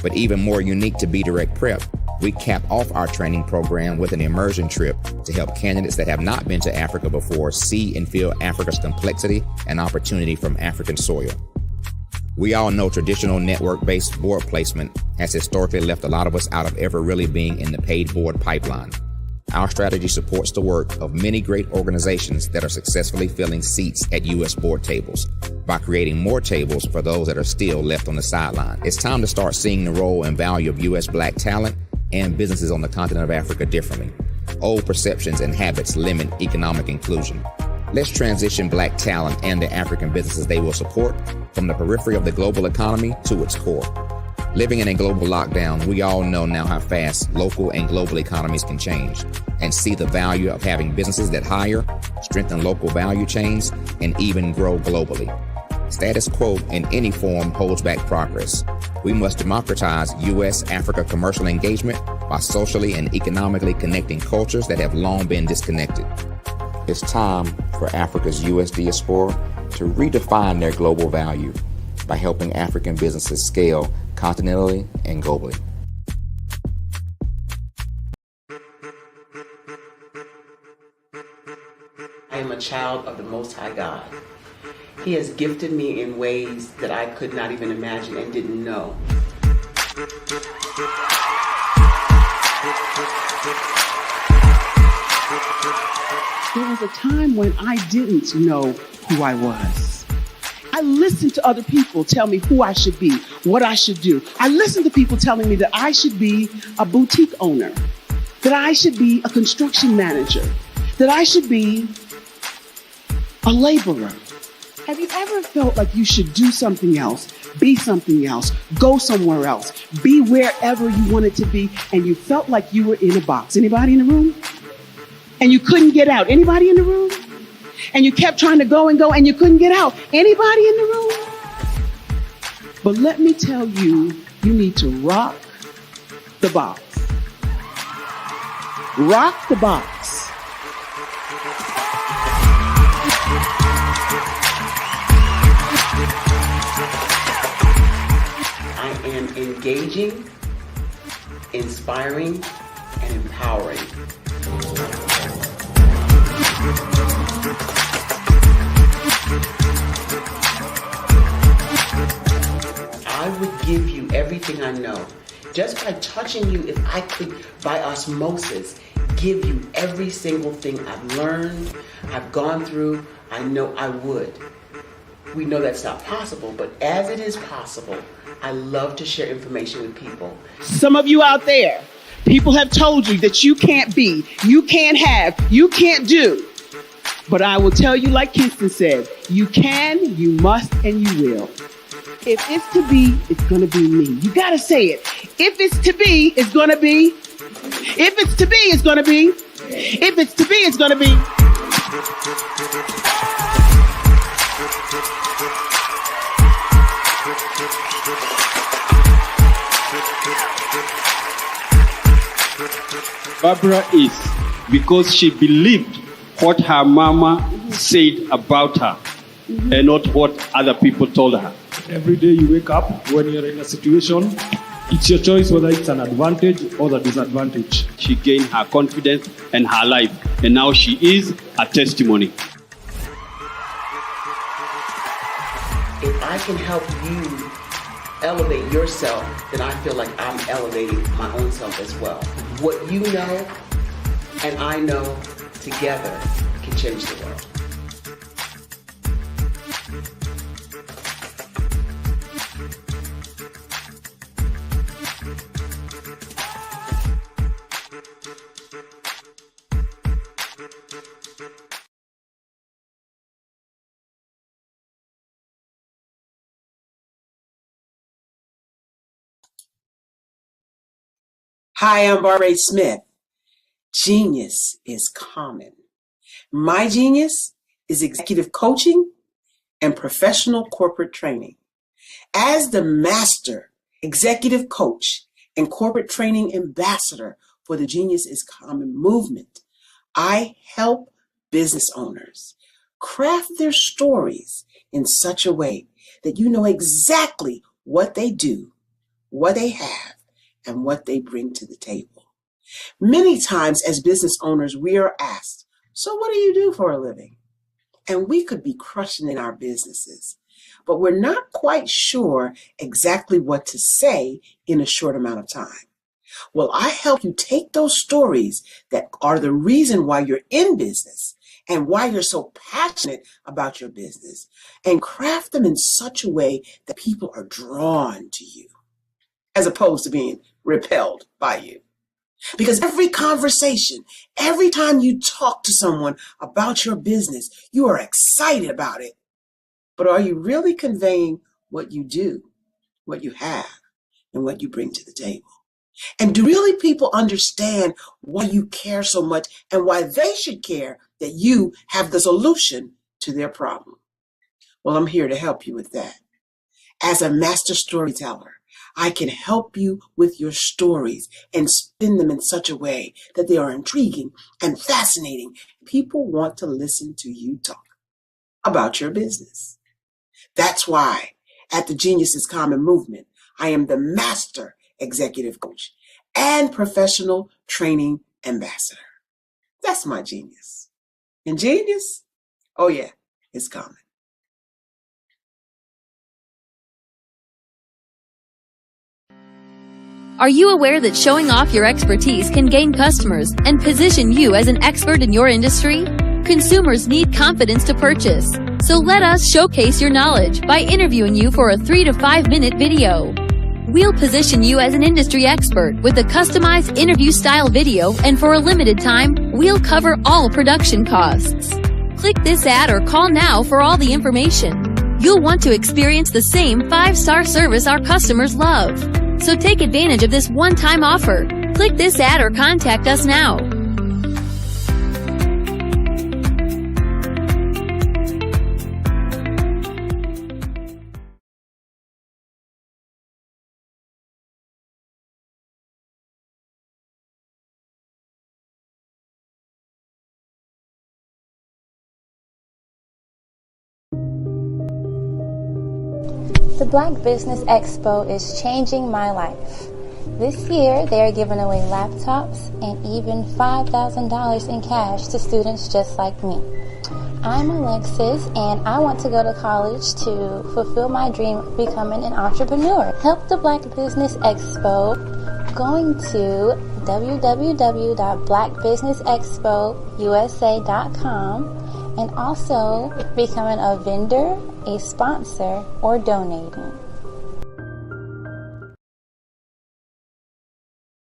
But even more unique to BDirect Prep, we cap off our training program with an immersion trip to help candidates that have not been to Africa before see and feel Africa's complexity and opportunity from African soil. We all know traditional network-based board placement has historically left a lot of us out of ever really being in the paid board pipeline. Our strategy supports the work of many great organizations that are successfully filling seats at U.S. board tables by creating more tables for those that are still left on the sideline. It's time to start seeing the role and value of U.S. Black talent and businesses on the continent of Africa differently. Old perceptions and habits limit economic inclusion. Let's transition Black talent and the African businesses they will support from the periphery of the global economy to its core. Living in a global lockdown, we all know now how fast local and global economies can change, and see the value of having businesses that hire, strengthen local value chains, and even grow globally. Status quo in any form holds back progress. We must democratize U.S.-Africa commercial engagement by socially and economically connecting cultures that have long been disconnected. It's time for Africa's U.S. diaspora to redefine their global value by helping African businesses scale continentally and globally. I am a child of the Most High God. He has gifted me in ways that I could not even imagine and didn't know. There was a time when I didn't know who I was. I listened to other people tell me who I should be, what I should do. I listened to people telling me that I should be a boutique owner, that I should be a construction manager, that I should be a laborer. Have you ever felt like you should do something else, be something else, go somewhere else, be wherever you wanted to be, and you felt like you were in a box? Anybody in the room? And you couldn't get out? Anybody in the room? And you kept trying to go and you couldn't get out? Anybody in the room? But let me tell you, you need to rock the box. Rock the box. I am engaging, inspiring, and empowering. I would give you everything I know. Just by touching you, if I could, by osmosis, give you every single thing I've learned, I've gone through, I know I would. We know that's not possible, but as it is possible, I love to share information with people. Some of you out there, people have told you that you can't be, you can't have, you can't do. But I will tell you, like Kinston said, you can, you must, and you will. If it's to be, it's going to be me. You got to say it. If it's to be, it's going to be. If it's to be, it's going to be. If it's to be, it's going to be. Barbara is because she believed what her mama said about her and not what other people told her. Every day you wake up, when you're in a situation, it's your choice whether it's an advantage or the disadvantage. She gained her confidence and her life, and now she is a testimony. If I can help you elevate yourself, then I feel like I'm elevating my own self as well. What you know and I know together can change the world. Hi, I'm Barbara Smith. Genius is common. My genius is executive coaching and professional corporate training. As the master executive coach and corporate training ambassador for the Genius is Common movement, I help business owners craft their stories in such a way that you know exactly what they do, what they have, and what they bring to the table. Many times as business owners, we are asked, so what do you do for a living? And we could be crushing in our businesses, but we're not quite sure exactly what to say in a short amount of time. Well, I help you take those stories that are the reason why you're in business and why you're so passionate about your business and craft them in such a way that people are drawn to you, as opposed to being repelled by you. Because every conversation, every time you talk to someone about your business, you are excited about it. But are you really conveying what you do, what you have, and what you bring to the table? And do really people understand why you care so much and why they should care that you have the solution to their problem? Well, I'm here to help you with that. As a master storyteller, I can help you with your stories and spin them in such a way that they are intriguing and fascinating. People want to listen to you talk about your business. That's why at the Genius is Common movement, I am the master executive coach and professional training ambassador. That's my genius. And genius? Oh yeah, it's common. Are you aware that showing off your expertise can gain customers and position you as an expert in your industry? Consumers need confidence to purchase, so let us showcase your knowledge by interviewing you for a 3 to 5 minute video. We'll position you as an industry expert with a customized interview-style video, and for a limited time, we'll cover all production costs. Click this ad or call now for all the information. You'll want to experience the same 5-star service our customers love. So take advantage of this one-time offer. Click this ad or contact us now. The Black Business Expo is changing my life. This year, they are giving away laptops and even $5,000 in cash to students just like me. I'm Alexis, and I want to go to college to fulfill my dream of becoming an entrepreneur. Help the Black Business Expo going to www.blackbusinessexpousa.com and also becoming a vendor, a sponsor, or donating.